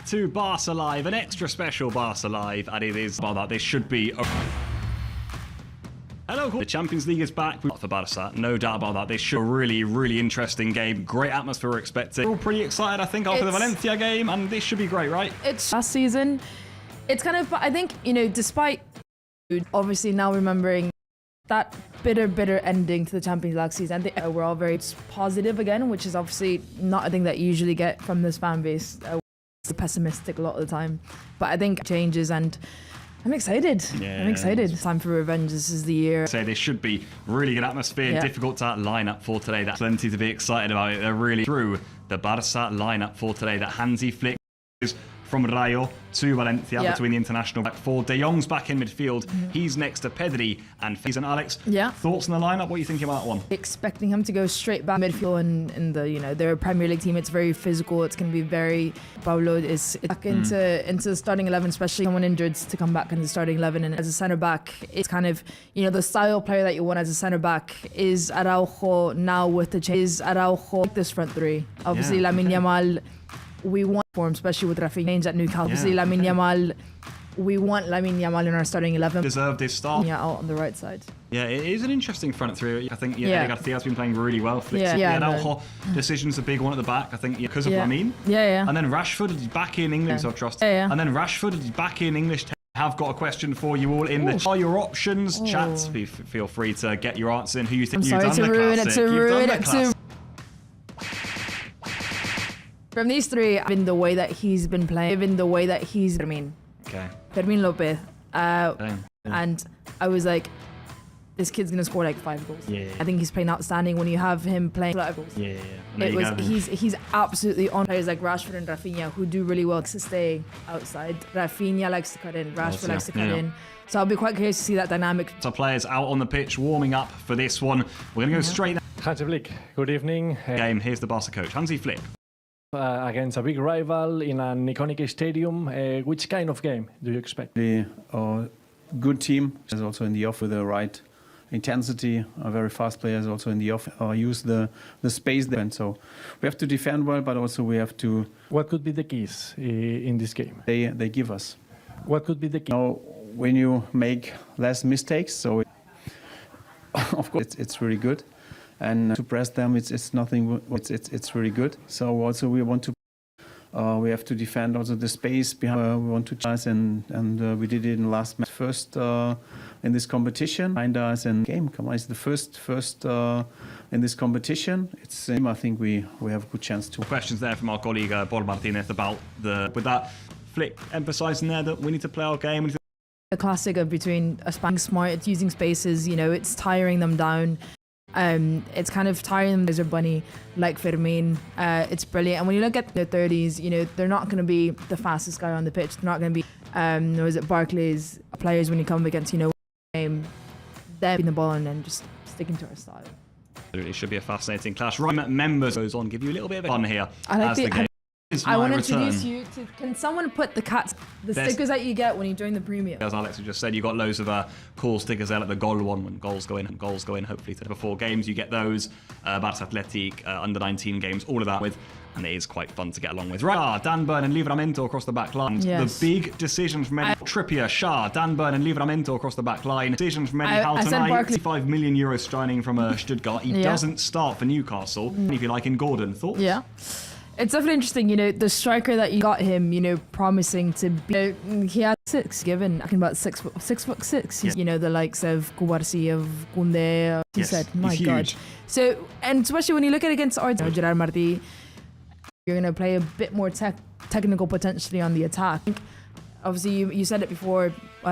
to Barça Live, an extra special Barça Live, and it is about that. This should be Hello, the Champions League is back for Barça, no doubt about that. This should be a really, really interesting game. Great atmosphere we're expecting. We're all pretty excited, I think, after the Valencia game, and this should be great, right? It's last season. It's kind of, I think, you know, despite obviously now remembering that bitter ending to the Champions League season, I think we're all very positive again, which is obviously not a thing that you usually get from this fan base. It's pessimistic a lot of the time, but I think it changes, and I'm excited. Yeah, I'm excited. Time for revenge. This is the year. So this should be really good atmosphere. Difficult to line up for today. That's plenty to be excited about. They're really through the Barça lineup for today. That Hansi Flick is from Rayo to Valencia between the international back four. De Jong's back in midfield. He's next to Pedri and Alex. Thoughts on the lineup? What are you thinking about that one? Expecting him to go straight back midfield in the, you know, they're a Premier League team. It's very physical. It's going to be very. Paulo is back into the starting 11, especially someone injured to come back into the starting 11. And as a centre back, it's kind of, you know, the style player that you want as a centre back is Araujo now with the change. Is Araujo this front three? Obviously, Lamine Yamal. We want form, especially with Rafinha at Newcastle. Obviously, Lamine Yamal. We want Lamine Yamal in our starting 11. Deserved his start. Yeah, out on the right side. Yeah, it is an interesting front three. I think Garcia's been playing really well. Decision's a big one at the back. I think because of Lamine. And then Rashford is back in English, so trust. And then Rashford is back in English. Have got a question for you all in the. Are your options? Chats, feel free to get your answer in. Who you think you've done the classic? From these three, in the way that he's been playing, even the way that he's Fermin Lopez, and I was like, this kid's gonna score like 5 goals. I think he's playing outstanding when you have him playing a lot of goals. He's absolutely on. Players like Rashford and Rafinha who do really well to stay outside. Rafinha likes to cut in, Rashford likes to cut in. So I'll be quite curious to see that dynamic. So players out on the pitch warming up for this one. We're gonna go straight. Hansi Flick, good evening. Game. Here's the Barca coach, Hansi Flick. Against a big rival in an iconic stadium, which kind of game do you expect? A good team is also in the off with the right intensity. Very fast players also in the off use the space there. And so we have to defend well, but also we have to. What could be the keys in this game? They give us. What could be the key? When you make less mistakes, so of course it's really good. And to press them, it's nothing. It's really good. So also we want to, we have to defend also the space behind. We want to chase, and we did it in the last match. First in this competition, behind us and game. Come on, it's the first in this competition. It's I think we have a good chance to. Questions there from our colleague Paul Martinez about with that Flick emphasising there that we need to play our game. The classic of between us being smart, it's using spaces. You know, it's tiring them down. It's kind of tiring them. There's a bunny like Fermin. It's brilliant. And when you look at their 30s, you know, they're not going to be the fastest guy on the pitch. They're not going to be, was it Barclays players when you come against, you know, game, they're beating the ball and then just sticking to our style. It should be a fascinating clash. Right, members goes on, give you a little bit of fun here. I like the game. I want to introduce you to. Can someone put the stickers that you get when you join the premium? As Alex just said, you got loads of cool stickers there, like the goal one when goals go in. Hopefully before games, you get those. Barça Athletic under 19 games, all of that with, and it is quite fun to get along with. Right, Dan Burn and Livramento across the back line. The big decision from Eddie Trippier, Shah, Dan Burn and Livramento across the back line. Decision from Eddie Howe tonight. 65 million euros signing from Stuttgart. He doesn't start for Newcastle. If you like, in Gordon, thoughts? Yeah. It's definitely interesting, you know, the striker that you got him, you know, promising to be, he had 6 given, I think about 6'6". You know, the likes of Kubarsi, of Koundé, he said, my God. So, and especially when you look at it against Gerard Martí, you're going to play a bit more technical potentially on the attack. Obviously, you said it before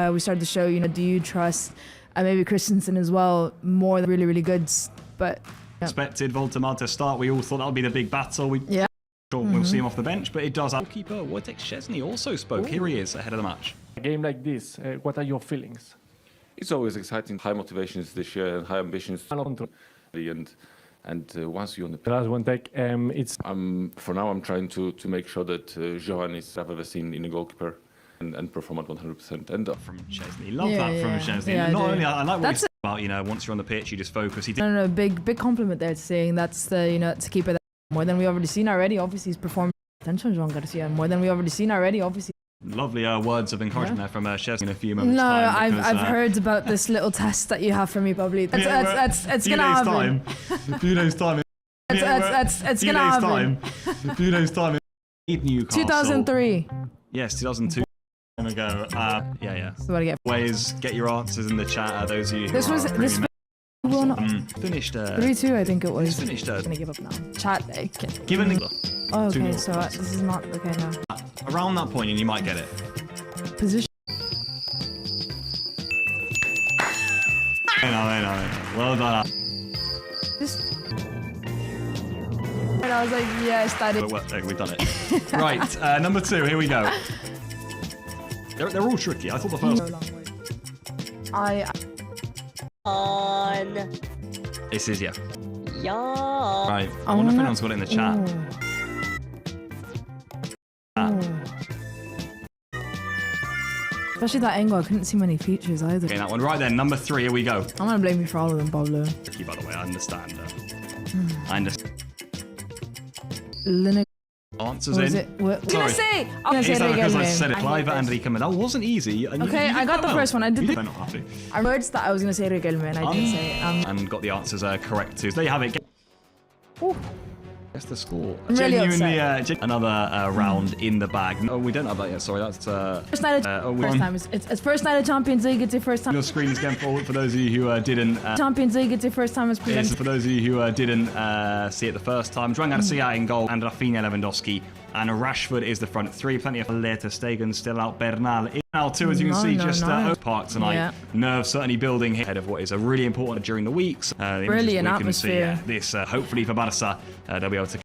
we started the show, you know, do you trust maybe Christensen as well, more than really good, but... Expected Voltemar to start, we all thought that would be the big battle. We'll see him off the bench, but it does. Goalkeeper Wojtek Szczesny also spoke. Here he is ahead of the match. A game like this, what are your feelings? It's always exciting. High motivations this year and high ambitions. And once you're on the last one take, it's. For now, I'm trying to make sure that Johan is I've ever seen in a goalkeeper and perform at 100%. And from Szczesny, love that from Szczesny. Not only I like what he's about. You know, once you're on the pitch, you just focus. No, big compliment there to saying that's the to keep it. More than we already seen already. Obviously, he's performed Potential Joan Garcia, more than we already seen already, obviously. Lovely words of encouragement there from Chef in a few moments. No, time I've heard about this little test that you have for me, probably. It's gonna happen. A few days time. It's gonna happen. A few days time. Newcastle. 2003. Yes, 2002. Time ago. Yeah. So what do I get? Always get your answers in the chat. Those of you who This was finished. 3-2, I think it was. Finished. I'm gonna give up now. Chat. Given the Oh, okay. 2-0. So this is not okay now. around that point, and you might get it. Position. I know. Well done. This. And I was like, yes, that is. But we've done it. Right, number 2. Here we go. They're all tricky. I thought the first. On. This is Yeah. right. I wonder if anyone's got it in the chat. Especially that angle, I couldn't see many features either. Okay, that one. Right then, number 3. Here we go. I'm gonna blame you for all of them, Pablo. Tricky, by the way. I understand. I understand. Linux. Answers What was in. it? What did I say? I'm gonna say Is it that because again, I said it man. live and Enrique? That wasn't easy. And Okay, you did I got quite the first one. I did You the- not have to. I heard that I was gonna say Riquelme, and I didn't say it. And got the answers correct too. So there you have it. Ooh. Guess the score. I'm really Genuinely, another round in the bag. Oh, we don't have that yet. Sorry, that's First night of we're first on. time. It's first night of Champions League. It's your first time. Your screen's going forward for those of you who didn't. Champions League. It's your first time as Yes, presented. for those of you who didn't see it the first time, Joan Garcia in goal, and Rafinha, Lewandowski, and Rashford is the front 3. Plenty of Ter Stegen still out. Bernal in now too, as you can see, just Park tonight. Yeah. Nerves certainly building here ahead of what is a really important during the weeks. Brilliant atmosphere. This hopefully for Barça, they'll be able to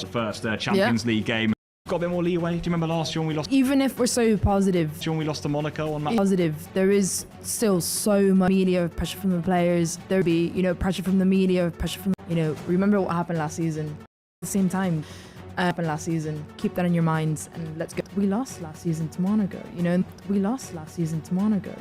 the first Champions League game. Got a bit more leeway. Do you remember last year when we lost? Even if we're so positive, To Monaco on that? positive, there is still so much media pressure from the players. There'll be, pressure from the media, pressure from, remember what happened last season. At the same time, happened last season. Keep that in your minds and let's go. We lost last season to Monaco, We lost last season to Monaco,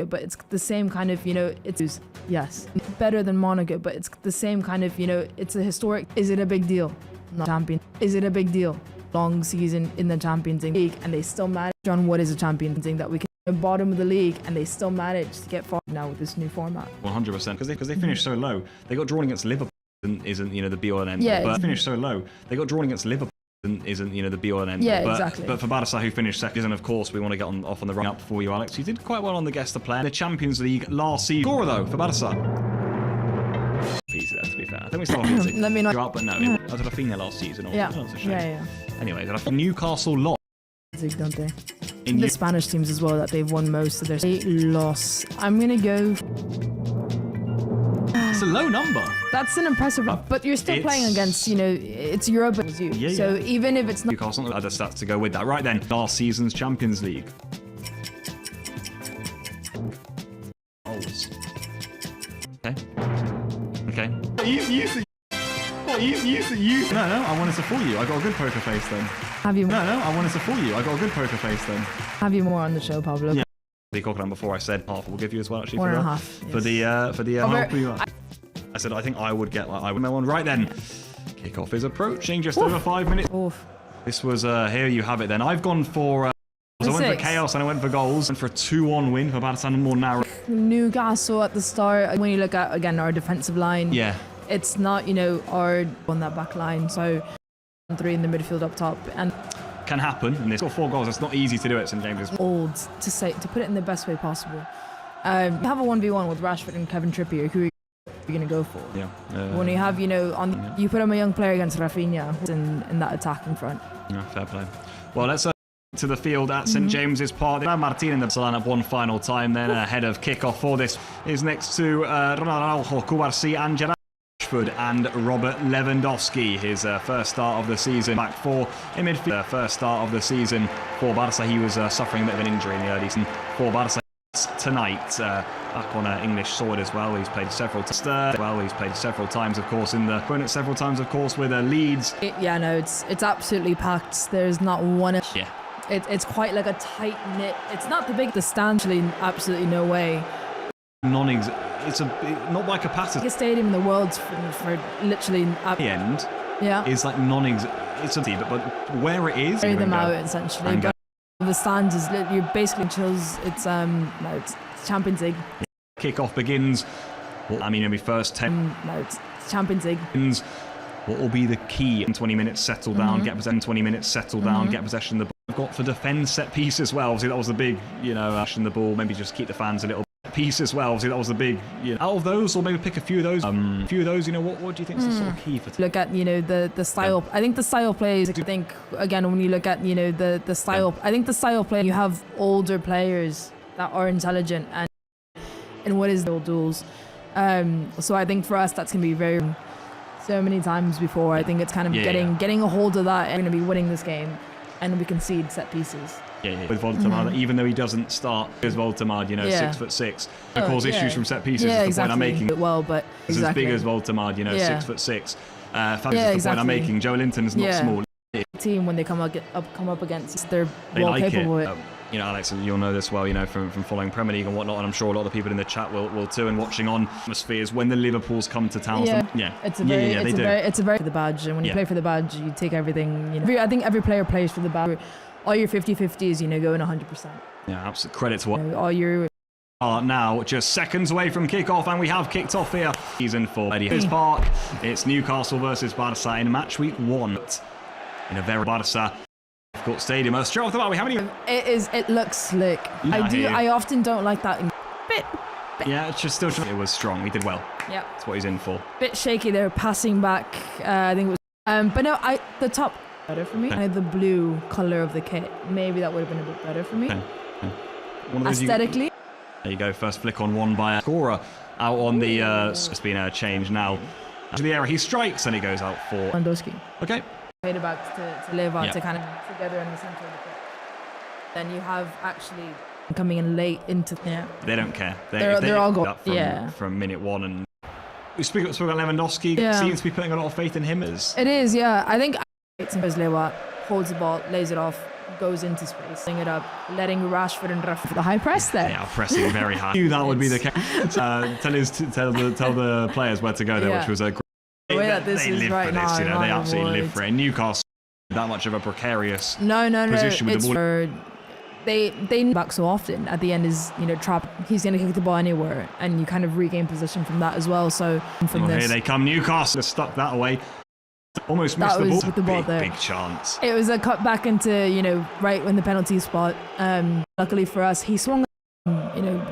But it's the same kind of, it's, yes, better than Monaco, but it's the same kind of, it's a historic. Is it a big deal? Not champion. Is it a big deal? Long season in the Champions League and they still manage on what is a Champions League that we can bottom of the league and they still manage to get far now with this new format. 100%, because they finished so low. They got drawn against Liverpool. Isn't the be all and end. Yeah, but exactly. Finished so low. They got drawn against Liverpool. Isn't the be all and end. Yeah, but, exactly. But for Barça, who finished second, and of course we want to get off on the run up for you, Alex. You did quite well on the guest to play in the Champions League last season. Scorer though for Barça. Easy there, to be fair. I think we still have easy. Let me know. You're up, but no, it was Rafinha last season. Yeah. Oh, that's a shame. Yeah. Anyway, Newcastle lost. Don't they? In The Spanish teams as well that they've won most of their loss. I'm gonna go. It's a low number. That's an impressive, but you're still playing against, it's Europe as you. Yeah, so yeah. even if it's not. Newcastle, other stats to go with that. Right then, last season's Champions League. Goals. Okay. No, I wanted to fool you. I got a good poker face then. Have you? No, I wanted to fool you. I got a good poker face then. Have you more on the show, Pablo? Yeah. The Coquelin before I said half we'll give you as well actually. 1.5. For the half. I said I think I would get I would know one. Right then. Kickoff is approaching, just over 5 minutes. Oof. This was here you have it then. I've gone for I went for 6. chaos and I went for goals and for a 2-1 win for Barça and more narrow. Newcastle at the start. When you look at again our defensive line, Yeah. it's not our on that back line. So 3 in the midfield up top and Can happen and they scored 4 goals. It's not easy to do it, St James's. old to put it in the best way possible. You have a 1v1 with Rashford and Kevin Trippier. Who are you going to go for? Yeah. When you have you put him a young player against Rafinha in that attacking front. Yeah, fair play. Well, let's to the field at St James's Park. Martin in the line up one final time then ahead of kickoff for this is next to Ronaldo, Cubarsí and Rashford and Robert Lewandowski. His first start of the season back for in midfield. First start of the season for Barça. He was suffering a bit of an injury in the early season for Barça. Tonight, back on English sword as well. He's played several times, of course, in the opponent several times, of course, with Leeds. It's absolutely packed. There's not one. Yeah. It's quite like a tight knit. It's not the big. The stand, absolutely no way. It's not by capacity. Biggest stadium in the world for literally. The end Yeah. is like it's a but where it is, Carry them go. out essentially. And But the stands is you're basically chose. It's it's Champions League. Kickoff begins. Well, I mean, it'll be first 10. It's Champions League. What will be the key in 20 minutes? Settle down, get possession. 20 minutes, settle down, get possession of the ball. We've got for defend set piece as well. Obviously, that was the big, the ball. Maybe just keep the fans a little piece as well. Obviously, that was the big, out of those, or maybe pick a few of those. What do you think is the sort of key for? Look at the style. I think the style plays. I think again when you look at the style. I think the style play. You have older players that are intelligent and what is the duels. So I think for us that's gonna be very. So many times before, I think it's kind of getting a hold of that and going to be winning this game, and we concede set pieces. With Voldemar, even though he doesn't start as Voldemar, 6'6", of cause issues from set pieces. Is the point I'm making. Well, but as big as Voldemar, 6'6". Fabulous is the point I'm making. Joe Linton's not small. Team when they come up against, they're they well like capable. It. Alex, you'll know this well, from following Premier League and whatnot, and I'm sure a lot of the people in the chat will too, and watching on atmospheres when the Liverpools come to town. It's a very for the badge, and when you play for the badge, you take everything. I think every player plays for the badge. All your 50-50s, going 100%. Yeah, absolute credit to what. All your are now just seconds away from kickoff, and we have kicked off here. Season 4. This park, it's Newcastle versus Barça in match week 1 in a very Barça. Difficult stadium. Straight off the bat, we haven't even. It looks slick. I often don't like that. Bit. Yeah, it's just still. It was strong. He did well. Yeah. That's what he's in for. Bit shaky there, passing back. I think it was. But no, the top better for me. The blue color of the kit. Maybe that would have been a bit better for me. Aesthetically. There you go. First flick on one by a scorer out on the. It's been a change now. To the area, he strikes and he goes out for Lewandowski. Okay. Played back to live out to kind of together in the center of the pitch. Then you have actually coming in late into They don't care. They're all going from minute 1, and we speak about Lewandowski. Seems to be putting a lot of faith in him. It is, yeah. I think Lewa holds the ball, lays it off, goes into space, it up, letting Rashford and for the high press there. They are pressing very high. I knew that would be the case. Tell the players where to go there, which was a great. The way that this is right now, they absolutely live for it. Newcastle, that much of a precarious position with it's the ball. They back so often. At the end is trap. He's going to kick the ball anywhere, and you kind of regain possession from that as well. So here they come, Newcastle stuck that away. Almost missed the ball. With the ball there. Big chance. It was a cut back into right when the penalty spot. Luckily for us, he swung.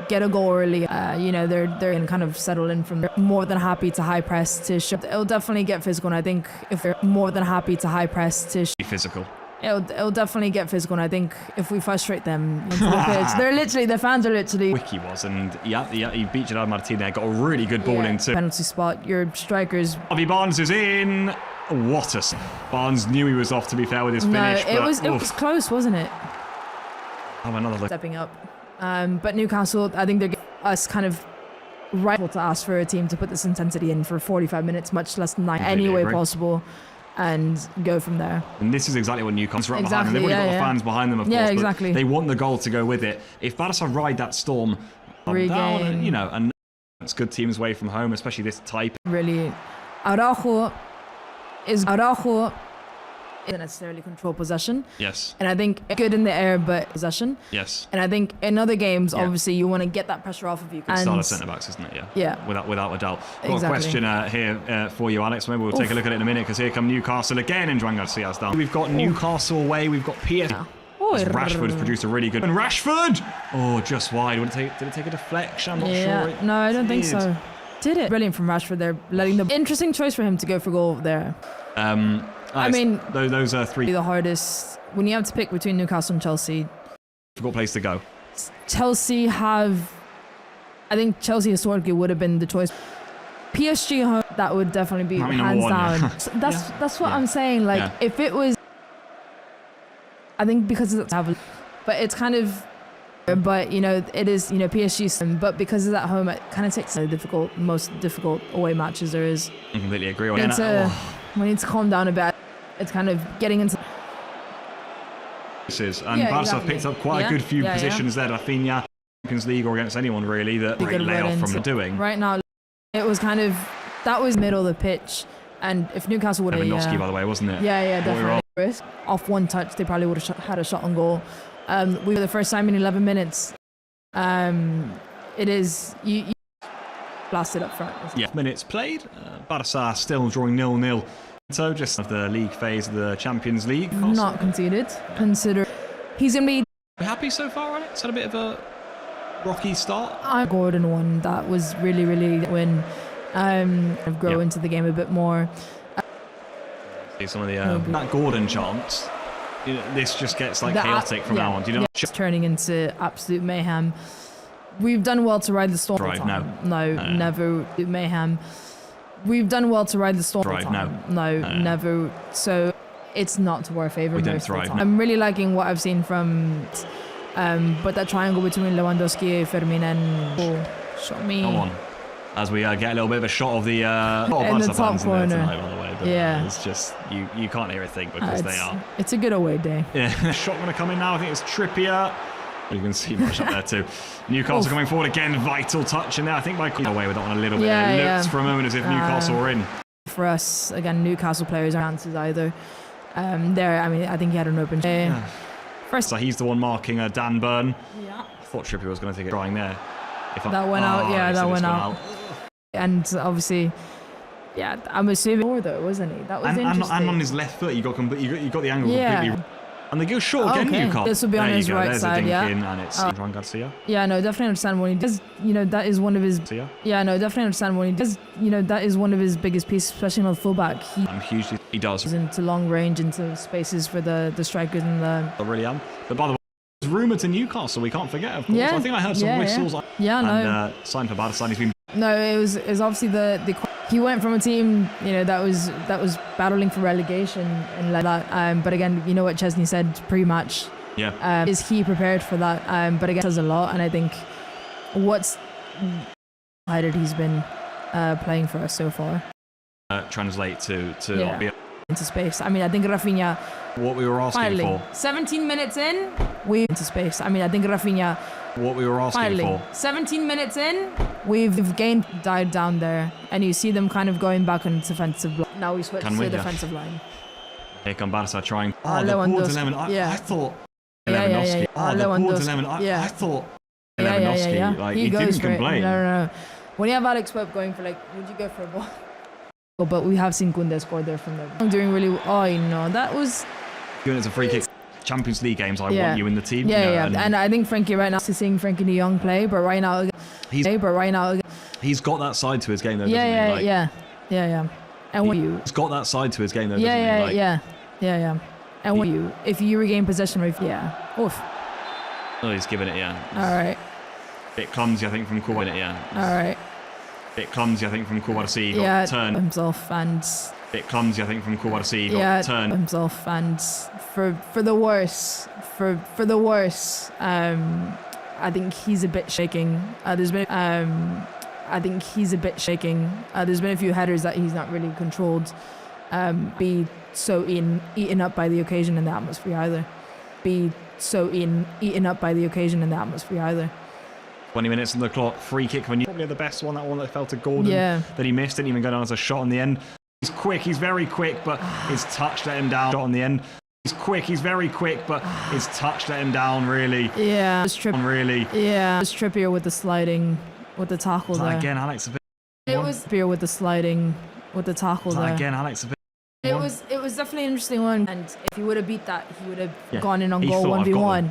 Get a goal early. They're going to kind of settle in from there. More than happy to high press to show. It'll definitely get physical, and I think if they're more than happy to high press to physical. It'll definitely get physical, and I think if we frustrate them into the pitch, the fans are literally. Quick he was, and he beat Gerard Martinez. Got a really good ball in too. Penalty spot. Your strikers. Harvey Barnes is in. What a Barnes knew he was off. To be fair with his finish, it was close, wasn't it? Another look. Stepping up. But Newcastle, I think they're us kind of rightful to ask for a team to put this intensity in for 45 minutes, much less than 9, any way possible, and go from there. And this is exactly what Newcastle are behind them. They've already got the fans behind them, of course. Yeah, exactly. They want the goal to go with it. If Barça ride that storm down, and it's good teams away from home, especially this type. Really, Araujo doesn't necessarily control possession. Yes. And I think good in the air, but possession. Yes. And I think in other games, obviously, you want to get that pressure off of you. It's start of centre-backs, isn't it? Yeah. Without a doubt. Got a question here for you, Alex. Maybe we'll take a look at it in a minute, because here come Newcastle again, and Joan Garcia's down. We've got Newcastle away. We've got PS. Rashford's produced a really good. And Rashford! Oh, just wide. Did it take a deflection? I'm not sure. No, I don't think so. Did it? Brilliant from Rashford there, letting the interesting choice for him to go for goal there. I mean, those are three. The hardest when you have to pick between Newcastle and Chelsea. Difficult place to go. Chelsea I think Chelsea historically would have been the choice. PSG home, that would definitely be hands down. So that's what I'm saying. Like if it was, I think because it's but it's kind of. But it is PSG, but because it's at home, it kind of takes the most difficult away matches there is. I completely agree. We need to calm down a bit. It's kind of getting into. And Barça have picked up quite a good few positions there. Rafinha, Champions League or against anyone really that great layoff from doing. Right now, it was kind of that was middle of the pitch, and if Newcastle would have Lewandowski, by the way, wasn't it? Yeah, definitely. risk. Off one touch, they probably would have had a shot on goal. We were the first time in 11 minutes. It is you blasted up front. Yeah, minutes played. Barça still drawing 0-0. So just of the league phase of the Champions League. Not conceded. Consider he's gonna be Happy so far on it? It's had a bit of a rocky start. Gordon one that was really when grow into the game a bit more. See some of the that Gordon chance. You know, this just gets like chaotic from now on. Do you know? Just turning into absolute mayhem. We've done well to ride the storm. Drive, no, never mayhem. We've done well to ride the storm. Drive, no, never. So it's not to our favour. We don't thrive. I'm really liking what I've seen from, but that triangle between Lewandowski, Fermin, and shot me. Come on, as we get a little bit of a shot of the in the top corner tonight, by the way. But, yeah, it's just you can't hear a thing because they are. It's a good away day. Yeah, shot going to come in now. I think it's Trippier. You can see much up there too. Newcastle coming forward again. Vital touch in there. I think by away with that one a little bit. It looked for a moment as if Newcastle were in. For us, again, Newcastle players aren't answers either. I think he had an open. First, so he's the one marking Dan Burn. Yeah. I thought Trippier was going to take it trying there. That went out. Yeah, that went out. And obviously, yeah, I'm assuming more though, wasn't he? That was interesting. And on his left foot, you got the angle completely. And they go short again, Newcastle. This will be on his right side, yeah. And it's Juan Garcia. Yeah, no, definitely understand when he does. You know, that is one of his. Yeah, no, definitely understand when he does. You know, that is one of his biggest pieces, especially on the fullback. He does. Into long range, into spaces for the strikers and the. I really am. But by the way, there's rumour to Newcastle. We can't forget, of course. Yeah, I think I heard some whistles. Yeah, signed for Barça. He's been. No, it was obviously the he went from a team, you know, that was battling for relegation and like that. But again, you know what Chesney said pre-match. Yeah. Is he prepared for that? But again, it says a lot, and I think what's highlighted he's been playing for us so far. Translate to be into space. I mean, I think Rafinha. What we were asking for. 17 minutes in, we into space. I mean, I think Rafinha. What we were asking for. 17 minutes in, we've died down there, and you see them kind of going back on defensive line. Now we switch to the defensive line. Here come Barça trying. The Lewandowski. 11. I thought. Lewandowski. The 11. I thought. Lewandowski. Like, he didn't complain. No. When you have Alex Pope going for would you go for a ball? But we have seen Koundé score there from there. I'm doing really well. Oh, no, that was. Given it's a free kick. Champions League games, I want you in the team. And I think Frankie right now is seeing Frankie de Jong play, but right now he's got that side to his game though. Yeah. And he's got that side to his game though. Yeah. And if you regain possession, oof. Oh, he's given it. All right. Bit clumsy, I think, from Koulibaly. All right. Bit clumsy, I think, from Koulibaly. Got turned himself and. Bit clumsy, I think, from Koulibaly. Got turned himself and for the worse. For the worse. I think he's a bit shaking. There's been a few headers that he's not really controlled. Be so eaten up by the occasion and the atmosphere either. 20 minutes on the clock. Free kick for probably the best one. That one that fell to Gordon that he missed. Didn't even go down as a shot on the end. He's quick. He's very quick, but his touch let him down. Shot on the end. He's quick. He's very quick, but his touch let him down. Really. Yeah. Really. Yeah. It was Trippier with the sliding, with the tackle there. Again, Alex. It was Trippier with the sliding, with the tackle there. Again, Alex. It was definitely an interesting one, and if he would have beat that, he would have gone in on goal 1v1.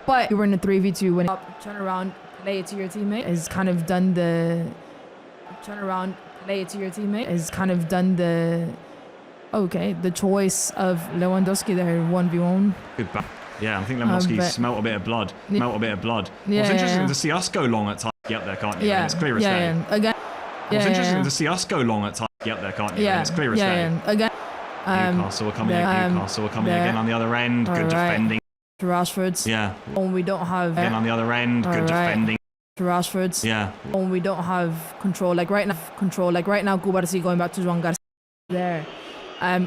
But you were in a 3v2 when turn around, play it to your teammate. Has kind of done the the choice of Lewandowski there 1v1. Good back. Yeah, I think Lewandowski smelt a bit of blood. It's interesting to see us go long at times. Get up there, can't you? Yeah, it's clear as day. Again. It's interesting to see us go long at times. Get up there, can't you? It's clear as day. Again. Newcastle are coming. Newcastle are coming again on the other end. Good defending. Rashford. Yeah. We don't have. Again on the other end. Good defending. Rashford. Yeah. We don't have control. Like right now, Kubarsi going back to Juan Garcia there.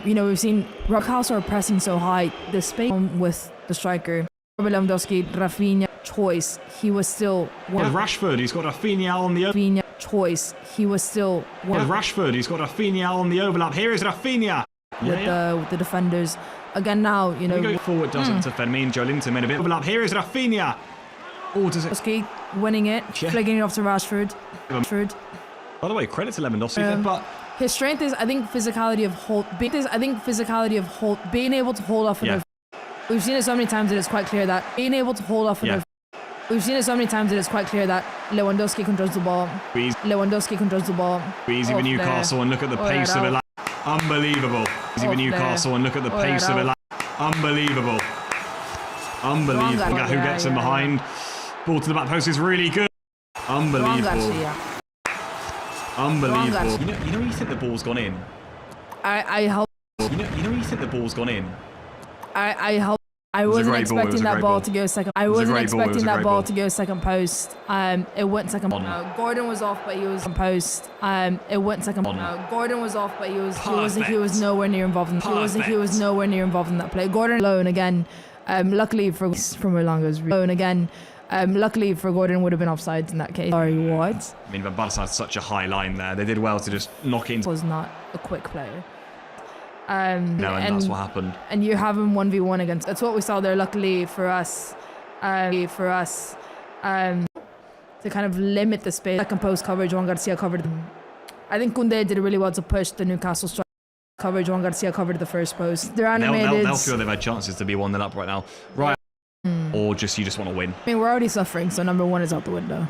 We've seen Newcastle are pressing so high. The space with the striker, Lewandowski, Rafinha choice. He was still. With Rashford, he's got Rafinha on the. Rafinha choice. He was still. With Rashford, he's got Rafinha on the overlap. Here is Rafinha. With the defenders. again now, you know. We go forward, doesn't to Fermin. Joelinton made a bit of overlap. Here is Rafinha. Oh, does it? Lewandowski winning it, Yeah. flicking it off to Rashford. By the way, credit to Lewandowski, there, but His strength is, I think, physicality of being able to hold off. yeah. We've seen it so many times that it's quite clear that being able to hold off. Yeah. We've seen it so many times that it's quite clear that Lewandowski controls the ball. Easy Oh, with Newcastle, and look at the pace of it. Unbelievable. Easy with Newcastle, and look at the pace of it. Unbelievable. Unbelievable. Who gets him behind? Ball to the back post is really good. Unbelievable. Unbelievable. You know when you think the ball's gone in? I hope. You know when you think the ball's gone in? I hope. I wasn't expecting that ball to go second. I wasn't expecting that ball to go second post. It went second. Gordon was off, but he was on post. It went second. Gordon was off, but he was nowhere near involved. He was nowhere near involved in that play. Gordon alone again. Luckily for Elonga's alone again. Luckily for Gordon would have been offsides in that case. Sorry, what? I mean, but Barça had such a high line there. They did well to just knock it into. Was not a quick player. And that's what happened. And you have him 1v1 against. That's what we saw there. Luckily for us, to kind of limit the space. Second post coverage, Juan Garcia covered them. I think Koundé did really well to push the Newcastle strike coverage. Juan Garcia covered the first post. They're animated. They'll feel they've had chances to be 1-0 up right now. Right. Or you just want to win. I mean, we're already suffering, so number one is out the window.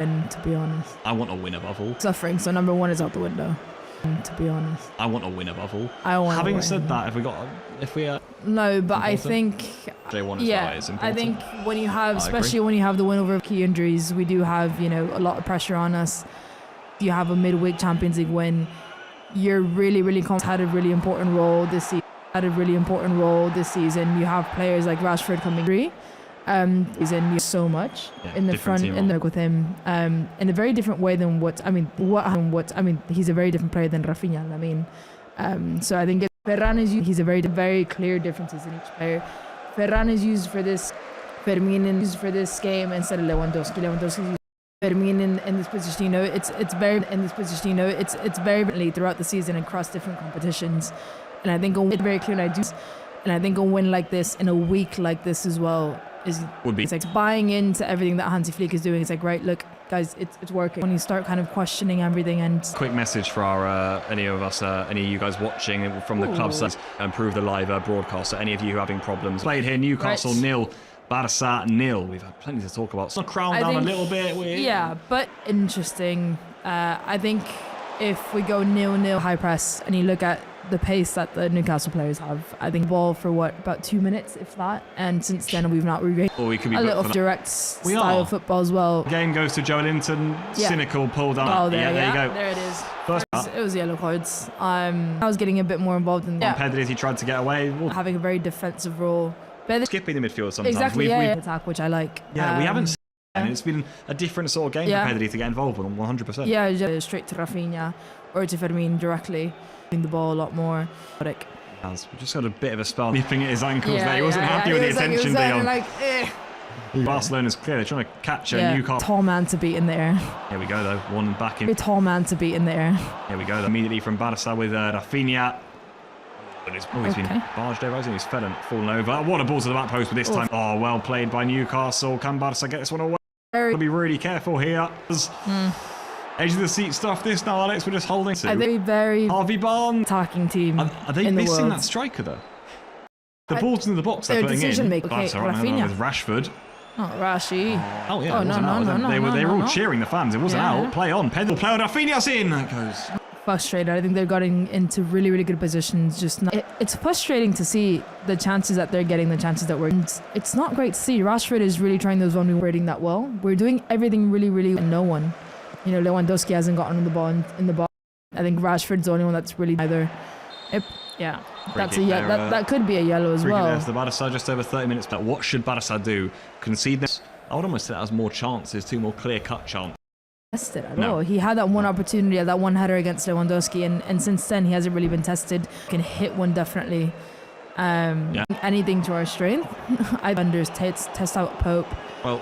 And to be honest, I want to win above all. Suffering, so number one is out the window. And to be honest, I want to win above all. Having said that, no, but I think I think when you have, especially when you have the win over key injuries, we do have, you know, a lot of pressure on us. You have a midweek Champions League win. You're really had a really important role this season. You have players like Rashford coming through. Season so much in the front in the with him in a very different way than he's a very different player than Rafinha. I mean, so I think Ferran is used. He's a very clear differences in each player. Ferran is used for this. Fermin is used for this game instead of Lewandowski. Lewandowski is used Fermin in this position. You know, it's very in this position. You know, it's very differently throughout the season across different competitions. And I think it's very clear. And I think a win like this in a week like this as well. It's like buying into everything that Hansi Flick is doing. It's like, right, look, guys, it's working. When you start kind of questioning everything and... Quick message for our any of you guys watching from the clubs that improve the live broadcast. So any of you who are having problems. Played here, Newcastle 0, Barça 0. We've had plenty to talk about. So crown down a little bit. Yeah, but interesting. I think if we go 0-0 high press and you look at the pace that the Newcastle players have, I think ball for about 2 minutes, if that. And since then, we've not regained a little direct style of football as well. Game goes to Joelinton. Cynical pull down. Oh, there you go. There it is. It was yellow cards. I was getting a bit more involved in Pedri as he tried to get away. Having a very defensive role. Skipping the midfield sometimes. Exactly, attack, which I like. Yeah, we haven't seen it. It's been a different sort of game for Pedri to get involved with, 100%. Yeah, straight to Rafinha or to Fermin directly. The ball a lot more. We just got a bit of a spell nipping at his ankles there. He wasn't happy with the attention Barcelona's clear. They're trying to catch Newcastle. Tall man to beat in there. Here we go though. One back in. A tall man to beat in there. Here we go. Immediately from Barça with Rafinha. He's been barged over, hasn't he? He's fallen over. What a ball to the back post, but this time, well played by Newcastle. Can Barça get this one away? Got to be really careful here. Edge of the seat stuff this now, Alex. We're just holding to. Very Harvey Barnes. Attacking team. Are they missing that striker though? The ball's in the box they're putting in. Rafinha. With Rashford. Oh, Rashi. Oh yeah. No. They were all cheering the fans. It wasn't out. Play on. Pedro. Play on. Rafinha's in. That goes. Frustrated. I think they're getting into really good positions. It's frustrating to see the chances that they're getting, the chances that we're. It's not great to see. Rashford is really trying those one wording that well. We're doing everything really, and no one. You know, Lewandowski hasn't gotten the ball in the ball. I think Rashford's the only one that's really either. That's that could be a yellow as well. There's the Barça just over 30 minutes. But what should Barça do? Concede this? I would almost say that has more chances, 2 more clear-cut chances. Tested at all. He had that one opportunity, that one header against Lewandowski, and since then he hasn't really been tested. Can hit one definitely. Anything to our strength. I test out Pope. Well.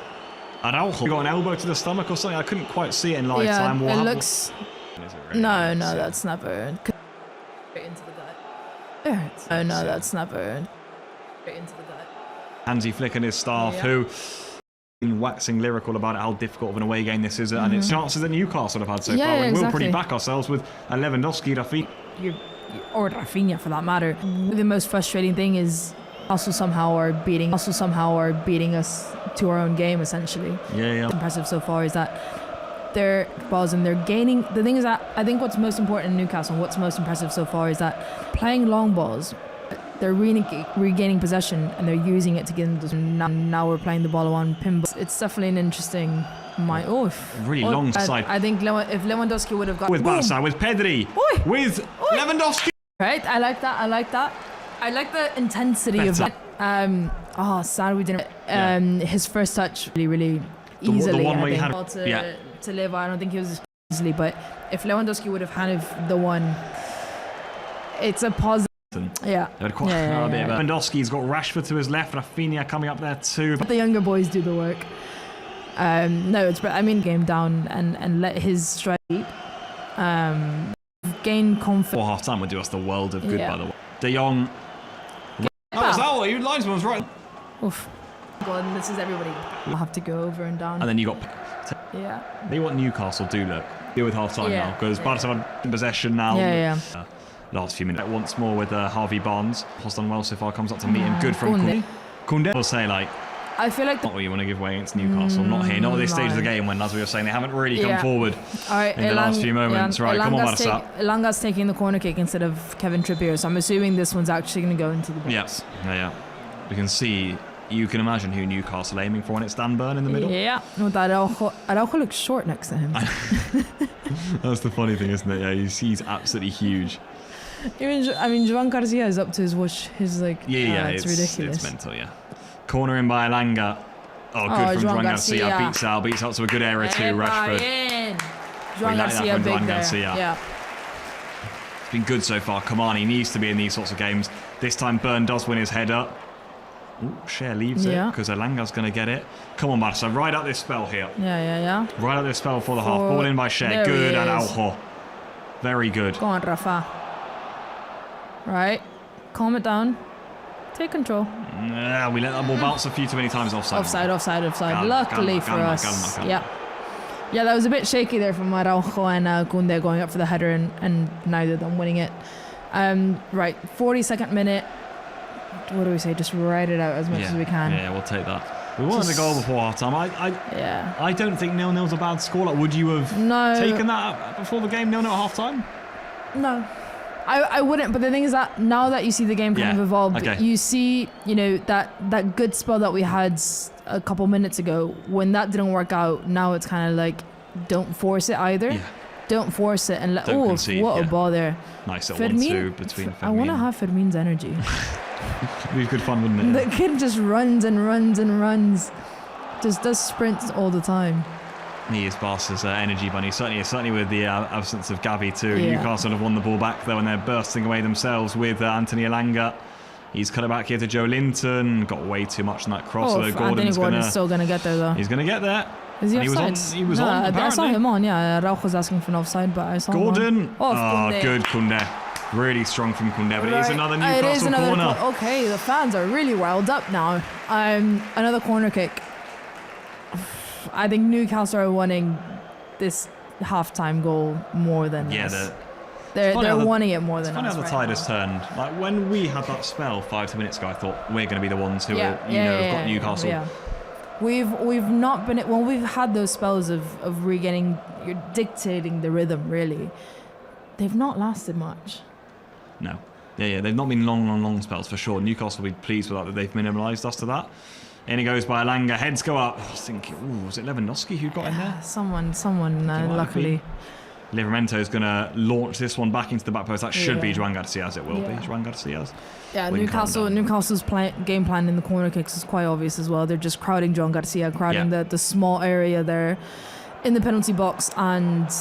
Araujo got an elbow to the stomach or something. I couldn't quite see it in live time. It looks. No, that's never. Straight into the gut. Oh no, that's never. Straight into the gut. Hansi Flick and his staff, who been waxing lyrical about how difficult of an away game this is, and its chances that Newcastle have had so far. We will pretty back ourselves with Lewandowski, Rafinha. Or Rafinha for that matter. The most frustrating thing is also somehow are beating us to our own game essentially. Yeah. Impressive so far is that they're balls and they're gaining. The thing is that I think what's most important in Newcastle, what's most impressive so far is that playing long balls, they're regaining possession and they're using it to get into. Now we're playing the ball on pinball. It's definitely an interesting. Really long side. I think if Lewandowski would have got with Barça, with Pedri, with Lewandowski. Right, I like that. I like the intensity of that. Sad we didn't. His first touch really easily. The one where he had to live. I don't think he was easily, but if Lewandowski would have handed the one, it's a positive. Yeah. Lewandowski's got Rashford to his left, Rafinha coming up there too. But the younger boys do the work. Game down and let his strike gain confidence. Before half time would do us the world of good, by the way. De Jong. Your linesman's right. Oof. God, this is everybody. I'll have to go over and down. And then you got. They what Newcastle do deal with half time now because Barça have in possession now. Last few minutes once more with Harvey Barnes. Has done well so far. Comes up to meet him. Good from Koundé. Will say I feel like not what you want to give away against Newcastle. Not here. Not at this stage of the game when, as we were saying, they haven't really come forward in the last few moments. Right, come on, Barça. Elanga's taking the corner kick instead of Kevin Trippier, so I'm assuming this one's actually going to go into the box. Yeah. We can see. You can imagine who Newcastle are aiming for when it's Dan Burn in the middle. Yeah, no, Araujo looks short next to him. That's the funny thing, isn't it? Yeah, he's absolutely huge. Joan Garcia is up to his watch. It's ridiculous. It's mental, yeah. Corner in by Elanga. Good from Joan Garcia. Beats out to a good error too, Rashford. Joan Garcia big there. Yeah. It's been good so far. Cavani needs to be in these sorts of games. This time Burn does win his header. Cher leaves it because Elanga's going to get it. Come on, Barça, ride out this spell here. Yeah. Ride out this spell for the half. Ball in by Cher. Good, and Araujo. Very good. Go on, Rafa. Right. Calm it down. Take control. We let that ball bounce a few too many times offside. Offside. Luckily for us. Yeah, that was a bit shaky there from Araujo and Koundé going up for the header and neither of them winning it. Right, 42nd minute. What do we say? Just ride it out as much as we can. Yeah, we'll take that. We wanted a goal before half time. I don't think 0-0's a bad score. Like, would you have taken that before the game 0-0 at half time? No. I wouldn't, but the thing is that now that you see the game kind of evolved, you see, that good spell that we had a couple minutes ago, when that didn't work out, now it's kind of like, don't force it either. Yeah. Don't force it and let. What a ball there! Nice little 1-2 between Fermin. I want to have Fermin's energy. It'd be good fun, wouldn't it? The kid just runs and runs and runs, just does sprints all the time. He is Barca's energy bunny. Certainly with the absence of Gavi too. Yeah. Newcastle have won the ball back though, and they're bursting away themselves with Anthony Elanga. He's cut it back here to Joe Linton. Got way too much in that cross. Anthony Gordon's still going to get there though. He's going to get there. Is he offside? He was on, apparently. I saw him on, Rauch was asking for an offside, but I saw Gordon. him on. Good Koundé. Really strong from Koundé, but it is another Newcastle corner. Okay, the fans are really riled up now. Another corner kick. I think Newcastle are wanting this halftime goal more than us. They're wanting it more than us. It's funny how the tide has turned. Like when we had that spell 5-10 minutes ago, I thought we're going to be the ones who have got Newcastle. Yeah. We've not been when we've had those spells of regaining, you're dictating the rhythm really. They've not lasted much. No. Yeah. They've not been long spells for sure. Newcastle will be pleased with that they've minimalised us to that. In it goes by Elanga. Heads go up. I was thinking, was it Lewandowski who got in there? Someone luckily. Livramento's going to launch this one back into the back post. That should be Joan Garcia's. It will be Joan Garcia's. Yeah, Newcastle's game plan in the corner kicks is quite obvious as well. They're just crowding Joan Garcia, crowding the small area there in the penalty box, and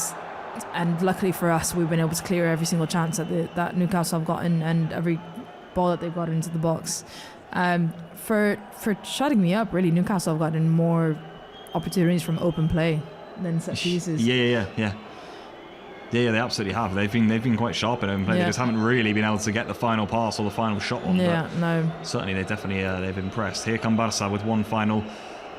luckily for us, we've been able to clear every single chance that Newcastle have gotten and every ball that they've got into the box. For shutting me up, really, Newcastle have gotten more opportunities from open play than set pieces. Yeah. Yeah, they absolutely have. They've been quite sharp in open play. They Yeah. just haven't really been able to get the final pass or the final shot on. Yeah, no. Certainly, they've impressed. Here come Barça with one final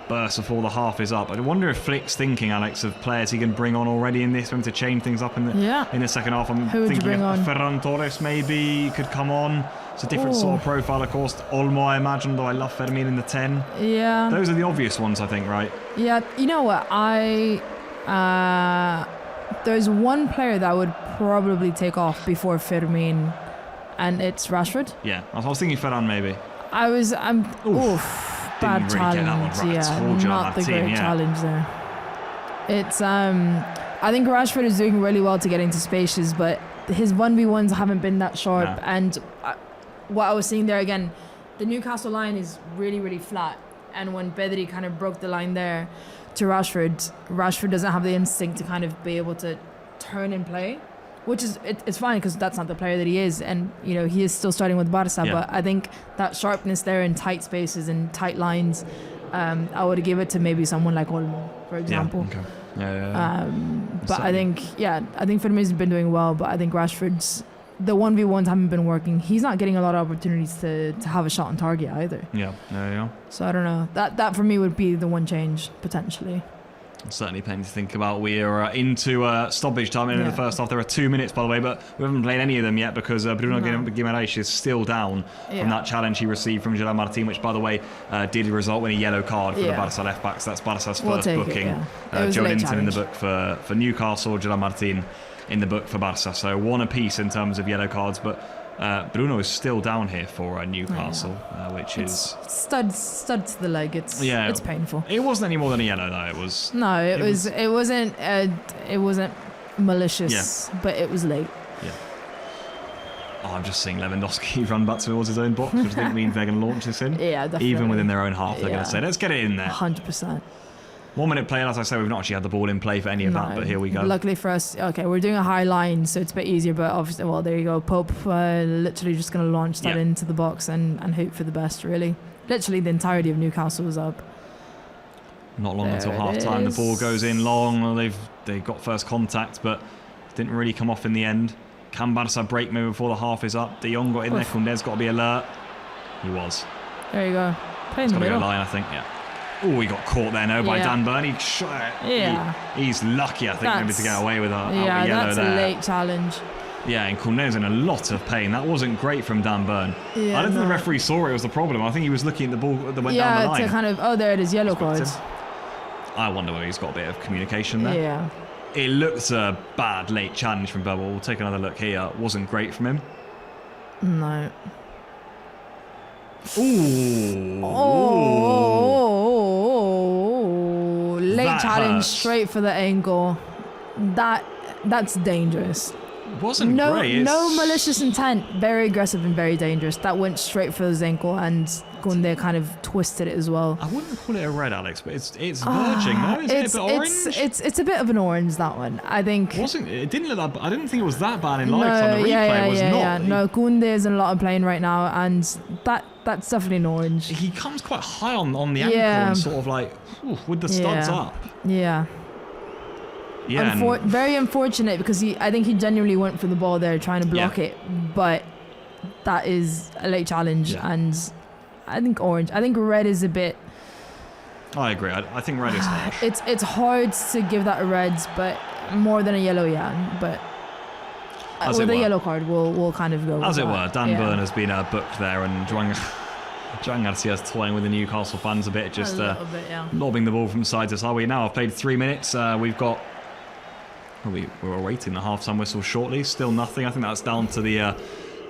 burst before the half is up. I wonder if Flick's thinking, Alex, of players he can bring on already in this one to change things up in the second half. I'm Who would you thinking bring on? Ferran Torres maybe could come on. It's a different sort of profile, of course. Olmo, I imagine, though I love Fermin in the 10. Yeah. Those are the obvious ones, I think, right? Yeah, you know what? There's one player that I would probably take off before Fermin, and it's Rashford. Yeah, I was thinking Ferran maybe. Bad Didn't really get that one challenge. right at all, Yeah, John, not the that great team, yeah. challenge there. It's I think Rashford is doing really well to get into spaces, but his 1v1s haven't been that sharp. No. And what I was seeing there again, the Newcastle line is really, really flat. And when Bedri kind of broke the line there to Rashford doesn't have the instinct to kind of be able to turn and play, which is it's fine because that's not the player that he is, and you know he is still starting with Barça. Yeah. But I think that sharpness there in tight spaces and tight lines, I would give it to maybe someone like Olmo, for example. Yeah, okay. Yeah. But I think Firmino's been doing well, but I think Rashford's the 1v1s haven't been working. He's not getting a lot of opportunities to have a shot on target either. Yeah. So I don't know. That for me would be the one change potentially. Certainly plenty to think about. We are into stoppage time in the first half. There are 2 minutes, by the way, but we haven't played any of them yet because Bruno Guimaraes is still down from that challenge he received from Gerard Martin, which, by the way, did result in a yellow card for the Barça left backs. That's Barça's first booking. Joe Linton in the book for Newcastle, Gerard Martin in the book for Barça. So one apiece in terms of yellow cards, but Bruno is still down here for Newcastle, which is stud to the leg. It's painful. It wasn't any more than a yellow though. It was it wasn't malicious, but it was late. Yeah. Oh, I'm just seeing Lewandowski run back towards his own box, which I think means they're going to launch this in. Yeah, definitely. Even within their own half, they're going to say, let's get it in there. 100%. 1 minute play, as I say, we've not actually had the ball in play for any of that, but here we go. Luckily for us, we're doing a high line, so it's a bit easier, but obviously, well, there you go. Pope literally just going to launch that into the box and hope for the best, really. Literally, the entirety of Newcastle was up. Not long until half time. The ball goes in long. They got first contact, but didn't really come off in the end. Can Barça break maybe before the half is up? De Jong got in there. Koundé's got to be alert. He was. There you go. Play in It's the got to middle. go line, I think, Oh, he got caught there by Dan Burn. He's lucky, I think, maybe to get away with a yellow that's there. a late challenge. Yeah, and Koundé's in a lot of pain. That wasn't great from Dan Burn. Yeah, I don't think the referee saw it was the problem. I think he was looking at the ball that went down the line. To kind of, there it is, yellow cards. I wonder whether he's got a bit of communication there. Yeah. It looks a bad late challenge from Bubble. We'll take another look here. Wasn't great from him. No. Late That challenge hurts. straight for the ankle. That's dangerous. Wasn't great. No malicious intent. Very aggressive and very dangerous. That went straight for his ankle, and Koundé kind of twisted it as well. I wouldn't call it a red, Alex, but it's verging. No, is it a bit orange? It's a bit of an orange, that one. I think. It didn't look that. I didn't think it was that bad in live. On the replay, it was not. No, Koundé is in a lot of playing right now, and that's definitely an orange. He comes quite high on the ankle and sort of like with the studs up. Yeah. Yeah. Very unfortunate because I think he genuinely went for the ball there trying to block it, but that is a late challenge, and I think orange. I think red is a bit. I agree. I think red is harsh. It's hard to give that a red, but more than a yellow, But with a yellow card, we'll kind of go. As with it that. were, Dan Burn has been booked there, and Joan Garcia's toying with the Newcastle fans a bit, just lobbing the ball from side to side. We now have played 3 minutes. We've got. We're awaiting the half-time whistle shortly. Still nothing. I think that's down to the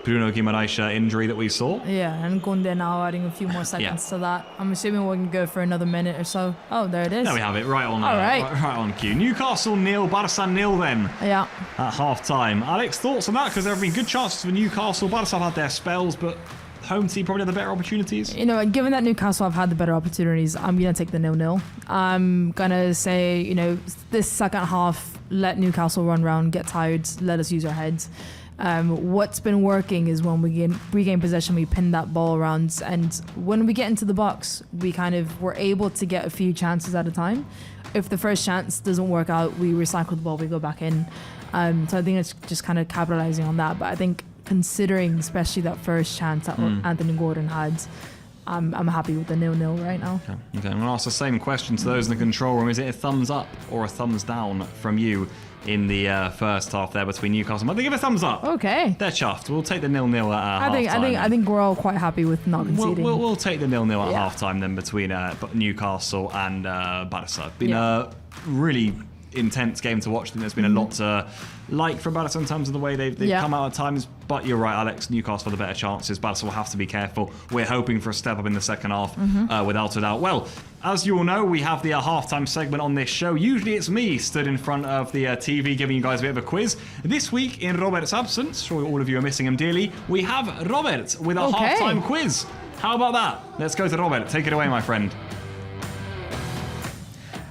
Bruno Guimaraes injury that we saw. Yeah, and Koundé now adding a few more seconds to that. I'm assuming we can go for another minute or so. Oh, there it is. There we have it, right on. right on cue. Newcastle 0, Barça 0 then. Yeah. At half-time. Alex, thoughts on that? Because there have been good chances for Newcastle. Barça have had their spells, but home team probably had the better opportunities. Given that Newcastle have had the better opportunities, I'm going to take the 0-0. I'm going to say, this second half, let Newcastle run around, get tired, let us use our heads. What's been working is when we regain possession, we pin that ball around, and when we get into the box, we kind of were able to get a few chances at a time. If the first chance doesn't work out, we recycle the ball, we go back in. So I think it's just kind of capitalizing on that. But I think considering especially that first chance that Anthony Gordon had, I'm happy with the 0-0 right now. Okay, I'm going to ask the same question to those in the control room. Is it a thumbs up or a thumbs down from you in the first half there between Newcastle? But they give a thumbs up. Okay. They're chuffed. We'll take the 0-0 at half-time. I think we're all quite happy with not conceding. We'll take the 0-0 at half-time then between Newcastle and Barça. Been a really intense game to watch. I think there's been a lot to like from Barça in terms of the way they've come out at times. But you're right, Alex, Newcastle have the better chances. Barça will have to be careful. We're hoping for a step up in the second half, without a doubt. Well, as you all know, we have the halftime segment on this show. Usually it's me stood in front of the TV giving you guys a bit of a quiz. This week, in Robert's absence, sure all of you are missing him dearly, we have Robert with a halftime quiz. How about that? Let's go to Robert. Take it away, my friend.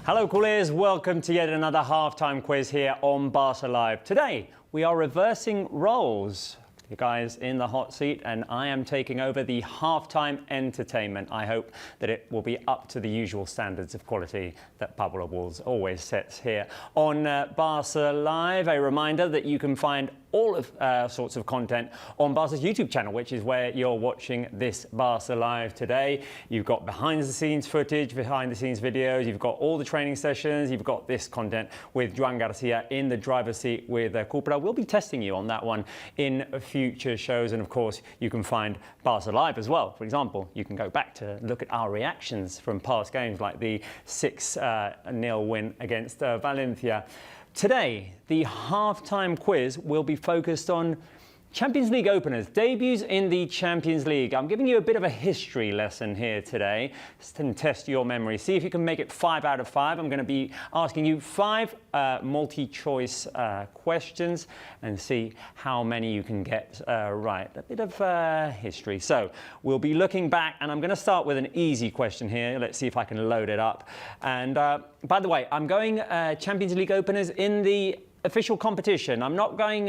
Hello, Cooliers. Welcome to yet another halftime quiz here on Barça Live. Today, we are reversing roles. You guys in the hot seat, and I am taking over the halftime entertainment. I hope that it will be up to the usual standards of quality that Pablo Walls always sets here on Barça Live. A reminder that you can find all of sorts of content on Barca's YouTube channel, which is where you're watching this Barça Live today. You've got behind-the-scenes footage, behind-the-scenes videos, you've got all the training sessions, you've got this content with Joan Garcia in the driver's seat with Cupra. We'll be testing you on that one in future shows, and of course, you can find Barça Live as well. For example, you can go back to look at our reactions from past games, like the 6-0 win against Valencia. Today, the halftime quiz will be focused on Champions League openers, debuts in the Champions League. I'm giving you a bit of a history lesson here today to test your memory. See if you can make it 5 out of 5. I'm going to be asking you 5 multi-choice questions and see how many you can get right. A bit of history. So we'll be looking back, and I'm going to start with an easy question here. Let's see if I can load it up. And by the way, I'm going Champions League openers in the official competition. I'm not going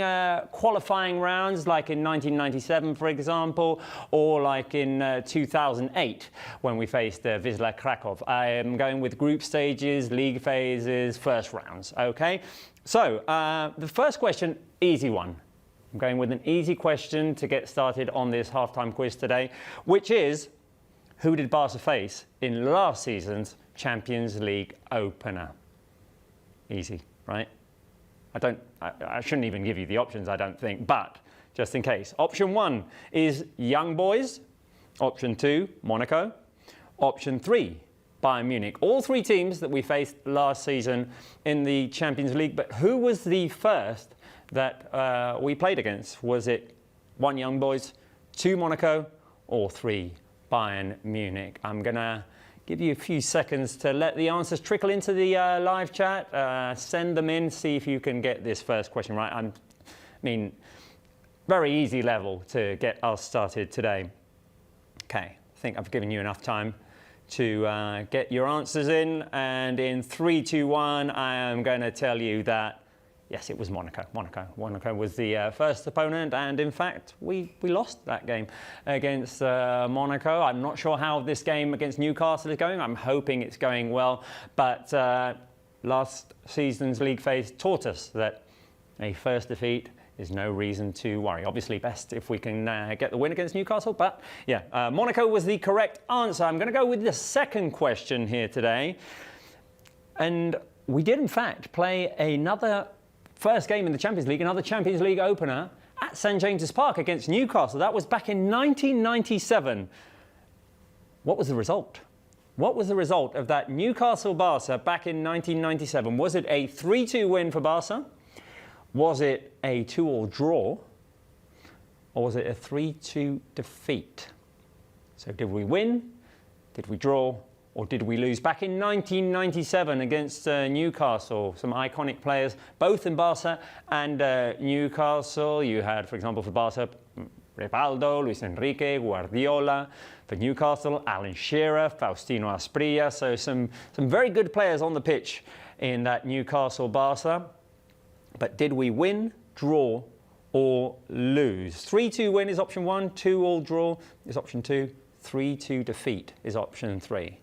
qualifying rounds like in 1997, for example, or like in 2008 when we faced Wisla Krakow. I am going with group stages, league phases, first rounds, okay? So the first question, easy one. I'm going with an easy question to get started on this halftime quiz today, which is, who did Barca face in last season's Champions League opener? Easy, right? I shouldn't even give you the options, I don't think, but just in case. Option 1 is Young Boys. Option 2, Monaco. Option 3, Bayern Munich. All 3 teams that we faced last season in the Champions League, but who was the first that we played against? Was it 1 Young Boys, 2 Monaco, or 3 Bayern Munich? I'm going to give you a few seconds to let the answers trickle into the live chat. Send them in, see if you can get this first question right. I mean, very easy level to get us started today. Okay, I think I've given you enough time to get your answers in. And in 3, 2, 1, I am going to tell you that yes, it was Monaco. Monaco was the first opponent, and in fact, we lost that game against Monaco. I'm not sure how this game against Newcastle is going. I'm hoping it's going well, but last season's league phase taught us that a first defeat is no reason to worry. Obviously, best if we can get the win against Newcastle, but yeah, Monaco was the correct answer. I'm going to go with the second question here today, and we did in fact play another first game in the Champions League, another Champions League opener at St James's Park against Newcastle. That was back in 1997. What was the result? What was the result of that Newcastle-Barça back in 1997? Was it a 3-2 win for Barça? Was it a 2-2 draw? Or was it a 3-2 defeat? So did we win? Did we draw? Or did we lose? Back in 1997 against Newcastle, some iconic players, both in Barca and Newcastle. You had, for example, for Barca, Rivaldo, Luis Enrique, Guardiola. For Newcastle, Alan Shearer, Faustino Asprilla. So some very good players on the pitch in that Newcastle-Barca. But did we win, draw, or lose. 3-2 win is option 1, 2-2 draw is option 2, 3-2 defeat is option 3.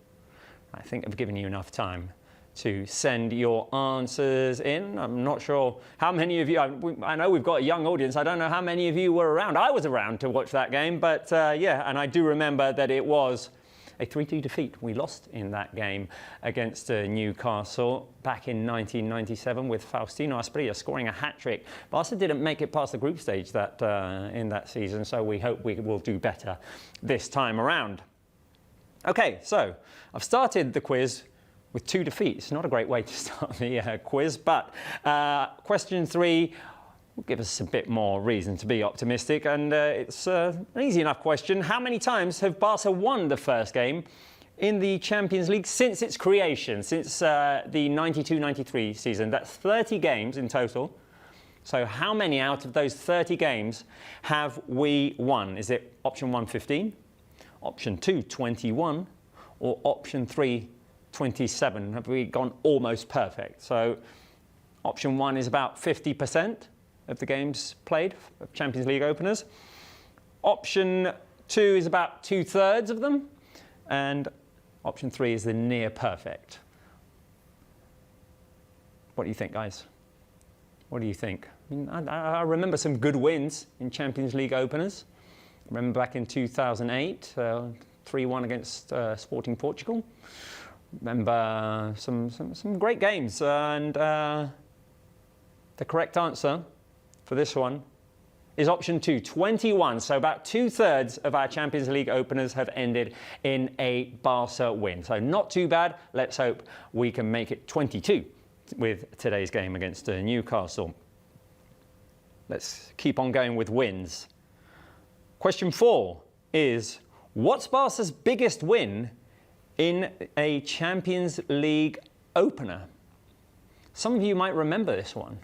I think I've given you enough time to send your answers in. I'm not sure how many of you, I know we've got a young audience, I don't know how many of you were around. I was around to watch that game, but yeah, and I do remember that it was a 3-2 defeat. We lost in that game against Newcastle back in 1997 with Faustino Asprilla scoring a hat-trick. Barca didn't make it past the group stage in that season, so we hope we will do better this time around. Okay, so I've started the quiz with 2 defeats. Not a great way to start the quiz, but question 3 will give us a bit more reason to be optimistic, and it's an easy enough question. How many times have Barca won the first game in the Champions League since its creation, since the 92-93 season? That's 30 games in total. So how many out of those 30 games have we won? Is it option 1, 15, option 2, 21, or option 3, 27? Have we gone almost perfect? So option 1 is about 50% of the games played of Champions League openers. Option 2 is about 2/3 of them. And option 3 is the near perfect. What do you think, guys? What do you think? I mean, I remember some good wins in Champions League openers. I remember back in 2008, 3-1 against Sporting Portugal. Remember some great games, and the correct answer for this one is option 2, 21. So about 2/3 of our Champions League openers have ended in a Barca win. So not too bad. Let's hope we can make it 22 with today's game against Newcastle. Let's keep on going with wins. Question 4 is, what's Barca's biggest win in a Champions League opener? Some of you might remember this one.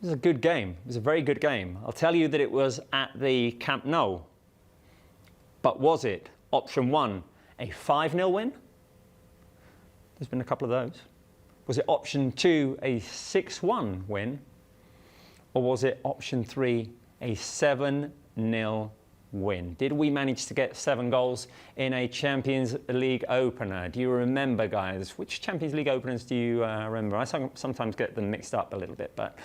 It was a good game. It was a very good game. I'll tell you that it was at the Camp Nou. But was it option 1, a 5-0 win? There's been a couple of those. Was it option 2, a 6-1 win? Or was it option 3, a 7-0 win? Did we manage to get 7 goals in a Champions League opener? Do you remember, guys? Which Champions League openers do you remember? I sometimes get them mixed up a little bit, but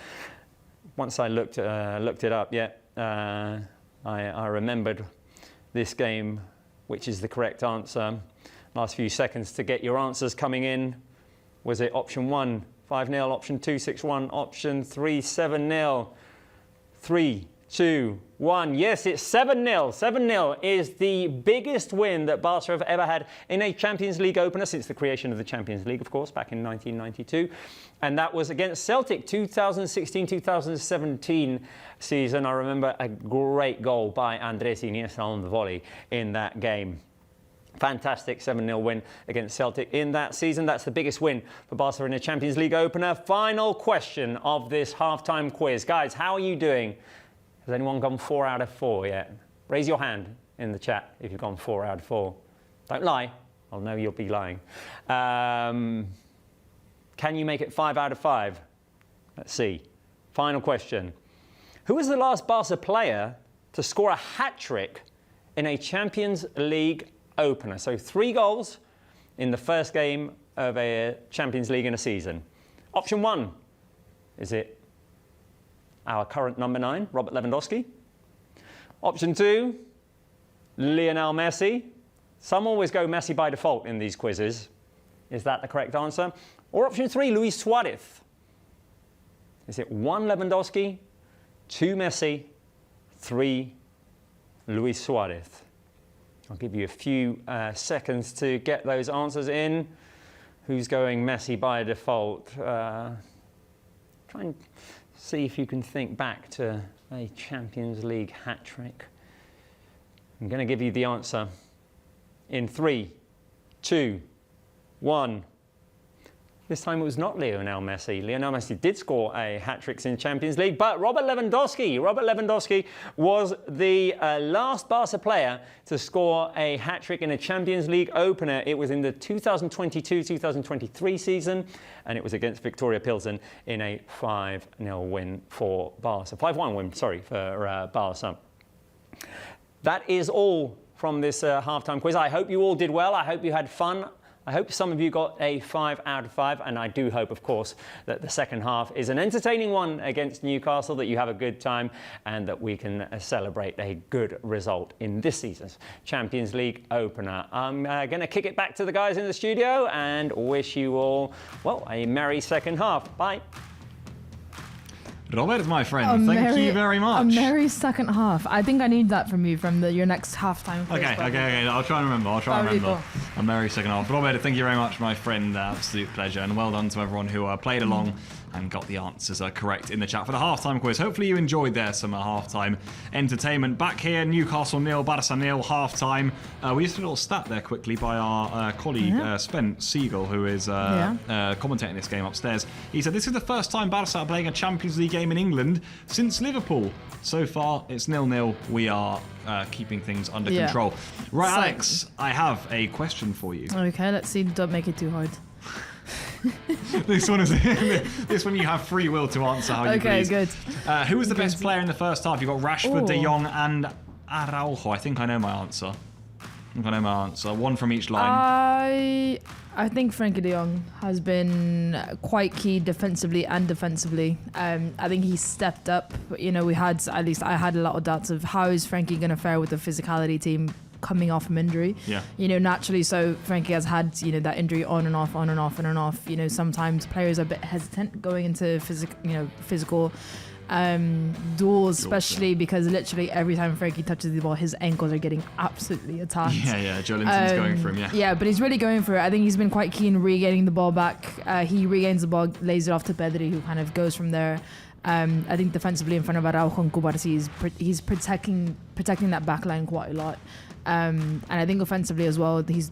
once I looked it up, yeah, I remembered this game, which is the correct answer. Last few seconds to get your answers coming in. Was it option 1, 5-0, option 2, 6-1, option 3, 7-0? 3, 2, 1. Yes, it's 7-0. 7-0 is the biggest win that Barca have ever had in a Champions League opener since the creation of the Champions League, of course, back in 1992. And that was against Celtic, 2016-2017 season. I remember a great goal by Andrés Iniesta on the volley in that game. Fantastic 7-0 win against Celtic in that season. That's the biggest win for Barca in a Champions League opener. Final question of this halftime quiz. Guys, how are you doing? Has anyone gone 4 out of 4 yet? Raise your hand in the chat if you've gone 4 out of 4. Don't lie. I'll know you'll be lying. Can you make it 5 out of 5? Let's see. Final question. Who was the last Barca player to score a hat-trick in a Champions League opener? So 3 goals in the first game of a Champions League in a season. Option 1, is it our current number 9, Robert Lewandowski? Option 2, Lionel Messi. Some always go Messi by default in these quizzes. Is that the correct answer? Or option 3, Luis Suarez. Is it 1 Lewandowski, 2 Messi, 3 Luis Suarez? I'll give you a few seconds to get those answers in. Who's going Messi by default? Try and see if you can think back to a Champions League hat-trick. I'm going to give you the answer in 3, 2, 1. This time it was not Lionel Messi. Lionel Messi did score a hat-trick in Champions League, but Robert Lewandowski was the last Barca player to score a hat-trick in a Champions League opener. It was in the 2022-2023 season, and it was against Victoria Pilsen in a 5-0 win for Barca. 5-1 win, sorry, for Barca. That is all from this halftime quiz. I hope you all did well. I hope you had fun. I hope some of you got a 5 out of 5, and I do hope, of course, that the second half is an entertaining one against Newcastle, that you have a good time, and that we can celebrate a good result in this season's Champions League opener. I'm going to kick it back to the guys in the studio and wish you all, well, a merry second half. Bye. Robert, my friend, thank you very much. A merry second half. I think I need that from you your next halftime. Okay. I'll try and remember. A merry second half. Robert, thank you very much, my friend. Absolute pleasure. And well done to everyone who played along and got the answers correct in the chat for the halftime quiz. Hopefully you enjoyed there some halftime entertainment. Back here, Newcastle 0, Barça 0, halftime. We used a little stat there quickly by our colleague, Spence Siegel, who is commentating this game upstairs. He said, this is the first time Barça are playing a Champions League game in England since Liverpool. So far, it's 0-0. We are keeping things under control. Right, Alex, I have a question for you. Okay, let's see. Don't make it too hard. This one you have free will to answer how you please. Okay, good. Who was the best player in the first half? You've got Rashford, De Jong and Araujo. I think I know my answer. One from each line. I think Frankie de Jong has been quite key defensively and defensively. I think he stepped up. You know, I had a lot of doubts of how is Frankie going to fare with the physicality team coming off from injury. Yeah. You know, naturally, so Frankie has had, that injury on and off. You know, sometimes players are a bit hesitant going into physical duels, especially because literally every time Frankie touches the ball, his ankles are getting absolutely attacked. Yeah, Joelinton's going for him, Yeah, but he's really going for it. I think he's been quite keen regaining the ball back. He regains the ball, lays it off to Pedri, who kind of goes from there. I think defensively in front of Araujo and Cubarsí, he's protecting that back line quite a lot. And I think offensively as well, he's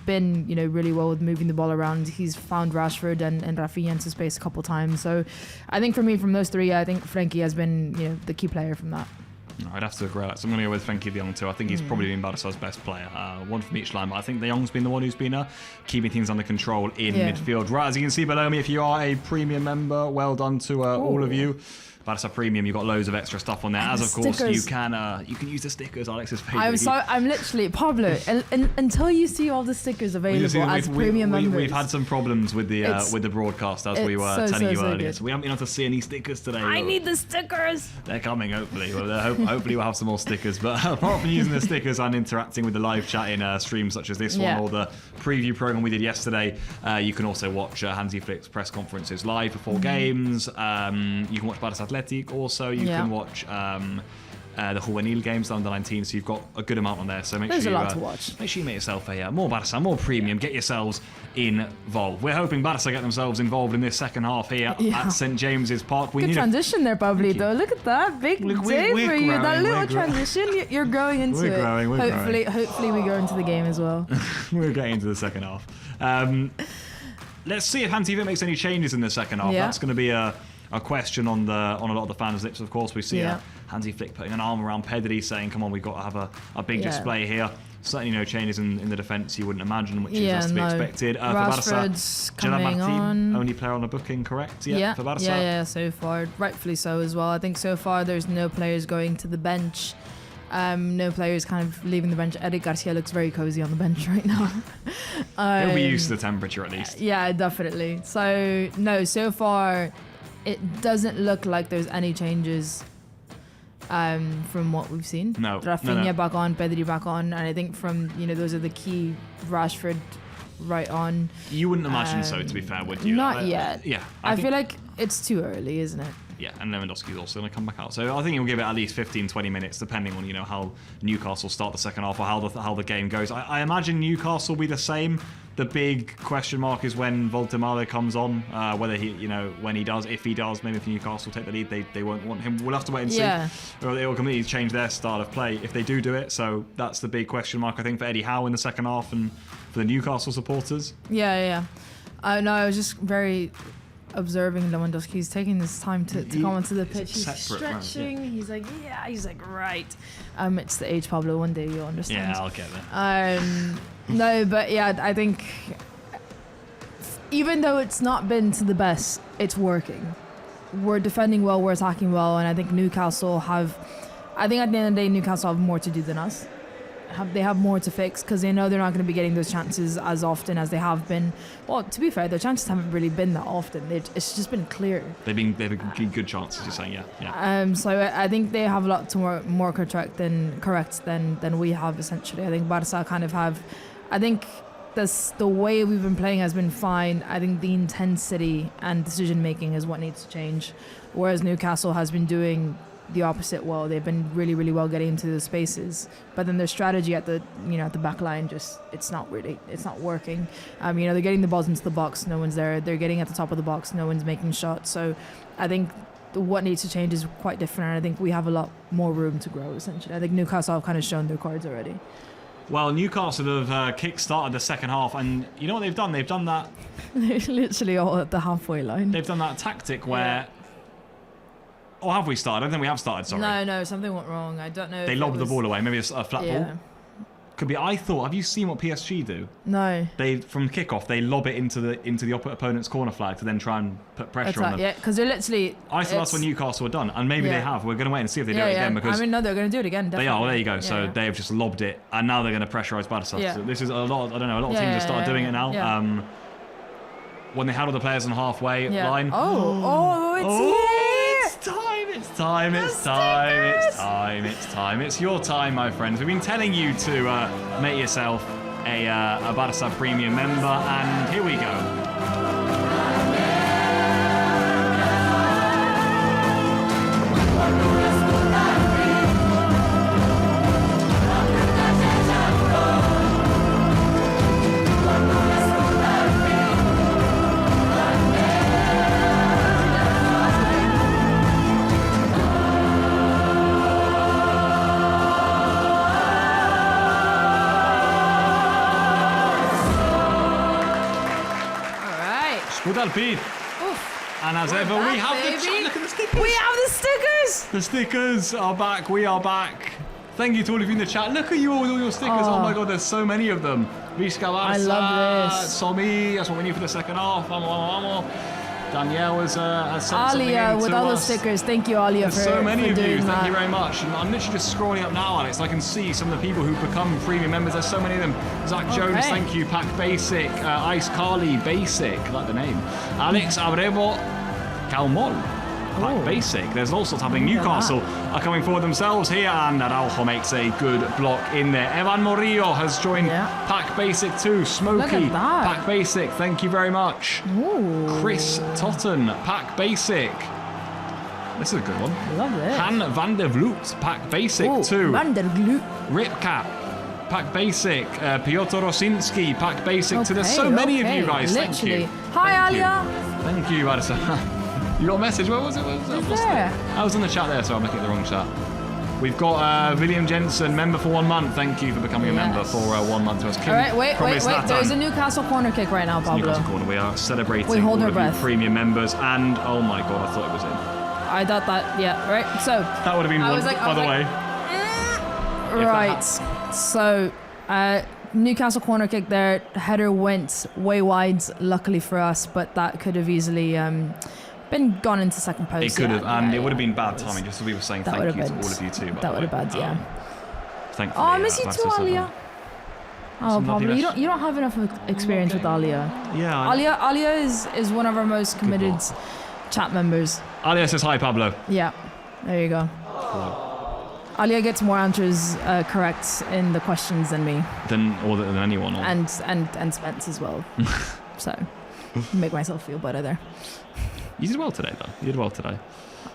been really well with moving the ball around. He's found Rashford and Rafinha into space a couple times. So I think for me, from those three, I think Frankie has been the key player from that. I'd have to agree. So I'm going to go with Frankie de Jong too. I think he's probably been Barca's best player. One from each line, but I think de Jong's been the one who's been keeping things under control in midfield. Right, as you can see below me, if you are a premium member, well done to all of you. Barca Premium, you've got loads of extra stuff on there. As of course, you can use the stickers. Alex's favourite. I'm literally Pablo. Until you see all the stickers available as premium members, we've had some problems with the broadcast, as we were telling you earlier. So we haven't been able to see any stickers today. I need the stickers. They're coming, hopefully. Hopefully we'll have some more stickers. But apart from using the stickers and interacting with the live chat in streams such as this one or the preview program we did yesterday, you can also watch Hansi Flick's press conferences live before games. You can watch Barça Athletic. Also, you can watch the juvenil games, the under-19. So you've got a good amount on there. So there's a lot to watch. Make sure you make yourself more Barça, more premium. Get yourselves involved. We're hoping Barça get themselves involved in this second half here at St James's Park. Good transition there, Pablito. Look at that. Big day for you. That little transition, you're growing into it. Hopefully we go into the game as well. We're getting into the second half. Let's see if Hansi Flick makes any changes in the second half. That's going to be a question on a lot of the fans' lips. Of course, we see Hansi Flick putting an arm around Pedri, saying, "Come on, we've got to have a big display here." Certainly, no changes in the defence you wouldn't imagine, which is to be expected. Rashford's for Barca, coming on. Only player on the booking, correct? For Barca. Yeah. So far, rightfully so as well. I think so far there's no players going to the bench. No players kind of leaving the bench. Eric Garcia looks very cozy on the bench right now. He'll be used to the temperature at least. Yeah, definitely. So so far it doesn't look like there's any changes from what we've seen. No. Rafinha back on, Pedri back on, and I think from those are the key. Rashford right on. You wouldn't imagine so, to be fair, would you? Not yet. Yeah. I feel like it's too early, isn't it? Yeah, and Lewandowski's also going to come back out. So I think he'll give it at least 15-20 minutes, depending on how Newcastle start the second half or how the game goes. I imagine Newcastle will be the same. The big question mark is when Voltemade comes on, whether he, when he does, if he does, maybe if Newcastle take the lead, they won't want him. We'll have to wait and see. Or they will completely change their style of play if they do it. So that's the big question mark, I think, for Eddie Howe in the second half and for the Newcastle supporters. Yeah. No, I was just very observing Lewandowski. He's taking this time to come onto the pitch. He's stretching. Right, He's like, He's like, right. It's the age, Pablo. One day you'll understand. Yeah, I'll get there. No, but yeah, I think even though it's not been to the best, it's working. We're defending well, we're attacking well, and I think Newcastle have. I think at the end of the day, Newcastle have more to do than us. They have more to fix because they know they're not going to be getting those chances as often as they have been. Well, to be fair, their chances haven't really been that often. It's just been clear. They've been good chances. You're saying, yeah. So I think they have a lot to more correct than we have essentially. I think Barça kind of have. I think the way we've been playing has been fine. I think the intensity and decision making is what needs to change, whereas Newcastle has been doing the opposite well. They've been really, really well getting into the spaces, but then their strategy at the back line it's not working. They're getting the balls into the box, no one's there. They're getting at the top of the box, no one's making shots. So I think what needs to change is quite different, and I think we have a lot more room to grow essentially. I think Newcastle have kind of shown their cards already. Well, Newcastle have kick-started the second half, and you know what they've done? They've done that. They're literally all at the halfway line. They've done that tactic where. Or have we started? I don't think we have started, sorry. No, something went wrong. I don't know. They lobbed the ball away. Maybe it's a flat ball. Could be. I thought. Have you seen what PSG do? No. They from kickoff they lob it into the opponent's corner flag to then try and put pressure on them. Yeah, because they're literally. I thought that's what Newcastle were done, and maybe they have. We're going to wait and see if they do it again because. No, they're going to do it again. Definitely. They are. Well, there you go. So they have just lobbed it, and now they're going to pressurise Barça. Yeah. So this is a lot. I don't know. A lot of teams have started doing it now. Yeah. When they had all the players on halfway line. It's time. It's your time, my friends. We've been telling you to make yourself a Barça Premium member, and here we go. And as ever, we have the look at the stickers. We have the stickers. The stickers are back. We are back. Thank you to all of you in the chat. Look at you all with all your stickers. Oh my god, there's so many of them. Visca Barça. I love this. Somi. That's what we need for the second half. Vamos. Danielle has sent something Alia in with to all us. the stickers. Thank you, Alia, There's so many of you. That. Thank you very much. And I'm literally just scrolling up now, Alex. I can see some of the people who've become premium members. There's so many of them. Zach Jones, thank you. Pack Basic. Ice Carly, Basic. I like the name. Alex Abrevo Calmol. Pack Basic. There's all sorts happening. Newcastle are coming forward themselves here, and Araujo makes a good block in there. Evan Morillo has joined Pack Basic too. Smokey, Pack Basic. Thank you very much. Ooh. Chris Totten, Pack Basic. This is a good one. Love it. Han van der Vloot, Pack Basic too. Van der Vloot. Ripcap, Pack Basic. Piotr Rosinski, Pack Basic too. There's so many of you guys. Literally. Thank you. Hi, Alia. Thank you, Madison. You got a message? Where was it? I was in the chat there, so I'm looking at the wrong chat. We've got William Jensen, member for 1 month. Thank you for becoming a member for 1 month to us. All right, wait. There's a Newcastle corner kick right now, Pablo. Newcastle corner. We are celebrating hold all our of breath. you premium members, and oh my god, I thought it was in. I thought that, right. So that would have been one, by the way. Right. So Newcastle corner kick there. Header went way wide, luckily for us, but that could have easily been gone into second post. It could have, and it would have been bad timing, just as we were saying. Thank you to all of you too. That would have been bad, Thankfully, I miss you too, Alia. Oh, Pablo, you don't have enough experience with Alia. Yeah. Alia is one of our most committed chat members. Alia says hi, Pablo. Yeah, there you go. Alia gets more answers correct in the questions than me. Than anyone. And Spence as well. So, make myself feel better there. You did well today, though. You did well today.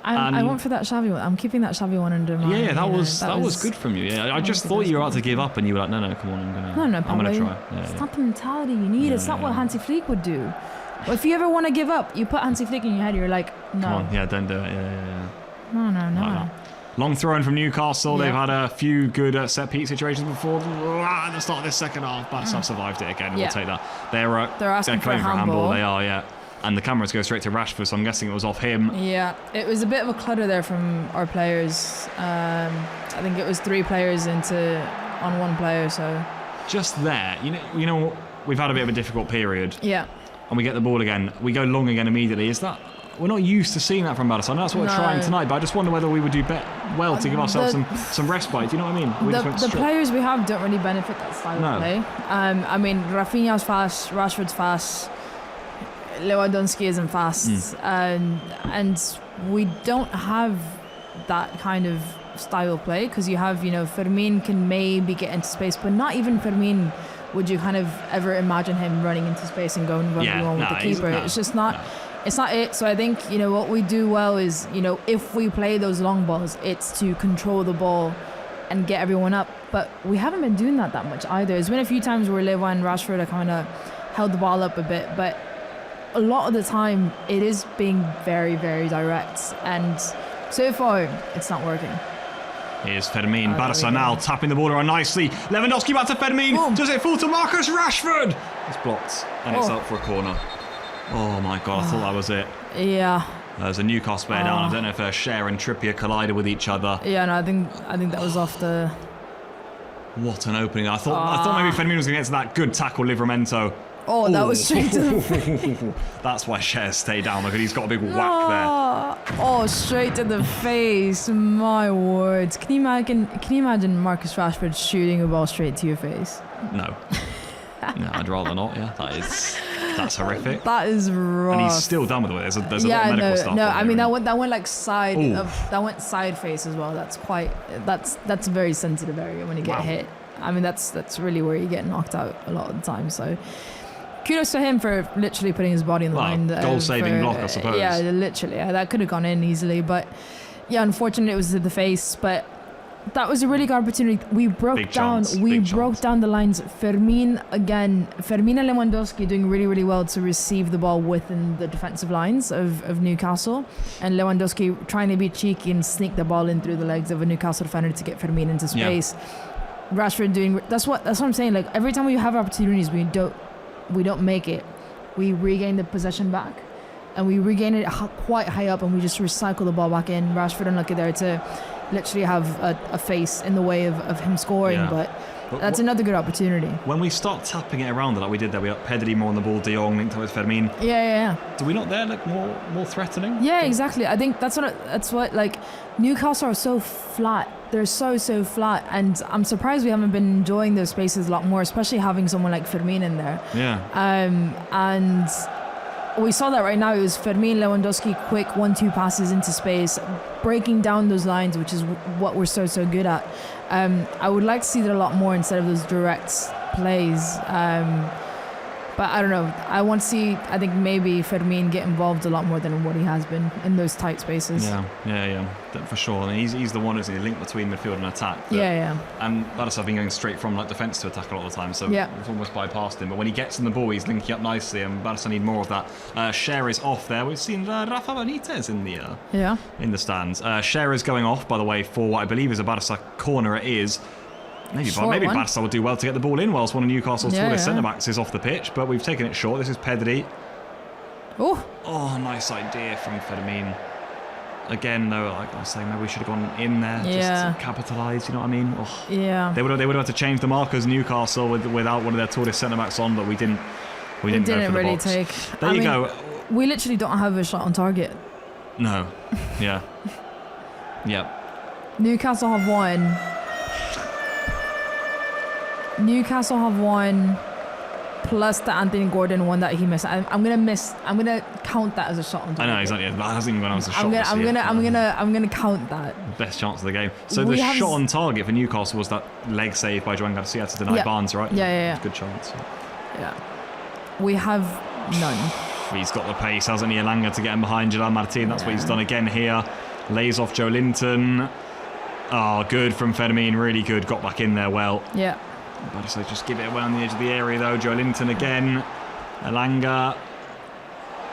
I went for that Xavi one. I'm keeping that Xavi one under my... Yeah, that was good from you. Yeah, I just thought you were about to give up, and you were like, no, come on, I'm gonna try. It's not the mentality you need. It's not what Hansi Flick would do. Well, if you ever want to give up, you put Hansi Flick in your head. You're like, no. Come on, don't do it. Yeah. No. Long throw in from Newcastle. Yeah. They've had a few good set-piece situations before. At the start of this second half, Barça have survived it again. Yeah. We'll take that. They're asking for a claiming handball. They are, yeah. And the cameras go straight to Rashford, so I'm guessing it was off him. Yeah, it was a bit of a clutter there from our players. I think it was 3 players on one player, so... Just there, you know, we've had a bit of a difficult period. Yeah. And we get the ball again. We go long again immediately. Is that... We're not used to seeing that from Barça. I know that's what we're trying tonight, but I just wonder whether we would do well to give ourselves some respite. Do you know what I mean? The players we have don't really benefit that style of play. I mean, Rafinha's fast, Rashford's fast, Lewandowski isn't fast, and we don't have that kind of style of play because you have, Fermin can maybe get into space, but not even Fermin would you kind of ever imagine him running into space and going 1v1 with the keeper. It's just not... No. It's not it. So I think, what we do well is, if we play those long balls, it's to control the ball and get everyone up. But we haven't been doing that much either. There's been a few times where Lewa and Rashford have kind of held the ball up a bit, but a lot of the time it is being very, very direct. And so far, it's not working. Here's Fermin. Barça now tapping the ball around nicely. Lewandowski back to Fermin. Boom. Does it fall to Marcus Rashford? It's blocked and it's out for a corner. Oh my God, I thought that was it. Yeah. There's a Newcastle player down. I don't know if Cher and Trippier collided with each other. Yeah, no, I think that was off the... What an opening. I thought maybe Fermin was going to get to that good tackle, Livramento. Oh, that was straight to the face. That's why Cher stayed down, because he's got a big whack there. Oh, straight to the face. My words. Can you imagine Marcus Rashford shooting a ball straight to your face? No. No, I'd rather not, yeah. That's horrific. That is rough. And he's still done with it. There's a lot of medical stuff. No, I mean that went like that went side face as well. That's a very sensitive area when you get hit. I mean that's really where you get knocked out a lot of the time. So kudos to him for literally putting his body on the line. Goal-saving block, I suppose. Yeah, literally. That could have gone in easily, but yeah, unfortunately it was to the face. But that was a really good opportunity. We broke down the lines. Fermin and Lewandowski doing really, really well to receive the ball within the defensive lines of Newcastle, and Lewandowski trying to be cheeky and sneak the ball in through the legs of a Newcastle defender to get Fermin into space. Yeah. Rashford doing that's what I'm saying. Like every time we have opportunities, we don't make it. We regain the possession back, and we regain it quite high up, and we just recycle the ball back in. Rashford unlucky there to literally have a face in the way of him scoring, but that's another good opportunity. When we start tapping it around like we did there, we got Pedri more on the ball, De Jong linked up with Fermin. Yeah. Do we not there look more threatening? Yeah, exactly. I think that's what like Newcastle are so flat. They're so flat, and I'm surprised we haven't been enjoying those spaces a lot more, especially having someone like Fermin in there. Yeah. And we saw that right now. It was Fermin, Lewandowski, quick 1-2 passes into space, breaking down those lines, which is what we're so good at. I would like to see that a lot more instead of those direct plays. But I don't know. I want to see, I think maybe Fermin get involved a lot more than what he has been in those tight spaces. Yeah, for sure. I mean, he's the one who's the link between midfield and attack. Yeah. And Barça have been going straight from defence to attack a lot of the time, so it's almost bypassed him. But when he gets in the ball, he's linking up nicely, and Barça need more of that. Cher is off there. We've seen Rafa Benitez in the stands. Cher is going off, by the way, for what I believe is a Barça corner. It is. Maybe Barça will do well to get the ball in whilst one of Newcastle's tallest centre-backs is off the pitch, but we've taken it short. This is Pedri. Oh, nice idea from Fermin. Again, though, like I was saying, maybe we should have gone in there just to capitalise, you know what I mean? Yeah. They would have had to change the markers, Newcastle, without one of their tallest centre-backs on, but we didn't go for the really box. There you go. We literally don't have a shot on target. No. Yeah. Yep. Newcastle have won plus the Anthony Gordon one that he missed. I'm gonna count that as a shot on target. I know exactly. That hasn't even gone as a shot. I'm gonna count that. Best chance of the game. So the shot on target for Newcastle was that leg save by Joan Garcia to deny Barnes, right? Yeah. Good chance. Yeah. We have none. He's got the pace, hasn't he? Elanga to get him behind Gerard Martin. That's what he's done again here. Lays off Joe Linton. Oh, good from Fermin. Really good. Got back in there well. Yeah. But so just give it away on the edge of the area though. Joe Linton again. Elanga.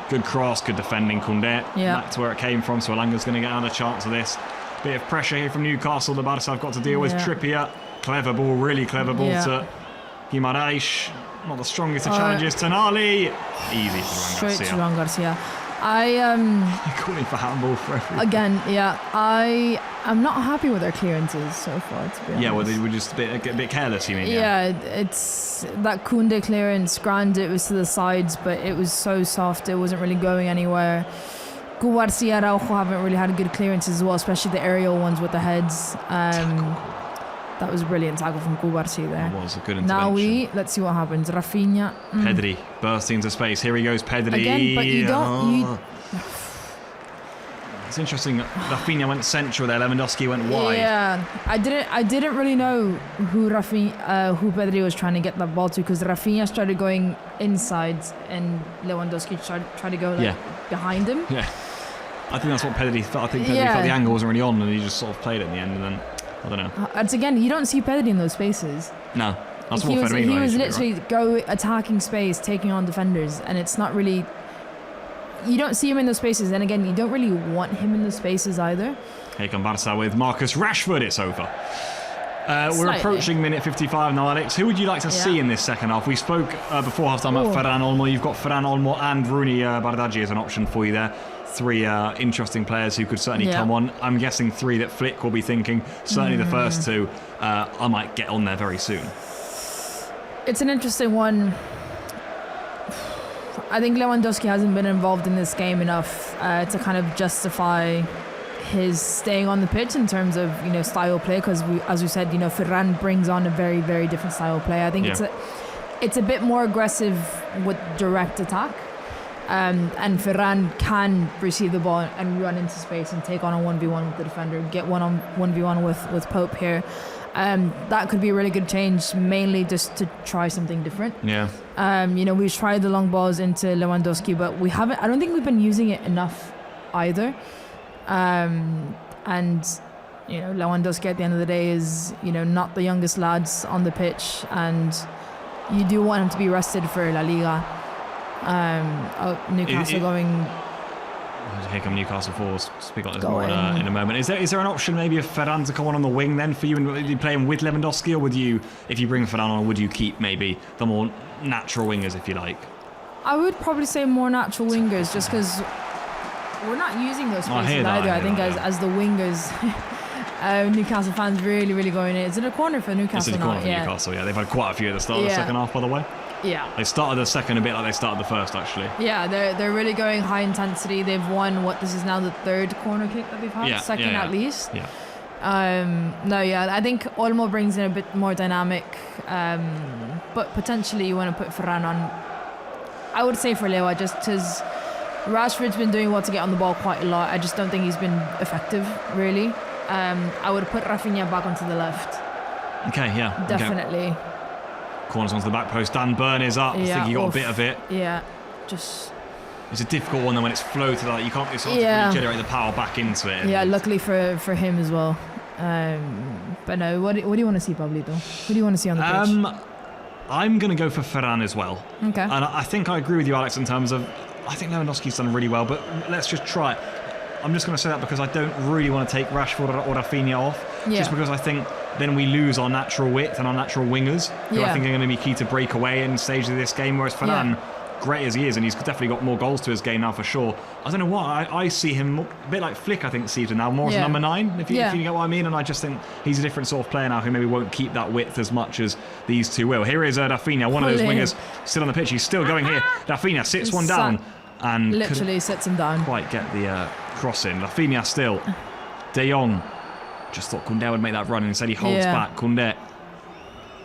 Good cross, good defending. Koundé. Yeah. Back to where it came from. So Elanga's going to get another chance of this. Bit of pressure here from Newcastle. The Barça have got to deal with. Trippier. Clever ball, really clever ball to Guimaraes. Not the strongest of challenges. Tonali. Easy for Straight to Garcia. Ryan Garcia. Calling for handball for everything. Again, I'm not happy with their clearances so far, to be honest. Yeah, well, they were just a bit careless, you mean? Yeah, it's that Koundé clearance. Granted, it was to the sides, but it was so soft, it wasn't really going anywhere. Garcia and Araujo haven't really had good clearances as well, especially the aerial ones with the heads. That was a brilliant tackle from Garcia there. That was a good intervention. Let's see what happens. Rafinha. Pedri bursting into space. Here he goes, Pedri. Again, but you don't... It's interesting. Rafinha went central there. Lewandowski went wide. Yeah, I didn't really know who Pedri was trying to get that ball to, because Rafinha started going inside and Lewandowski tried to go behind him. Yeah, I think that's what Pedri thought. I think Pedri thought the angle wasn't really on, and he just sort of played it in the end. And then I don't know. It's again, you don't see Pedri in those spaces. No, that's he what was, Federer he was literally go attacking space, taking on defenders, and it's not really. You don't see him in those spaces, and again, you don't really want him in those spaces either. Here come Barça with Marcus Rashford. It's over. We're approaching minute 55 now, Alex. Who would you like to see in this second half? We spoke before half-time about Ferran Olmo. You've got Ferran Olmo and Rooney Bardghji as an option for you there. Three interesting players who could certainly come on. I'm guessing three that Flick will be thinking. Certainly the first two I might get on there very soon. It's an interesting one. I think Lewandowski hasn't been involved in this game enough to kind of justify his staying on the pitch in terms of style play, because as we said, Ferran brings on a very, very different style play. I think it's a bit more aggressive with direct attack, and Ferran can receive the ball and run into space and take on a 1v1 with the defender, get 1v1 with Pope here. That could be a really good change, mainly just to try something different. Yeah. We've tried the long balls into Lewandowski, but I don't think we've been using it enough either. And Lewandowski at the end of the day is, not the youngest lads on the pitch, and you do want him to be rested for La Liga. Newcastle going. Here come Newcastle forwards. Speak about this more in a moment. Is there an option maybe of Ferran to come on the wing then for you, and you play him with Lewandowski, or would you, if you bring Ferran on, would you keep maybe the more natural wingers, if you like? I would probably say more natural wingers, just because we're not using those spaces either. I think as the wingers, Newcastle fans really, really going in. Is it a corner for Newcastle? It's a corner for Newcastle. Yeah, they've had quite a few at the start of the second half, by the way. Yeah. They started the second a bit like they started the first, actually. Yeah, they're really going high intensity. They've won this is now the third corner kick that they've had, second at least. Yeah. I think Olmo brings in a bit more dynamic, but potentially you want to put Ferran on. I would say for Lewa, just because Rashford's been doing well to get on the ball quite a lot. I just don't think he's been effective, really. I would put Rafinha back onto the left. Okay, yeah. Definitely. Okay. Corners onto the back post. Dan Burn is up. I think he got a bit of it. Yeah, just. It's a difficult one then when it's floated like you can't. It's hard to really generate the power back into it. Yeah, luckily for him as well. But no, what do you want to see, Pablito? Who do you want to see on the pitch? I'm going to go for Ferran as well. Okay. And I think I agree with you, Alex, in terms of I think Lewandowski's done really well, but let's just try it. I'm just going to say that because I don't really want to take Rashford or Rafinha off. Yeah. Just because I think then we lose our natural width and our natural wingers, who I think are going to be key to break away in stages of this game. Whereas Ferran, great as he is, and he's definitely got more goals to his game now for sure. I don't know why. I see him a bit like Flick, I think, sees him now, more as number 9, if you get what I mean. And I just think he's a different sort of player now who maybe won't keep that width as much as these two will. Here is Rafinha, one of those wingers still on the pitch. He's still going here. Rafinha sits one down. And literally sets him down. Quite get the cross in. Rafinha still. De Jong. Just thought Koundé would make that run and instead he holds back. Koundé.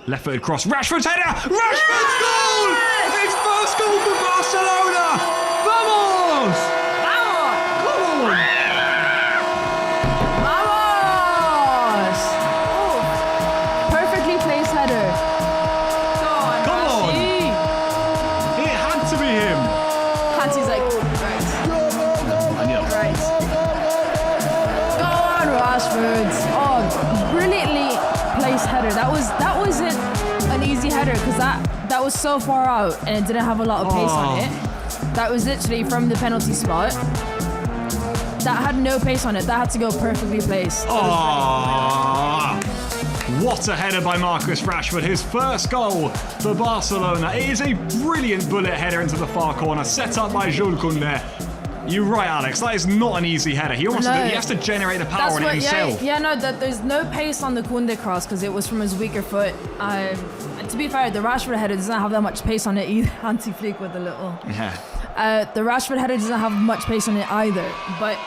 Left-footed cross. Rashford's header! Rashford's goal! His first goal for Barcelona! Vamos! Come on! Vamos! Oh, perfectly placed header. Come on! It had to be him. Hansi's like, right. Go on, Rashford. Oh, brilliantly placed header. That wasn't an easy header because that was so far out and it didn't have a lot of pace on it. That was literally from the penalty spot. that had no pace on it. That had to go perfectly placed. Oh, what a header by Marcus Rashford. His first goal for Barcelona. It is a brilliant bullet header into the far corner, set up by Jules Koundé. You're right, Alex. That is not an easy header. He almost he has to generate the power in it himself. There's no pace on the Koundé cross because it was from his weaker foot. To be fair, the Rashford header doesn't have that much pace on it either. Hansi Flick with a little. Yeah. The Rashford header doesn't have much pace on it either, but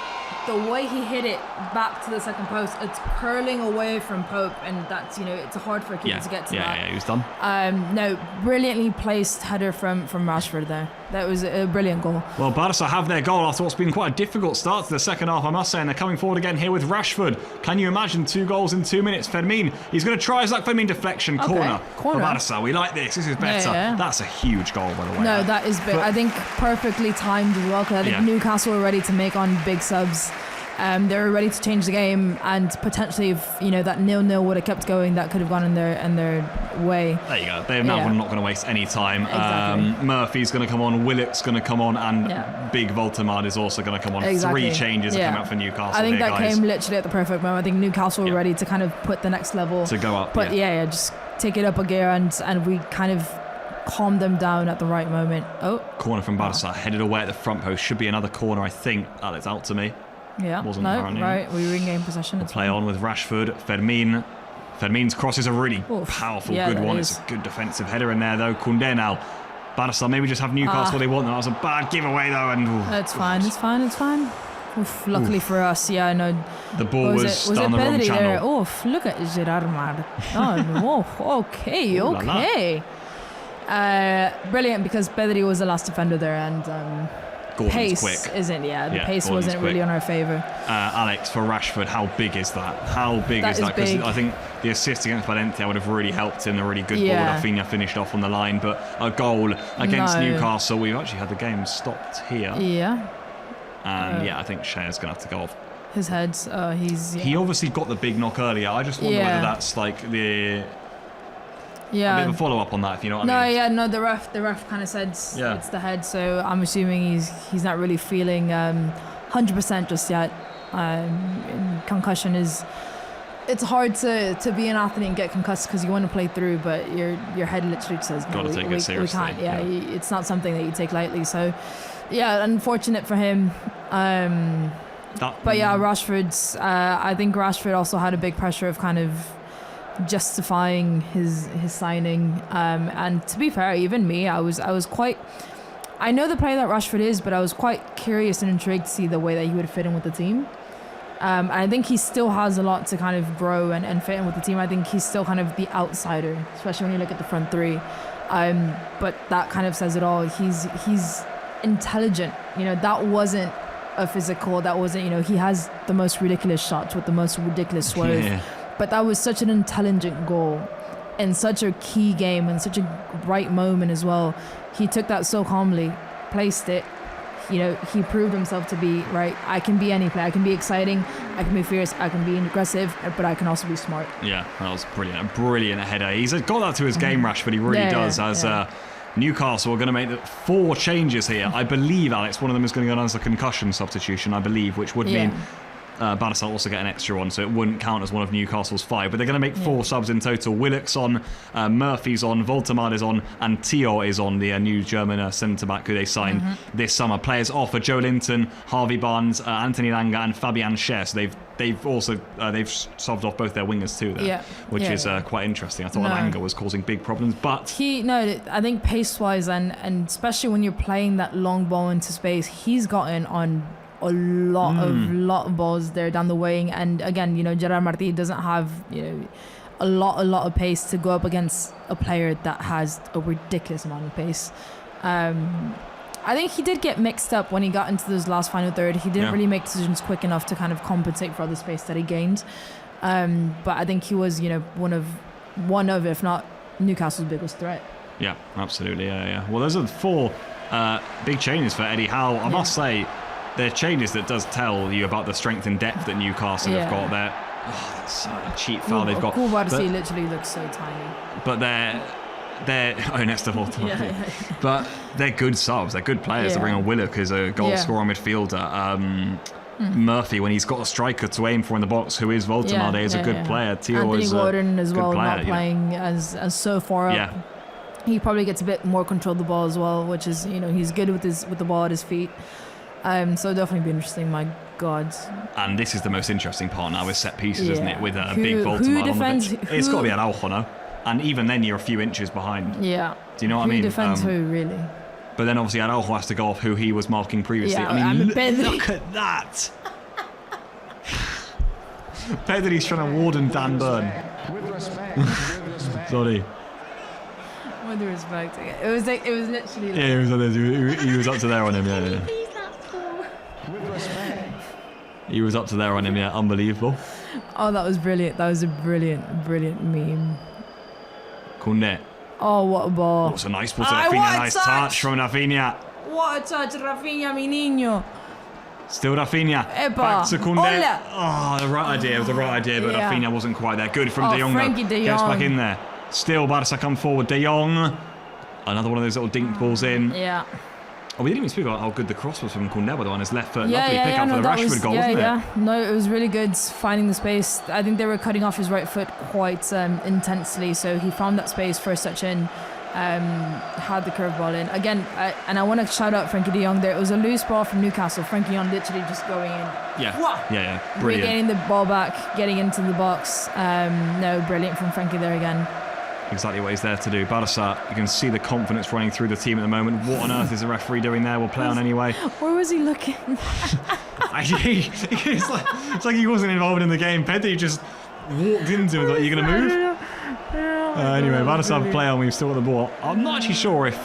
the way he hit it back to the second post, it's curling away from Pope, and that's, it's hard for a keeper to get to that. Yeah, he was done. No, brilliantly placed header from Rashford there. That was a brilliant goal. Well, Barça have their goal after what's been quite a difficult start to the second half, I must say, and they're coming forward again here with Rashford. Can you imagine 2 goals in 2 minutes? Fermin, he's going to try his luck. Fermin deflection, corner for Barça. We like this. This is better. Yeah. That's a huge goal, by the way. No, that is big. I think perfectly timed as well, because I think Newcastle were ready to make on big subs. They were ready to change the game, and potentially if that 0-0 would have kept going, that could have gone in their way. There you go. They're now not going to waste any time. Exactly. Murphy's going to come on, Willock's going to come on, and Big Voltemade is also going to come on. Exactly. 3 changes are coming out for Newcastle. I think here, that guys. came literally at the perfect moment. I think Newcastle were ready to kind of put the next level to go up. But just take it up a gear, and we kind of calmed them down at the right moment. Corner from Barça, headed away at the front post. Should be another corner, I think. It's out to me. Yeah, Wasn't apparently. Right, we regain possession. We'll play on with Rashford. Fermin. Fermin's cross is a really powerful, good one. It's a good defensive header in there, though. Koundé now. Barça maybe just have Newcastle they want. That was a bad giveaway, though. And It's fine. Oof, luckily for us, I know. The ball was down the wrong channel. There? Oof, look at Gerard Mar. Okay. Brilliant, because Pedri was the last defender there, and Gordon's pace quick. isn't. The pace Gordon's wasn't really on our favour. Alex, for Rashford, how big is that? How big is that? Because I think the assist against Valencia would have really helped in a really good ball. Rafinha finished off on the line, but a goal against Newcastle, we've actually had the game stopped here. Yeah. And I think Shea's going to have to go off. His head, He obviously got the big knock earlier. I just wonder whether that's like a bit of a follow-up on that, if you know what I mean. The ref kind of said it's the head, so I'm assuming he's not really feeling 100% just yet. Concussion it's hard to be an athlete and get concussed because you want to play through, but your head literally says no, take it seriously. We can't. It's not something that you take lightly. So unfortunate for him. But Rashford's. I think Rashford also had a big pressure of kind of justifying his signing. And to be fair, even me, I was quite. I know the player that Rashford is, but I was quite curious and intrigued to see the way that he would fit in with the team. And I think he still has a lot to kind of grow and fit in with the team. I think he's still kind of the outsider, especially when you look at the front three. But that kind of says it all. He's intelligent. That wasn't a physical. That wasn't. He has the most ridiculous shots with the most ridiculous swerve. Yeah. But that was such an intelligent goal in such a key game and such a right moment as well. He took that so calmly, placed it. He proved himself to be right. I can be any player. I can be exciting. I can be fierce. I can be aggressive, but I can also be smart. Yeah, that was brilliant. A brilliant header. He's got that to his game, Rashford. He really does. Newcastle are going to make 4 changes here. I believe, Alex, one of them is going to go down as a concussion substitution, I believe, which would mean Barça also get an extra one, so it wouldn't count as one of Newcastle's 5. But they're going to make 4 subs in total. Willock's on, Murphy's on, Voltemade is on, and Tio is on, the new German centre-back who they signed this summer. Players off are Joe Linton, Harvey Barnes, Anthony Langa, and Fabian Schär. So they've also they've subbed off both their wingers too there, which is quite interesting. I thought Langa was causing big problems, but I think pace-wise and especially when you're playing that long ball into space, he's gotten on a lot of balls there down the wing. And again, Gerard Martí doesn't have a lot of pace to go up against a player that has a ridiculous amount of pace. I think he did get mixed up when he got into those last final third. He didn't really make decisions quick enough to kind of compensate for all the space that he gained. But I think he was one of if not Newcastle's biggest threat. Yeah, absolutely. Yeah. Well, those are the 4 big changes for Eddie Howe. I must say, they're changes that does tell you about the strength and depth that Newcastle have got there. Oh, that's a cheap foul they've got. Koulibaly literally looks so tiny. But they're next to Voltemade. But they're good subs. They're good players. They bring on Willock as a goal scorer midfielder. Murphy when he's got a striker to aim for in the box who is Voltemade is a good player. Theo Anthony is Gordon as good well, player, not playing as so far up. Yeah. He probably gets a bit more control of the ball as well, which is, he's good with the ball at his feet. So definitely be interesting. My God. And this is the most interesting part now with set pieces, isn't it? With a big Who Voltemade defends, on the pitch. It's got to be Araujo, no? And even then, you're a few inches behind. Yeah. Do you know what I mean? Who defends who, really? But then obviously Araujo has to go off who he was marking previously. Yeah, I mean, Pedri. look at that. Pedri's trying to warden Dan Burn. Sorry. With respect, it was literally. Yeah, he was on this. He was up to there on him. Yeah. He was up to there on him. Yeah, unbelievable. Oh, that was brilliant. That was a brilliant meme. Koundé. Oh, what a ball! Oh, it's a nice ball to What Rafinha. a Nice touch. touch from Rafinha. What a touch, Rafinha, mi niño. Still Rafinha. Epa. Back to Koundé. Hola. Oh, the right idea. It was the right idea, but Yeah. Rafinha wasn't quite there. Good from De Jong. Frankie Though. De Gets back Jong. in there. Still Barça come forward. De Jong. Another one of those little dink balls in. Yeah. Oh, we didn't even speak about how good the cross was from Koundé on his left foot. Yeah, Lovely pick up for the that Rashford was, goal, wasn't it? No, it was really good finding the space. I think they were cutting off his right foot quite intensely, so he found that space first touch in, had the curve ball in. Again, and I want to shout out Frankie de Jong there. It was a loose ball from Newcastle. Frankie de Jong literally just going in. Yeah. Wah! Yeah. Brilliant. Getting the ball back, getting into the box. No, brilliant from Frankie there again. Exactly what he's there to do. Barça, you can see the confidence running through the team at the moment. What on earth is the referee doing there? We'll play on anyway. Where was he looking? It's like he wasn't involved in the game. Pedri just walked into him. Like, you going to move? Anyway, Barça play on. We've still got the ball. I'm not actually sure if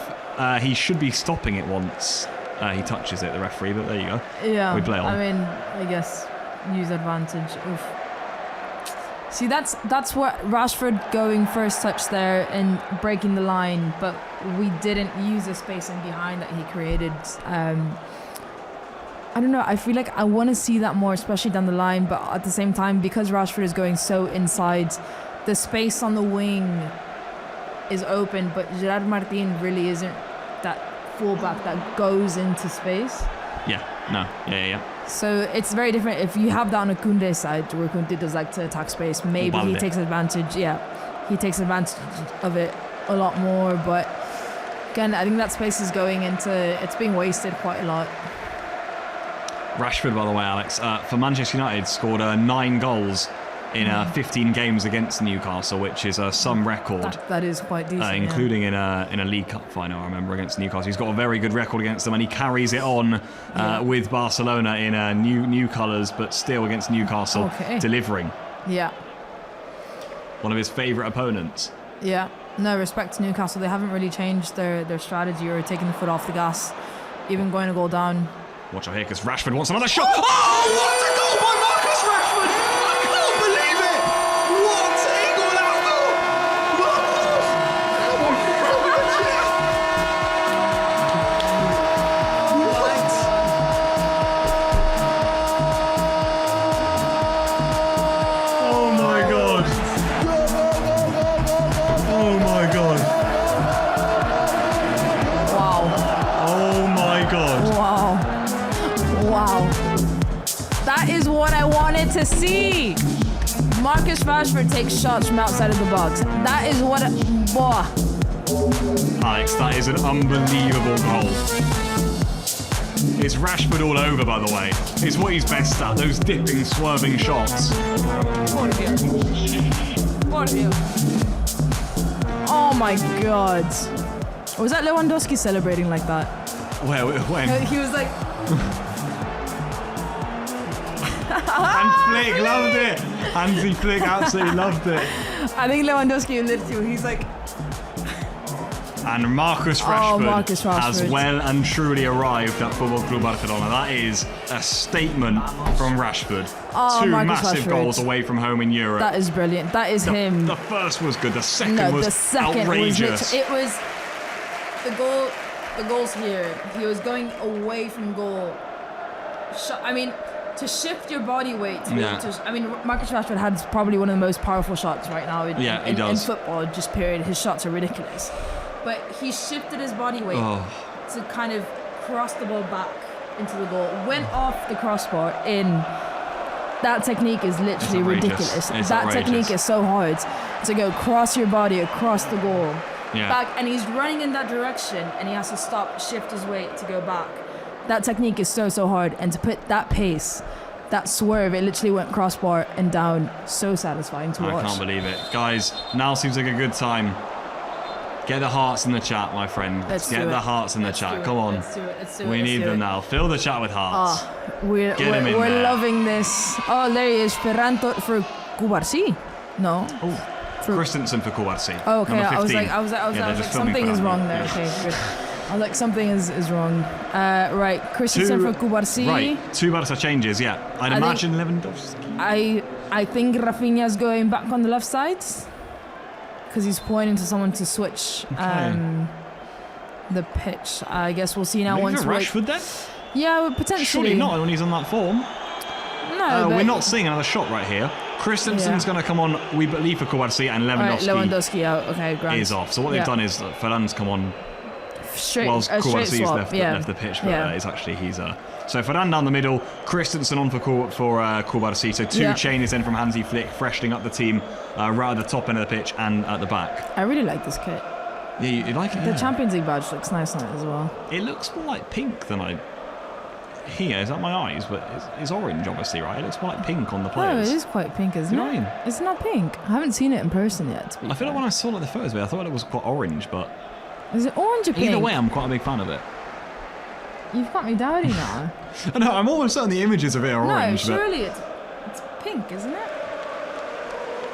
he should be stopping it once he touches it, the referee, but there you go. Yeah. We play on. I mean, I guess use advantage. Oof. See, that's what Rashford going first touch there and breaking the line, but we didn't use the space in behind that he created. I don't know. I feel like I want to see that more, especially down the line. But at the same time, because Rashford is going so inside, the space on the wing is open, but Gerard Martin really isn't that fullback that goes into space. Yeah. So it's very different if you have that on a Koundé side where Koundé does like to attack space. Maybe he takes advantage. Yeah, he takes advantage of it a lot more. But again, I think that space is going into, it's being wasted quite a lot. Rashford, by the way, Alex, for Manchester United, scored 9 goals in 15 games against Newcastle, which is some record. That is quite decent, including in a League Cup final, I remember, against Newcastle. He's got a very good record against them, and he carries it on with Barcelona in new colours, but still against Newcastle, delivering. Yeah. One of his favourite opponents. Yeah. No, respect to Newcastle. They haven't really changed their strategy or taken the foot off the gas, even going a goal down. Watch out here, because Rashford wants another shot. Oh, what a goal by Marcus Rashford! I can't believe it! What a golazo! Oh my god! Oh my god! Wow. Oh my god! Wow. That is what I wanted to see. Marcus Rashford takes shots from outside of the box. That is what... Alex, that is an unbelievable goal. It's Rashford all over, by the way. It's what he's best at, those dipping, swerving shots. Oh my god. Was that Lewandowski celebrating like that? When? He was like... And Flick loved it. Hansi Flick absolutely loved it. I think Lewandowski literally, he's like... And Marcus Rashford, Rashford has well and truly arrived at Football Club Barcelona. That is a statement from Rashford. Two Marcus massive Rashford. Goals away from home in Europe. That is brilliant. That is him. The first was good. The second was the second outrageous. it was the goal. The goal's here. He was going away from goal. I mean, to shift your body weight. Marcus Rashford has probably one of the most powerful shots right now in football. Just period. His shots are ridiculous. But he shifted his body weight to kind of cross the ball back into the goal, went off the crossbar in. That technique is literally ridiculous. It's that outrageous. technique is so hard to go cross your body across the goal. Yeah. Back, and he's running in that direction, and he has to stop, shift his weight to go back. That technique is so hard, and to put that pace, that swerve, it literally went crossbar and down. So satisfying to watch. I can't believe it. Guys, now seems like a good time. Get the hearts in the chat, my friend. Get the hearts in the chat. Come on. Let's do it. We need them now. Fill the chat with hearts. We're loving this. Oh, there he is. Ferran for Cubarsí. No. Christensen for Cubarsí. Oh, okay. Number 15. I was like something is wrong there. Okay, good. I was like, something is wrong. Right, Christensen for Cubarsí. Right, 2 Barca changes, yeah. I'd imagine Lewandowski. I think Rafinha's going back on the left side. Because he's pointing to someone to switch the pitch. I guess we'll see now. Maybe once Rashford then? Yeah, well, potentially. Surely not when he's on that form. No, we're not seeing another shot right here. Christensen's going to come on, we believe, for Cubarsí, and Lewandowski out. Okay, grand. is off. So what they've done is Ferran's come on straight, whilst Cubarsí's swap. left the pitch, but it's actually so Ferran down the middle, Christensen on for Cubarsí. So 2 changes then from Hansi Flick, freshening up the team right at the top end of the pitch and at the back. I really like this kit. Yeah, you like it? The Champions League badge looks nice on it as well. It looks more like pink than here. Is that my eyes? But it's orange, obviously, right? It looks more like pink on the players. No, it is quite pink, isn't You know it? what I mean? It's not pink. I haven't seen it in person yet. I feel like when I saw the photos of it, I thought it was quite orange, but is it orange or pink? either way, I'm quite a big fan of it. You've got me doubting now. No, I'm almost certain the images of it are orange. No, surely it's pink, isn't it?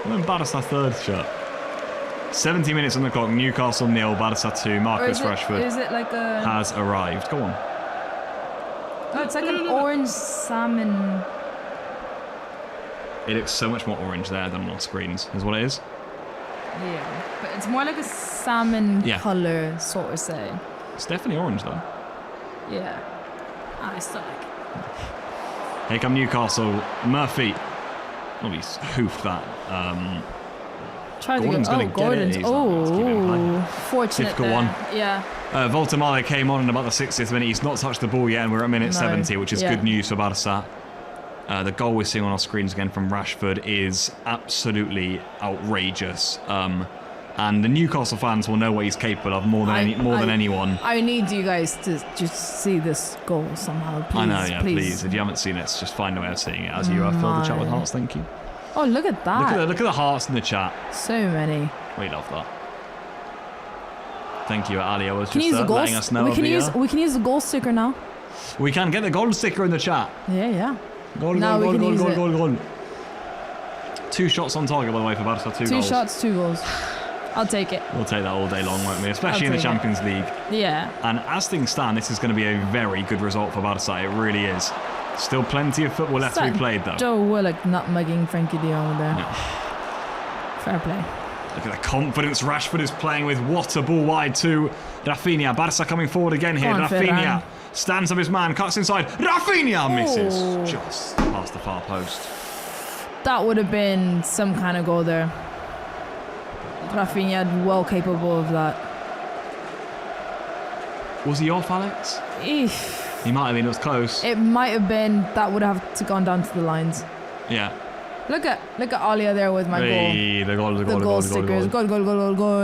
I'm in Barca third shirt. 70 minutes on the clock. Newcastle 0, Barca 2. Marcus Rashford Is it like a? has arrived. Go on. Oh, it's like an orange salmon. It looks so much more orange there than on screens. Is what it is. Yeah, but it's more like a salmon color, sort of say. It's definitely orange though. Yeah. I still like it. Here come Newcastle. Murphy. Oh, he's hoofed that. Gordon's going to get it. He's not keeping him high. Fortunate Difficult there. one. Yeah. Voltemade came on in about the 60th minute. He's not touched the ball yet, and we're at minute 70, which is good news for Barca. The goal we're seeing on our screens again from Rashford is absolutely outrageous. And the Newcastle fans will know what he's capable of more than anyone. I need you guys to just see this goal somehow, please. I know, please. If you haven't seen it, just find a way of seeing it. As you fill the chat with hearts, thank you. Oh, look at that. Look at the hearts in the chat. So many. We love that. Thank you, Ali. I was just letting us know. We can use the goal sticker now. We can get the goal sticker in the chat. Yeah. Goal. 2 shots on target, by the way, for Barca. 2 goals. 2 shots, 2 goals. I'll take it. We'll take that all day long, won't we? Especially in the Champions League. Yeah. And as things stand, this is going to be a very good result for Barca. It really is. Still plenty of football left to be played, though. Joe Willock nutmegging Frankie de Jong there. Yeah. Fair play. Look at the confidence Rashford is playing with. What a ball wide to Rafinha. Barca coming forward again here. Rafinha stands up his man, cuts inside. Rafinha misses. Just past the far post. That would have been some kind of goal there. Rafinha well capable of that. Was he off, Alex? He might have been. It was close. It might have been. That would have to gone down to the lines. Yeah. Look at Alia there with my goal. The goal stickers. Goal.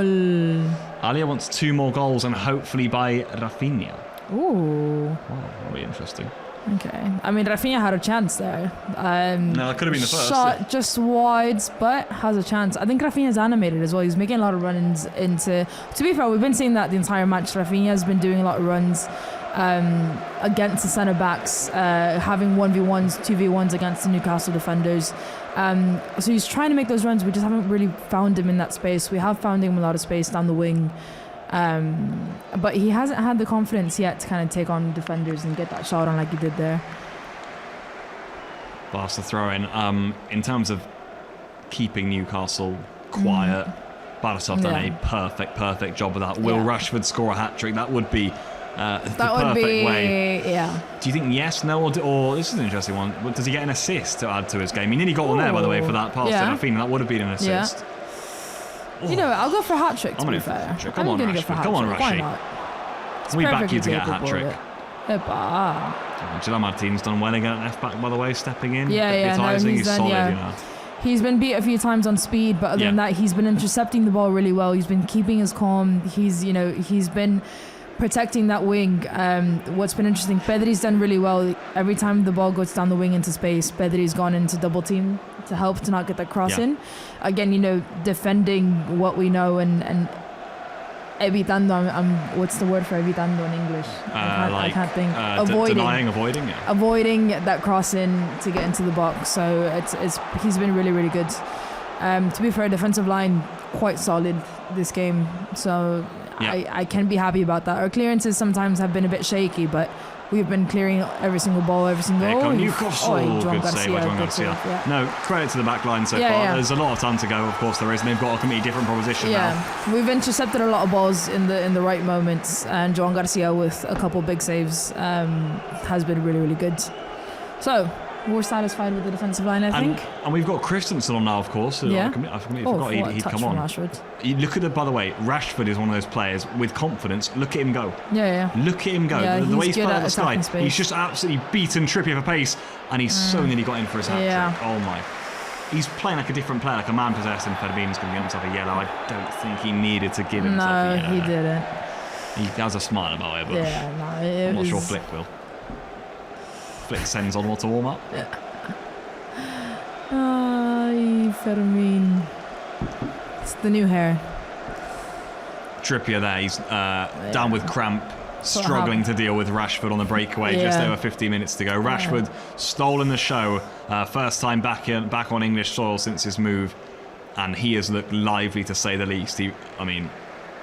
Alia wants 2 more goals and hopefully by Rafinha. Ooh. Wow, that'll be interesting. Okay. I mean, Rafinha had a chance there. No, that could have been the first. Shot just wide, but has a chance. I think Rafinha's animated as well. He's making a lot of runs into... To be fair, we've been seeing that the entire match. Rafinha's been doing a lot of runs against the centre-backs, having 1v1s, 2v1s against the Newcastle defenders. So he's trying to make those runs. We just haven't really found him in that space. We have found him a lot of space down the wing. But he hasn't had the confidence yet to kind of take on defenders and get that shot on like he did there. Barca throw in terms of keeping Newcastle quiet, Barca have done a perfect job of that. Will Rashford score a hat-trick? That would be the perfect way. Yeah. Do you think yes, no, or this is an interesting one. Does he get an assist to add to his game? He nearly got one there, by the way, for that pass to Rafinha. That would have been an assist. Yeah. You know, I'll go for a hat trick. To be fair, Come on, Rashford. Come on, Rashi. We back you to get a hat trick. Epa. Angelo Martin's done well again at left back, by the way, stepping in. Yeah, no, deputising. he's done, solid, yeah. you know. He's been beat a few times on speed, but other than that, he's been intercepting the ball really well. He's been keeping his calm. He's been protecting that wing. What's been interesting, Pedri's done really well. Every time the ball goes down the wing into space, Pedri's gone into double team to help to not get that cross in. Again, defending what we know and evitando. What's the word for evitando in English? I can't think. Avoiding that cross in to get into the box. So he's been really, really good. To be fair, defensive line quite solid this game. So I can be happy about that. Our clearances sometimes have been a bit shaky, but we've been clearing every single ball, every single goal. Newcastle, good save by João Garcia. Yeah. No, credit to the back line so far. There's a lot of time to go, of course there is, and they've got a completely different proposition now. We've intercepted a lot of balls in the right moments, and João Garcia with a couple big saves has been really, really good. So, we're satisfied with the defensive line, I think. And we've got Christensen on now, of course. I completely forgot he'd come on. Rashford. You look at by the way, Rashford is one of those players with confidence. Look at him go. Yeah. Look at him go. Yeah, the way he's good playing at out the sky. space. He's just absolutely beaten Trippier for pace, and he's so nearly got in for his hat-trick. Oh my. He's playing like a different player, like a man possessed, and Fermin's going to give himself a yellow. I don't think he needed to give himself a yellow. No, he didn't. He has a smile about it, but I'm not sure Flick will. Flick sends on to warm up. Ay, Fermin. It's the new hair. Trippier there, he's down with cramp, struggling to deal with Rashford on the breakaway. Just over 50 minutes to go. Rashford stolen the show. First time back on English soil since his move, and he has looked lively to say the least.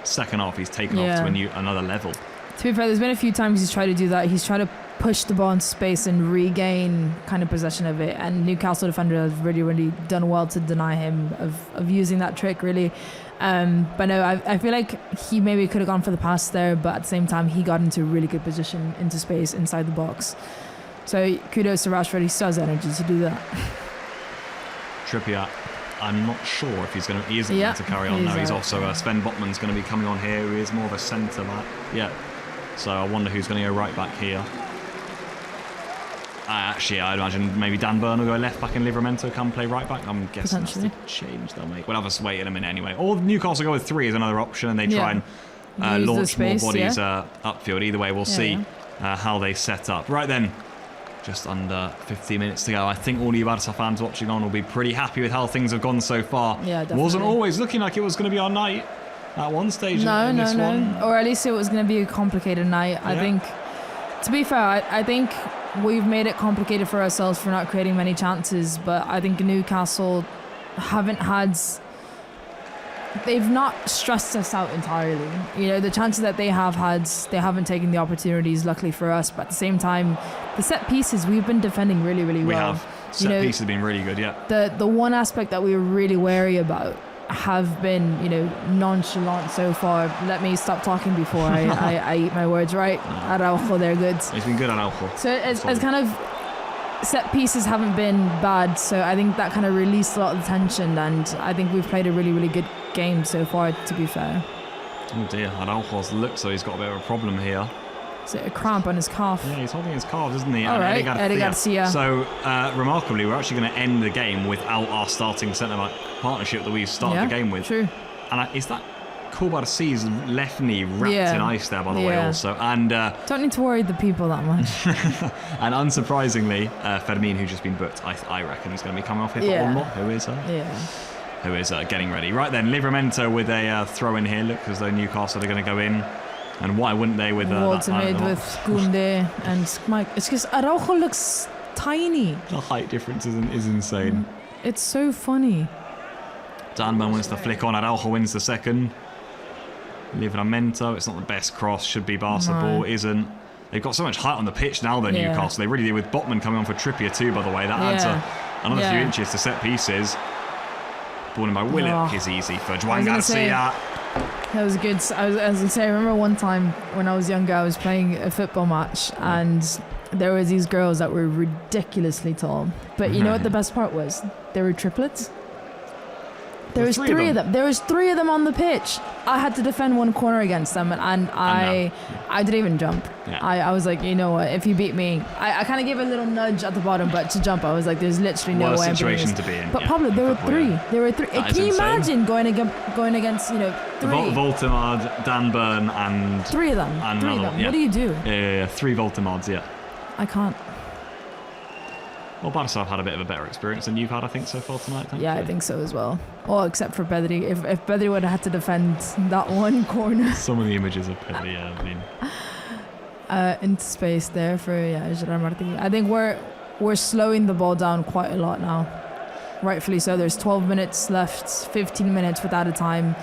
Second half he's taken off to another level. To be fair, there's been a few times he's tried to do that. He's tried to push the ball into space and regain kind of possession of it, and Newcastle defender has really, really done well to deny him of using that trick, really. But no, I feel like he maybe could have gone for the pass there, but at the same time he got into a really good position into space inside the box. So kudos to Rashford, he still has energy to do that. Trippier, I'm not sure if he isn't going to carry on. No, he's also Sven Botman's going to be coming on here, who is more of a centre back. So I wonder who's going to go right back here. I'd imagine maybe Dan Burn will go left back and Livramento come play right back. I'm guessing that's the change they'll make. We'll have us wait in a minute anyway. Or Newcastle go with 3 as another option, and they try and launch more bodies upfield. Either way, we'll see how they set up. Right then, just under 50 minutes to go. I think all you Barça fans watching on will be pretty happy with how things have gone so far. Yeah, definitely. Wasn't always looking like it was going to be our night at one stage. No. Or at least it was going to be a complicated night. I think, to be fair, I think we've made it complicated for ourselves for not creating many chances, but I think Newcastle they've not stressed us out entirely. The chances that they have had, they haven't taken the opportunities, luckily for us, but at the same time, the set pieces, we've been defending really, really well. We have. Set pieces have been really good, The one aspect that we were really wary about have been, nonchalant so far. Let me stop talking before I eat my words right. Araujo, they're good. He's been good, Araujo. So it's kind of set pieces haven't been bad. So I think that kind of released a lot of the tension, and I think we've played a really, really good game so far, to be fair. Oh dear, Araujo's looks so he's got a bit of a problem here. Is it a cramp on his calf? Yeah, he's holding his calf, isn't he? All right, Eddie Garcia. So, remarkably, we're actually going to end the game without our starting centre-back partnership that we started the game with. True. And is that Kubarsi's left knee wrapped in ice there, by the way, also? And don't need to worry the people that much. And unsurprisingly, Fermin, who's just been booked, I reckon is going to be coming off here for one more. Who is getting ready. Right then, Livramento with a throw in here. Look as though Newcastle are going to go in. And why wouldn't they with Watermaid with Koundé and Mike? It's just Araujo looks tiny. The height difference is insane. It's so funny. Danman wins the flick on. Araujo wins the second. Livramento, it's not the best cross. Should be Barca ball. Isn't. They've got so much height on the pitch now, though, Newcastle. They really do, with Botman coming on for Trippier too, by the way. That adds another few inches to set pieces. Ball in by Willock is easy for João Garcia. That was good. I was going to say, I remember one time when I was younger, I was playing a football match, and there were these girls that were ridiculously tall. But you know what the best part was? They were triplets. There was three of them. There was 3 of them on the pitch. I had to defend one corner against them, and I didn't even jump. Yeah. I was like, you know what? If you beat me, I kind of gave a little nudge at the bottom, but to jump, I was like, there's literally no way. Situation to be in. But Pablo, there were 3. There were 3. That Can you is insane. imagine going against 3? Voltemard, Dan Burn, and 3 of them. and 3 of another them. one, yeah. What do you do? Yeah. 3 Voltemards, yeah. I can't. Well, Barça have had a bit of a better experience than you've had, I think, so far tonight. Yeah, I think so as well. Well, except for Pedri. If Pedri would have had to defend that one corner. Some of the images of Pedri, yeah, I mean. Into space there for Gerard Martin. I think we're slowing the ball down quite a lot now. Rightfully so. There's 12 minutes left, 15 minutes without a time,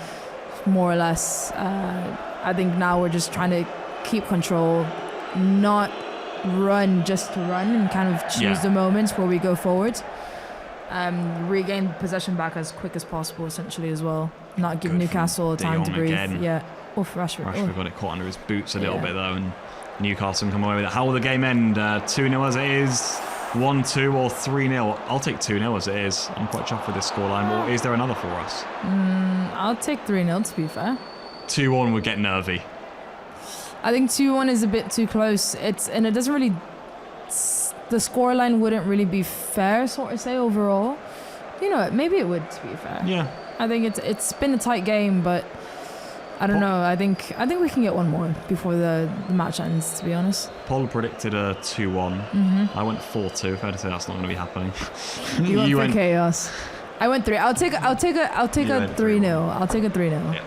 more or less. I think now we're just trying to keep control, not run just to run, and kind of choose the moments where we go forward. Regain possession back as quick as possible, essentially, as well. Not give Newcastle time to breathe. Again. Yeah. Rashford. Got it caught under his boots a little bit, though, and Newcastle come away with it. How will the game end? 2-0 as it is, 1-2 or 3-0? I'll take 2-0 as it is. I'm quite chuffed with this scoreline. Or is there another for us? I'll take 3-0, to be fair. 2-1 would get nervy. I think 2-1 is a bit too close. It doesn't really. The scoreline wouldn't really be fair, sort of say, overall. You know, maybe it would, to be fair. Yeah. I think it's been a tight game, but I don't know. I think we can get one more before the match ends, to be honest. Paul predicted a 2-1. Mm-hmm. I went 4-2. Fair to say that's not going to be happening. You went for chaos. I went 3. I'll take a 3-0. I'll take a 3-0. Yeah.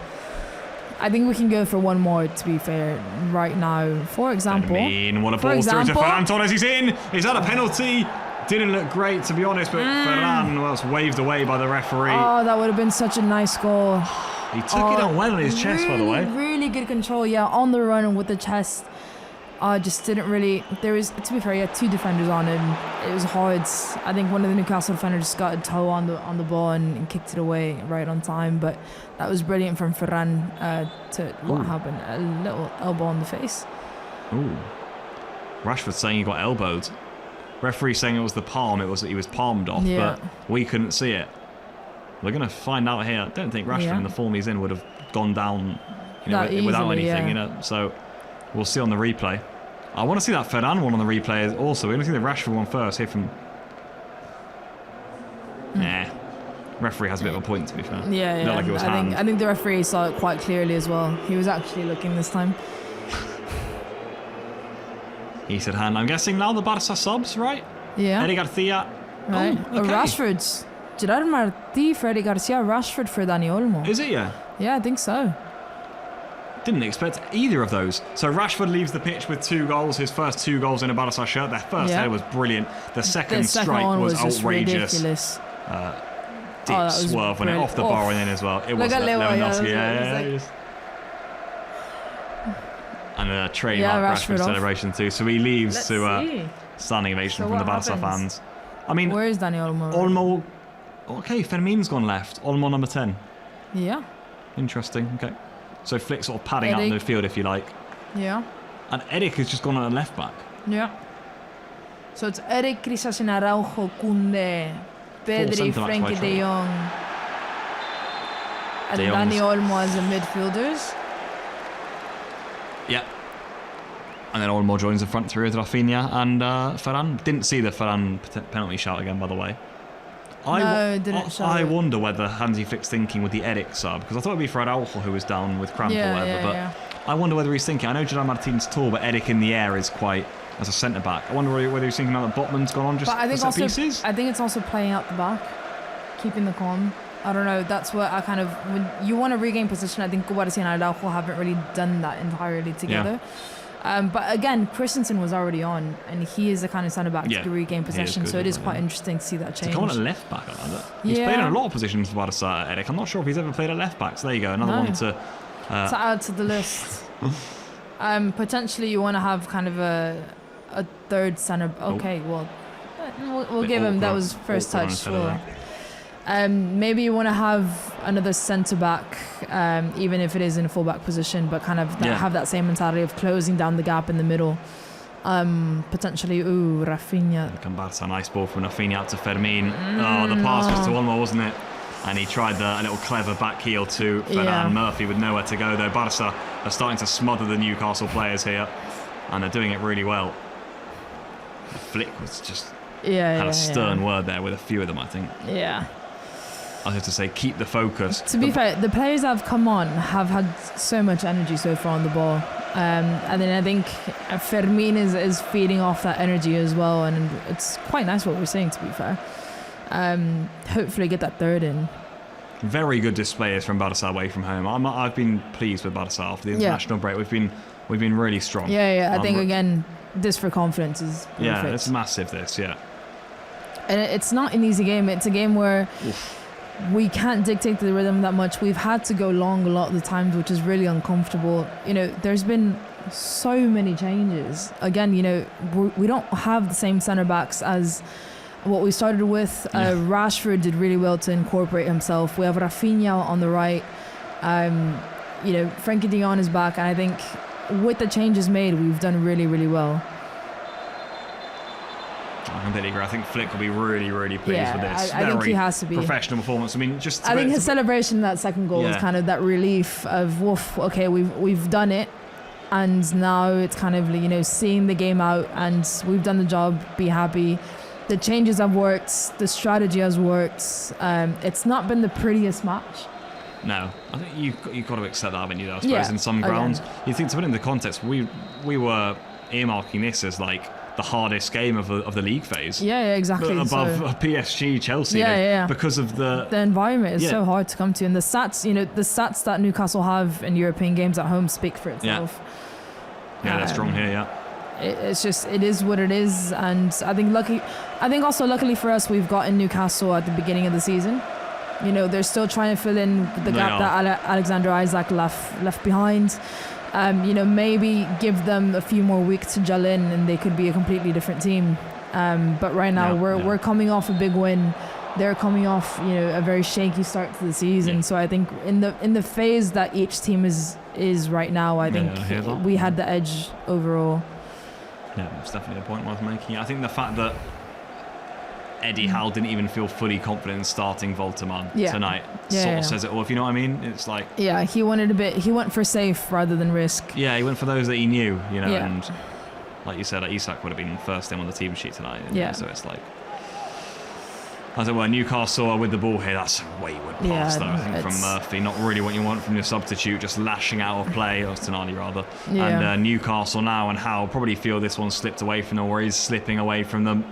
I think we can go for one more, to be fair, right now. For example... What a ball through to Ferran Torres. He's in. Is that a penalty? Didn't look great, to be honest, but Ferran was waved away by the referee. Oh, that would have been such a nice goal. He took it on well on his chest, by the way. Really good control, on the run and with the chest. Just didn't really... There was, to be fair, he had 2 defenders on him. It was hard. I think one of the Newcastle defenders got a toe on the ball and kicked it away right on time. But that was brilliant from Ferran what happened? A little elbow on the face. Ooh. Rashford saying he got elbowed. Referee saying it was the palm. He was palmed off, but we couldn't see it. We're going to find out here. I don't think Rashford in the form he's in would have gone down without anything, So... We'll see on the replay. I want to see that Ferran one on the replay also. We're going to see the Rashford one first. Here from... Nah. Referee has a bit of a point, to be fair. Yeah. Not like it was hand. I think the referee saw it quite clearly as well. He was actually looking this time. He said hand. I'm guessing now the Barça subs, right? Yeah. Eddie Garcia. Right. Oh, okay. Rashford. Gerard Martí, Freddy Garcia, Rashford for Dani Olmo. Is it, yeah? Yeah, I think so. Didn't expect either of those. So Rashford leaves the pitch with 2 goals. His first 2 goals in a Barça shirt. Their first header was brilliant. The second strike was outrageous. Ridiculous. Deep swerve when it off the bar and in as well. It was Lewandowski. And a trademark Rashford celebration too. So he leaves to standing ovation from the Barça fans. I mean, where is Dani Olmo? Olmo. Okay, Fermin's gone left. Olmo number 10. Yeah. Interesting. Okay. So Flick sort of padding out in the field, if you like. Yeah. And Eric has just gone on a left back. Yeah. So it's Eric, Christensen, Araujo, Koundé, Pedri, Frenkie de Jong, and Dani Olmo as the midfielders. Yeah. And then Olmo joins the front 3 with Rafinha and Ferran. Didn't see the Ferran penalty shout again, by the way. I wonder whether Hansi Flick's thinking with the Eric sub, because I thought it'd be for Araujo who was down with cramp or whatever, but I wonder whether he's thinking, I know Gerard Martin's tall, but Eric in the air is quite, as a centre-back. I wonder whether he's thinking now that Botman's gone on just for set pieces? I think it's also playing out the back, keeping the calm. I don't know, that's what I kind of, when you want to regain position, I think Guardia and Araujo haven't really done that entirely together. But again, Christensen was already on, and he is the kind of centre back to regain possession, so it is quite interesting to see that change. To come on at left back, I like that. He's played in a lot of positions for Barça, Eric. I'm not sure if he's ever played at left back, so there you go, another one to add to the list. Potentially, you want to have kind of a third centre. Okay, we'll give him that was first touch. Sure. Maybe you want to have another centre back, even if it is in a full back position, but kind of have that same mentality of closing down the gap in the middle. Potentially, Rafinha. Barça, nice ball from Rafinha out to Fermin. The pass was to Olmo, wasn't it? And he tried a little clever back heel to Ferdinand Murphy with nowhere to go, though. Barça are starting to smother the Newcastle players here, and they're doing it really well. Flick was just had a stern word there with a few of them, I think. Yeah. I have to say, keep the focus. To be fair, the players that have come on have had so much energy so far on the ball. And then I think Fermin is feeding off that energy as well, and it's quite nice what we're seeing, to be fair. Hopefully get that third in. Very good displays from Barça away from home. I've been pleased with Barça after the international break. We've been really strong. Yeah. I think again, this for confidence is perfect. Yeah, it's massive. And it's not an easy game. It's a game where we can't dictate the rhythm that much. We've had to go long a lot of the times, which is really uncomfortable. There's been so many changes. Again, we don't have the same centre backs as what we started with. Rashford did really well to incorporate himself. We have Rafinha on the right. Frankie de Jong is back, and I think with the changes made, we've done really, really well. I completely agree. I think Flick will be really, really pleased with this. I think he has to be. Professional performance. I mean, I think his celebration in that second goal was kind of that relief of, woof, okay, we've done it, and now it's kind of seeing the game out, and we've done the job. Be happy. The changes have worked. The strategy has worked. It's not been the prettiest match. No, I think you've got to accept that, haven't you? Though, I suppose in some grounds, you think to put it in the context, we were earmarking this as like the hardest game of the league phase. Yeah, exactly. Above PSG, Chelsea. Because of the environment is so hard to come to, and the stats, the stats that Newcastle have in European games at home speak for itself. Yeah, they're strong here. Yeah. It's just, it is what it is, and I think also luckily for us, we've got in Newcastle at the beginning of the season. They're still trying to fill in the gap that Alexander Isak left behind. Maybe give them a few more weeks to gel in, and they could be a completely different team. But right now, we're coming off a big win. They're coming off, a very shaky start to the season. Yeah. So I think in the phase that each team is right now, I think we had the edge overall. Yeah, it's definitely a point worth making. I think the fact that Eddie Howe didn't even feel fully confident in starting Volterman tonight sort of says it all, if you know what I mean. It's like... Yeah, he went for safe rather than risk. Yeah, he went for those that he knew, and like you said, Isak would have been first in on the team sheet tonight. So it's like... As it were, Newcastle are with the ball here. That's a wayward pass, though, I think, from Murphy. Not really what you want from your substitute, just lashing out of play, or Tonali rather. Yeah. And Newcastle now and Howe probably feel this one slipped away from them, or he's slipping away from them.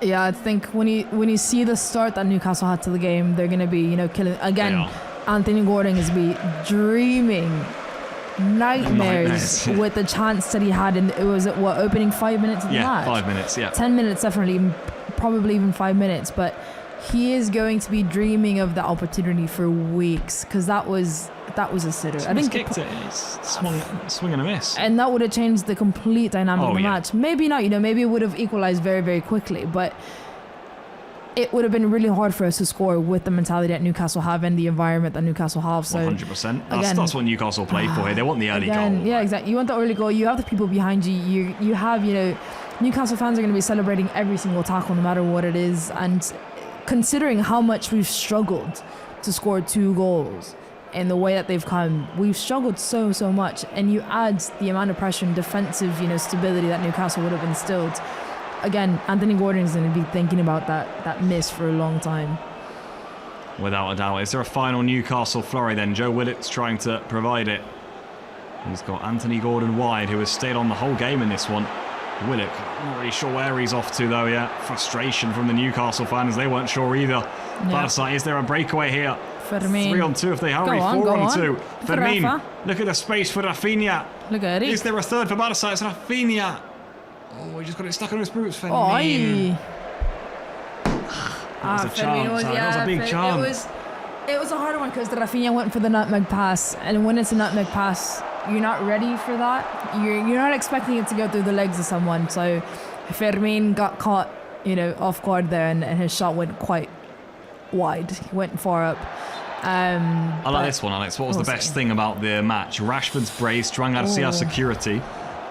Yeah, I think when you see the start that Newcastle had to the game, they're going to be, killing. Again, Anthony Gordon is be dreaming nightmares with the chance that he had. And it was opening 5 minutes of the match. 5 minutes. 10 minutes, definitely, probably even 5 minutes. But he is going to be dreaming of the opportunity for weeks, because that was a sitter. I think kicked it. It's swing and a miss. And that would have changed the complete dynamic of the match. Maybe not, maybe it would have equalized very, very quickly, but it would have been really hard for us to score with the mentality that Newcastle have and the environment that Newcastle have. So 100%. That's what Newcastle play for here. They want the early goal. Yeah, exactly. You want the early goal. You have the people behind you. You have, Newcastle fans are going to be celebrating every single tackle, no matter what it is. And considering how much we've struggled to score 2 goals, and the way that they've come, we've struggled so much, and you add the amount of pressure and defensive, stability that Newcastle would have instilled. Again, Anthony Gordon is going to be thinking about that miss for a long time. Without a doubt. Is there a final Newcastle flurry then? Joe Willock's trying to provide it. He's got Anthony Gordon wide, who has stayed on the whole game in this one. Willock, not really sure where he's off to though yet. Frustration from the Newcastle fans, they weren't sure either. Barça, is there a breakaway here? Fermin. 3-on-2 if they hurry, 4-on-2. Fermin, look at the space for Rafinha. Look at it. Is there a third for Barça? It's Rafinha. Oh, he just got it stuck on his boots, Fermin. That was a chance. That was a big chance. It was a harder one because the Rafinha went for the nutmeg pass, and when it's a nutmeg pass, you're not ready for that. You're not expecting it to go through the legs of someone. So Fermin got caught, off guard there, and his shot went quite wide. He went far up. I like this one, Alex. What was the best thing about the match? Rashford's brace, Joan Garcia's security,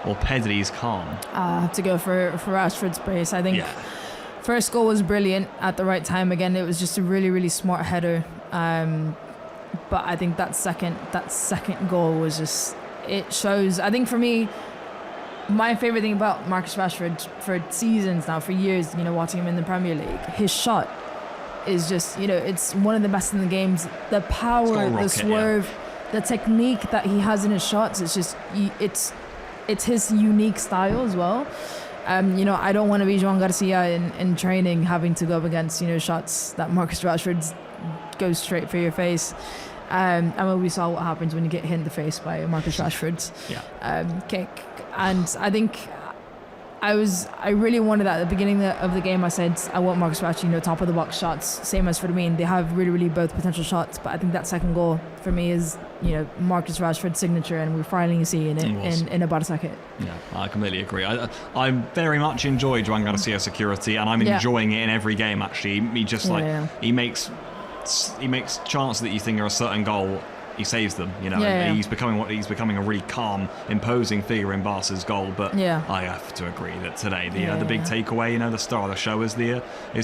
or Pedri's calm? I have to go for Rashford's brace. I think First goal was brilliant at the right time. Again, it was just a really, really smart header. But I think that second goal was just, it shows, I think for me, my favorite thing about Marcus Rashford for seasons now, for years, watching him in the Premier League, his shot is just, it's one of the best in the games. The power, the swerve, the technique that he has in his shots, it's just, it's his unique style as well. I don't want to be Joan Garcia in training, having to go up against, shots that Marcus Rashford goes straight for your face. And we saw what happens when you get hit in the face by Marcus Rashford's kick. And I think I really wanted that at the beginning of the game. I said I want Marcus Rashford, top of the box shots, same as Firmino. They have really, really both potential shots. But I think that second goal for me is, Marcus Rashford's signature, and we're finally seeing it in a Barça kit. Yeah, I completely agree. I very much enjoy Joan Garcia's security, and I'm enjoying it in every game. Actually, he just he makes chances that you think are a certain goal. He saves them, He's becoming a really calm, imposing figure in Barca's goal. But I have to agree that today the big takeaway, the star of the show is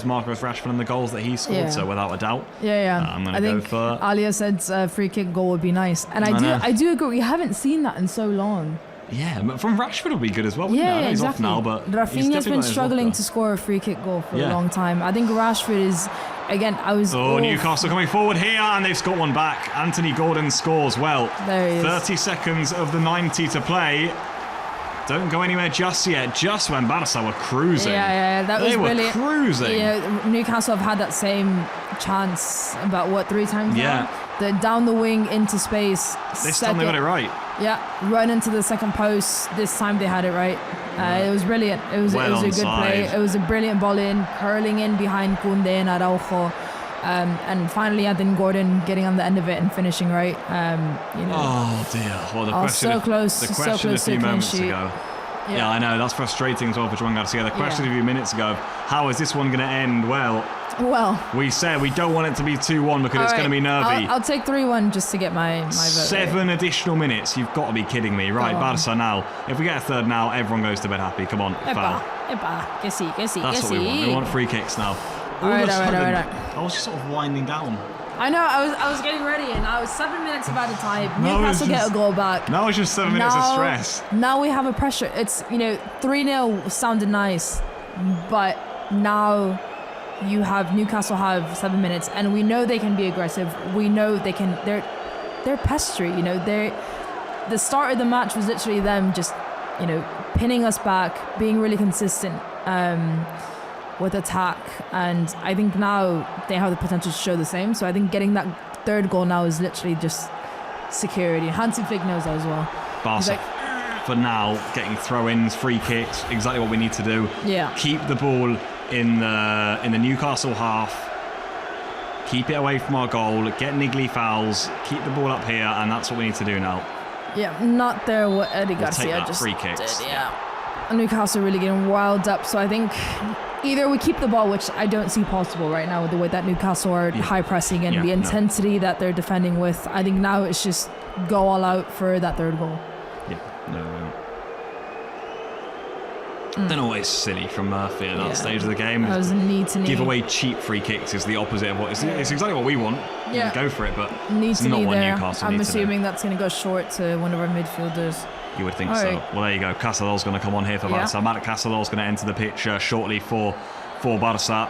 Marcus Rashford and the goals that he scored. So without a doubt, I'm going to go for. Alia said free kick goal would be nice, and I do agree. We haven't seen that in so long. Yeah, but from Rashford would be good as well. Yeah, he's exactly. off now, but Rafinha's been struggling to score a free kick goal for a long time. I think Rashford is. Again, Newcastle coming forward here, and they've got one back. Anthony Gordon scores well. There he is. 30 seconds of the 90 to play. Don't go anywhere just yet. Just when Barça were cruising. Yeah, that was brilliant. They were cruising. Newcastle have had that same chance about 3 times now? Yeah. Down the wing into space. This time they got it right. Yeah, run into the second post. This time they had it right. It was brilliant. It was a good play. It was a brilliant ball in, curling in behind Koundé and Araujo. And finally Anthony Gordon getting on the end of it and finishing right. Oh dear. Well, the question so close. The question so a close few to moments ago. Yeah, I know. That's frustrating as well for Joan Garcia. The question a few minutes ago, how is this one going to end? Well, we said we don't want it to be 2-1 because it's going to be nervy. I'll take 3-1 just to que my vote. 7 additional minutes. You've got to be kidding me. Right, Barça now. If we get a third now, everyone goes to bed happy. Come on, foul. Que sí. That's what we want. We want free kicks now. All right. I was just sort of winding down. I know, I was getting ready, and I was 7 minutes about the time. Newcastle get a goal back. Now it's just 7 minutes of stress. Now we have a pressure. It's 3-0 sounded nice, but now you have Newcastle have 7 minutes, and we know they can be aggressive. We know they can. They're pestery. The start of the match was literally them just pinning us back, being really consistent. With attack, and I think now they have the potential to show the same. So I think getting that third goal now is literally just security. Hansi Flick knows that as well. Barça, for now, getting throw-ins, free kicks, exactly what we need to do. Yeah. Keep the ball in the Newcastle half. Keep it away from our goal. Get niggly fouls. Keep the ball up here, and that's what we need to do now. Yeah, not there what Eddie Garcia just free kicks. did. Yeah. Newcastle really getting wild up. So I think either we keep the ball, which I don't see possible right now with the way that Newcastle are high pressing and the intensity that they're defending with. I think now it's just go all out for that third goal. Yeah, Then always silly from Murphy at that stage of the game. That was knee to knee. Give away cheap free kicks is the opposite of what it's exactly what we want. Yeah, go for it, but knee it's to not knee what there. Newcastle I'm need assuming to that's going to go short to one of our midfielders. You would think so. Well, there you go. Castell's going to come on here for Barça. Marc Castell's going to enter the pitch shortly for Barça.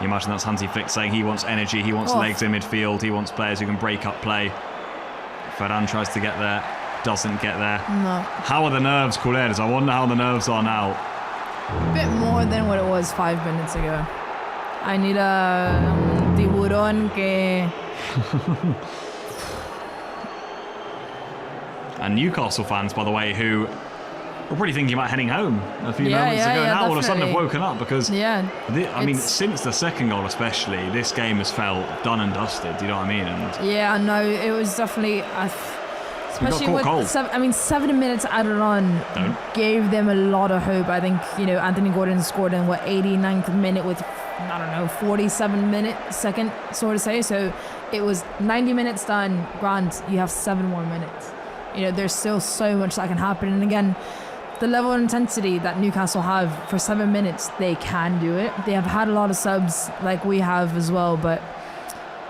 You imagine that's Hansi Flick saying he wants energy, he wants legs in midfield, he wants players who can break up play. Ferran tries to get there, doesn't get there. No. How are the nerves, Couleurs? I wonder how the nerves are now. A bit more than what it was 5 minutes ago. I need a tiburón que... And Newcastle fans, by the way, who were probably thinking about heading home a few moments ago, now all of a sudden have woken up because, I mean, since the second goal especially, this game has felt done and dusted, do you know what I mean? And no, it was definitely... Especially with 7 minutes added on gave them a lot of hope. I think Anthony Gordon scored in 89th minute with 47 second sort of say. So it was 90 minutes done. Grant, you have 7 more minutes. There's still so much that can happen. And again, the level of intensity that Newcastle have for 7 minutes, they can do it. They have had a lot of subs like we have as well, but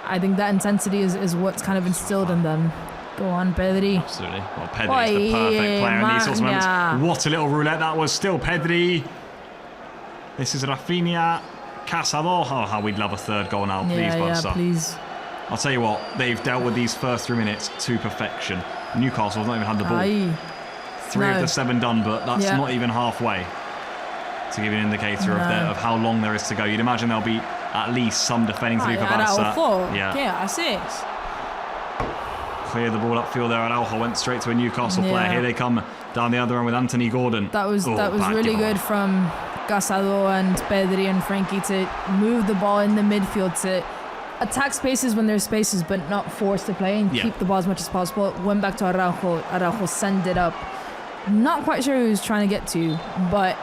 I think that intensity is what's kind of instilled in them. Go on, Pedri. Absolutely. Well, Pedri's the perfect player in these sorts of moments. What a little roulette that was. Still Pedri. This is Rafinha. Casado. Oh, how we'd love a third goal now. Please, Barça. Yeah, please. I'll tell you what, they've dealt with these first 3 minutes to perfection. Newcastle's not even had the ball. 3 of the 7 done, but that's not even halfway. To give you an indicator of how long there is to go. You'd imagine there'll be at least some defending to do for Barça. Yeah, assist. Clear the ball upfield there. Araujo went straight to a Newcastle player. Here they come down the other end with Anthony Gordon. That was really good from Casado and Pedri and Frankie to move the ball in the midfield to attack spaces when there's spaces, but not force to play and keep the ball as much as possible. Went back to Araujo. Araujo sent it up. Not quite sure who he was trying to get to, but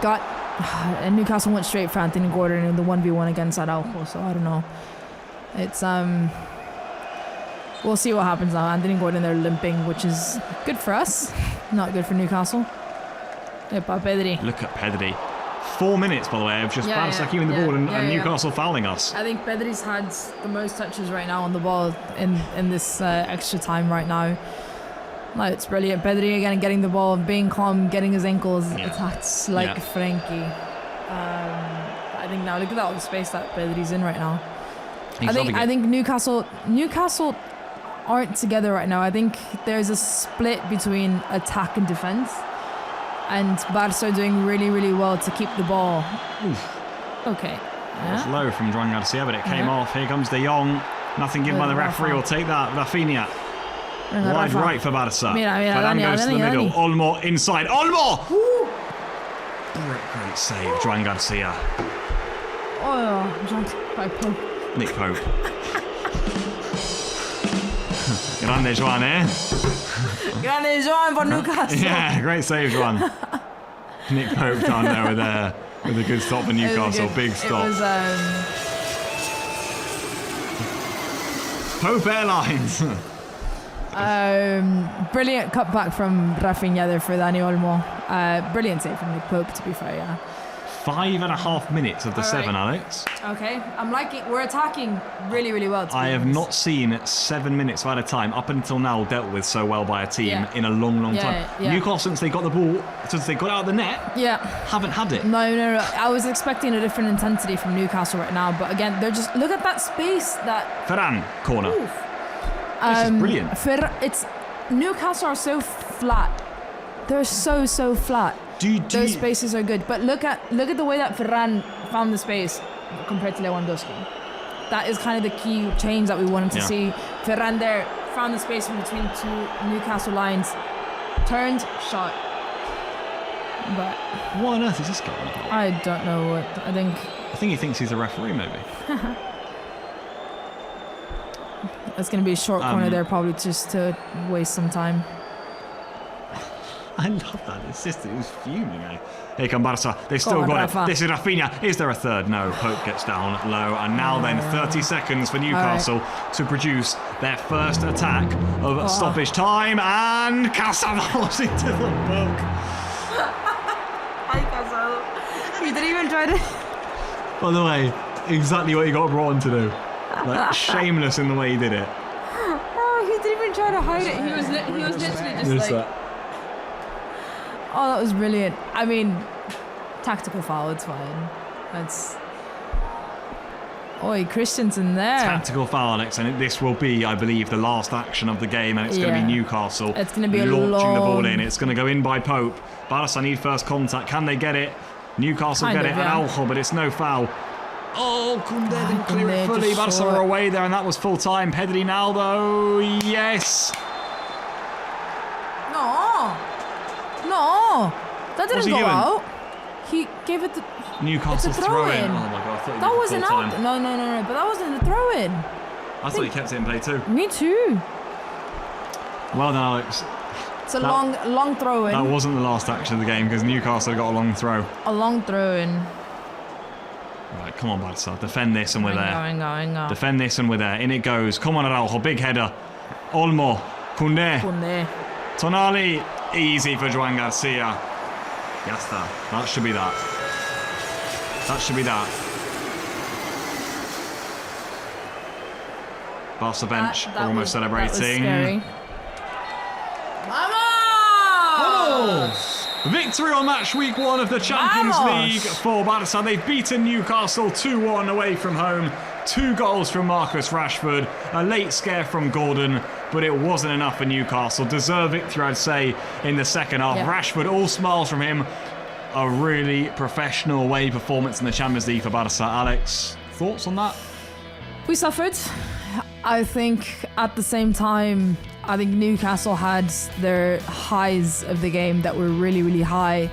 and Newcastle went straight for Anthony Gordon in the 1v1 against Araujo. So I don't know. It's we'll see what happens now. Anthony Gordon, they're limping, which is good for us, not good for Newcastle. Pedri. Look at Pedri. 4 minutes, by the way, of just Barça keeping the ball and Newcastle fouling us. I think Pedri's had the most touches right now on the ball in this extra time right now. No, it's brilliant. Pedri again getting the ball, being calm, getting his ankles attacked like Frankie. I think now look at that space that Pedri's in right now. I think Newcastle aren't together right now. I think there's a split between attack and defense. And Barça are doing really, really well to keep the ball. Oof. Okay. It's low from Joan Garcia, but it came off. Here comes De Jong. Nothing given by the referee. We'll take that. Rafinha. Wide right for Barça. Ferran goes to the middle. Olmo inside. Olmo! Great save, Joan Garcia. Nick Pope. Grande Joan, eh? Grande Joan for Newcastle. Yeah, great save, Joan. Nick Pope down there with a good stop for Newcastle. Big stop. It was, Pope Airlines. Brilliant cutback from Rafinha there for Dani Olmo. Brilliant save from Nick Pope, to be fair, yeah. 5.5 minutes of the 7, Alex. Okay, I'm liking. We're attacking really, really well. I have not seen 7 minutes at a time up until now dealt with so well by a team in a long, long time. Newcastle, since they got the ball, since they got it out of the net, haven't had it. No. I was expecting a different intensity from Newcastle right now, but again, they're just look at that space that. Ferran corner. This is brilliant. It's Newcastle are so flat. They're so flat. Those spaces are good, but look at the way that Ferran found the space compared to Lewandowski. That is kind of the key change that we wanted to see. Ferran there found the space in between 2 Newcastle lines, turned, shot. But what on earth is this guy on about? I don't know what. I think he thinks he's a referee, maybe. It's going to be a short corner there, probably just to waste some time. I love that. It's just, it was fuming, eh? Here come Barça. They've still got it. This is Rafinha. Is there a third? No. Pope gets down low. And now then, 30 seconds for Newcastle to produce their first attack of stoppage time. And Casado into the book. Hi, Casado. You didn't even try to... By the way, exactly what he got brought on to do. Like, shameless in the way he did it. Oh, he didn't even try to hide it. He was literally just like... Oh, that was brilliant. I mean, tactical foul, it's fine. That's... Oi, Christensen there. Tactical foul, Alex, and this will be, I believe, the last action of the game, and it's going to be Newcastle. It's going to be launching the ball in. It's going to go in by Pope. Barça need first contact. Can they get it? Newcastle get it. Araujo, but it's no foul. Oh, Koundé didn't clear it fully. Barça were away there, and that was full time. Pedri now, though. Yes. No, that didn't go out. He gave it to Newcastle throw-in. Oh my god, I thought that wasn't out. No, but that wasn't a throw-in. I thought he kept it in play too. Me too. Well done, Alex. It's a long throw-in. That wasn't the last action of the game because Newcastle got a long throw. A long throw-in. Right, come on, Barça. Defend this and we're there. Going. Defend this and we're there. In it goes. Come on, Araujo. Big header. Olmo. Koundé. Tonali. Easy for Joan Garcia. Yes, that should be that. That should be that. Barca bench are almost celebrating. That was scary. Vamos! Victory on match week 1 of the Champions League for Barca. They've beaten Newcastle 2-1 away from home. 2 goals from Marcus Rashford. A late scare from Gordon, but it wasn't enough for Newcastle. Deserved victory, I'd say, in the second half. Yeah. Rashford, all smiles from him. A really professional away performance in the Champions League for Barca. Alex, thoughts on that? We suffered. I think at the same time, I think Newcastle had their highs of the game that were really, really high.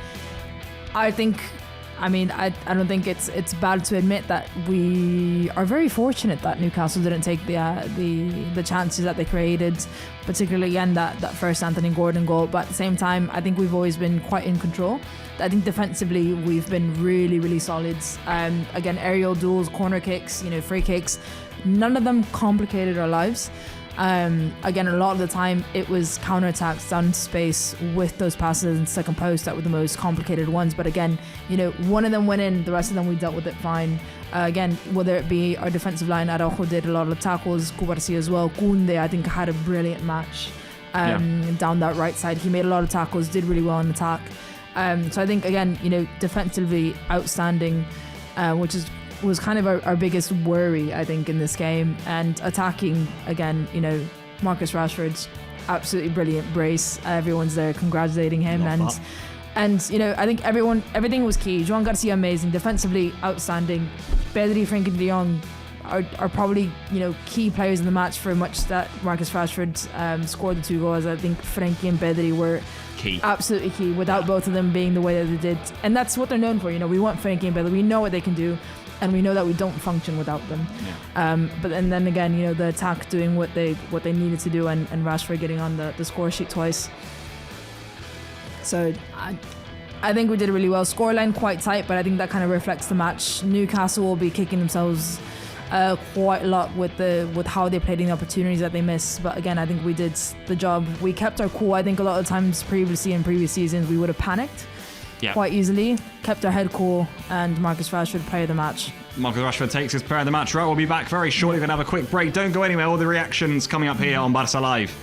I don't think it's bad to admit that we are very fortunate that Newcastle didn't take the chances that they created, particularly again that first Anthony Gordon goal. But at the same time, I think we've always been quite in control. I think defensively we've been really, really solid. Again, aerial duels, corner kicks, free kicks, none of them complicated our lives. Again, a lot of the time it was counterattacks down to space with those passes in second post that were the most complicated ones. But again, one of them went in, the rest of them we dealt with it fine. Again, whether it be our defensive line, Araujo did a lot of tackles, Kubarsi as well. Koundé, I think, had a brilliant match down that right side. He made a lot of tackles, did really well in attack. So I think, again, defensively outstanding, which was kind of our biggest worry, I think, in this game. And attacking, again, Marcus Rashford's absolutely brilliant brace. Everyone's there congratulating him. And I think everything was key. Joan Garcia, amazing. Defensively, outstanding. Pedri, Frenkie de Jong are probably, key players in the match for much that Marcus Rashford scored the 2 goals. I think Frenkie and Pedri were key. Absolutely key, without both of them being the way that they did. And that's what they're known for. We want Frenkie and Pedri. We know what they can do. And we know that we don't function without them. Yeah. But then again, the attack doing what they needed to do, and Rashford getting on the score sheet twice. So I think we did really well. Scoreline quite tight, but I think that kind of reflects the match. Newcastle will be kicking themselves quite a lot with how they played in the opportunities that they missed. But again, I think we did the job. We kept our cool. I think a lot of times previously in previous seasons we would have panicked. Yeah. Quite easily, kept our head cool, and Marcus Rashford player of the match. Marcus Rashford takes his player of the match. Right, we'll be back very shortly. We're going to have a quick break. Don't go anywhere. All the reactions coming up here on Barça Live.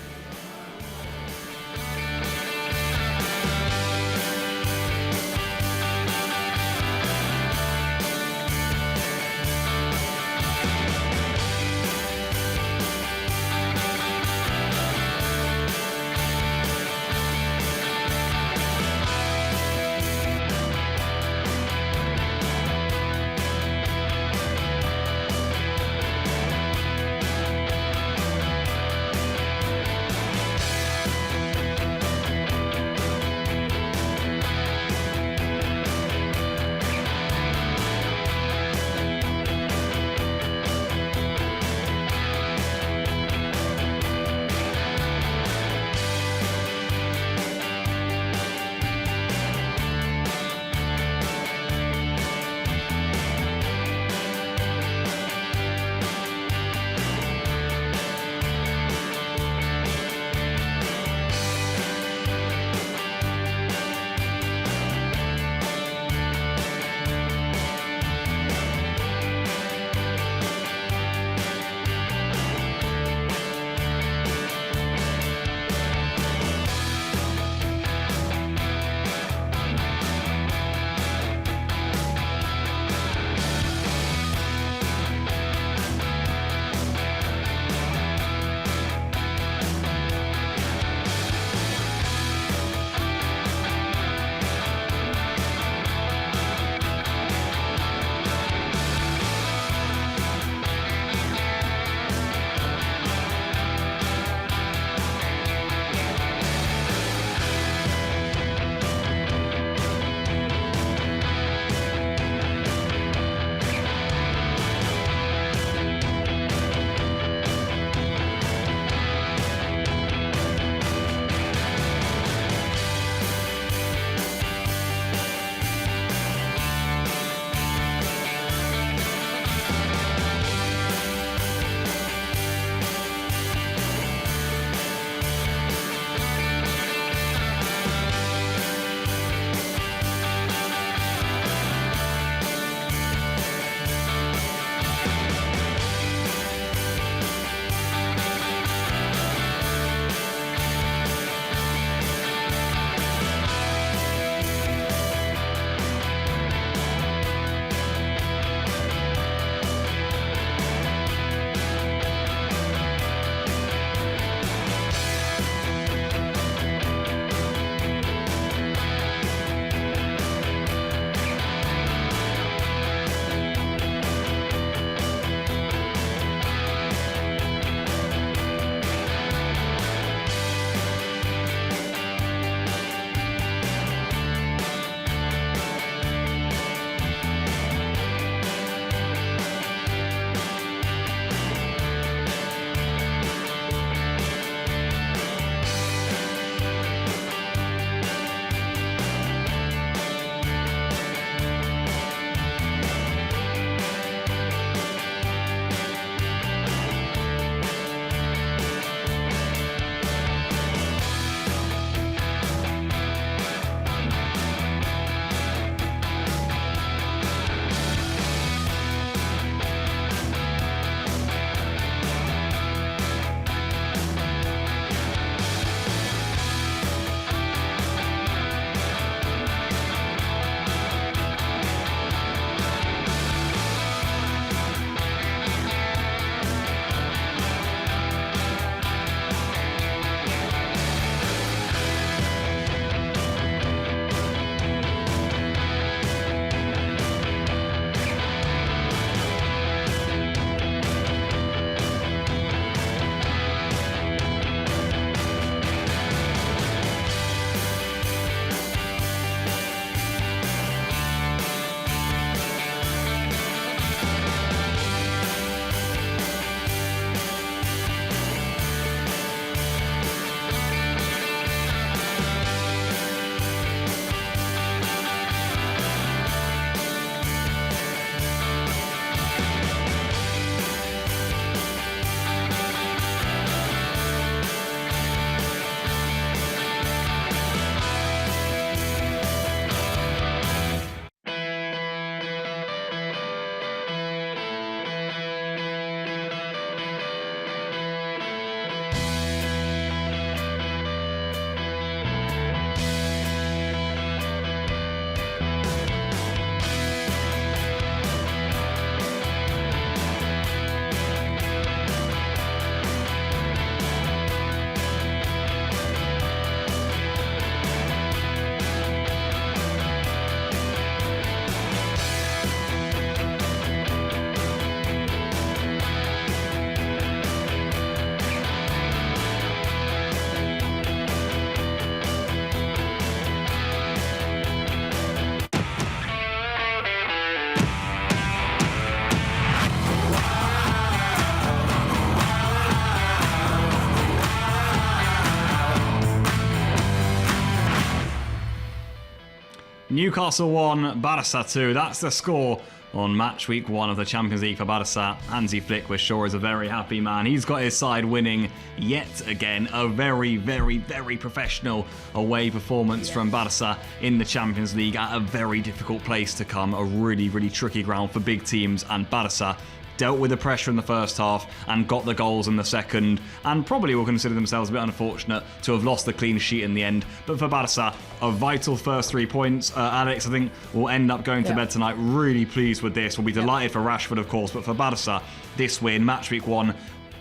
Newcastle 1, Barça 2. That's the score on match week 1 of the Champions League for Barça. Hansi Flick, we're sure, is a very happy man. He's got his side winning yet again. A very, very, very professional away performance from Barça in the Champions League at a very difficult place to come. A really, really tricky ground for big teams, and Barça dealt with the pressure in the first half and got the goals in the second, and probably will consider themselves a bit unfortunate to have lost the clean sheet in the end. But for Barça, a vital first 3 points. Alex, I think, will end up going to bed tonight really pleased with this. We'll be delighted for Rashford, of course, but for Barça, this win, match week 1,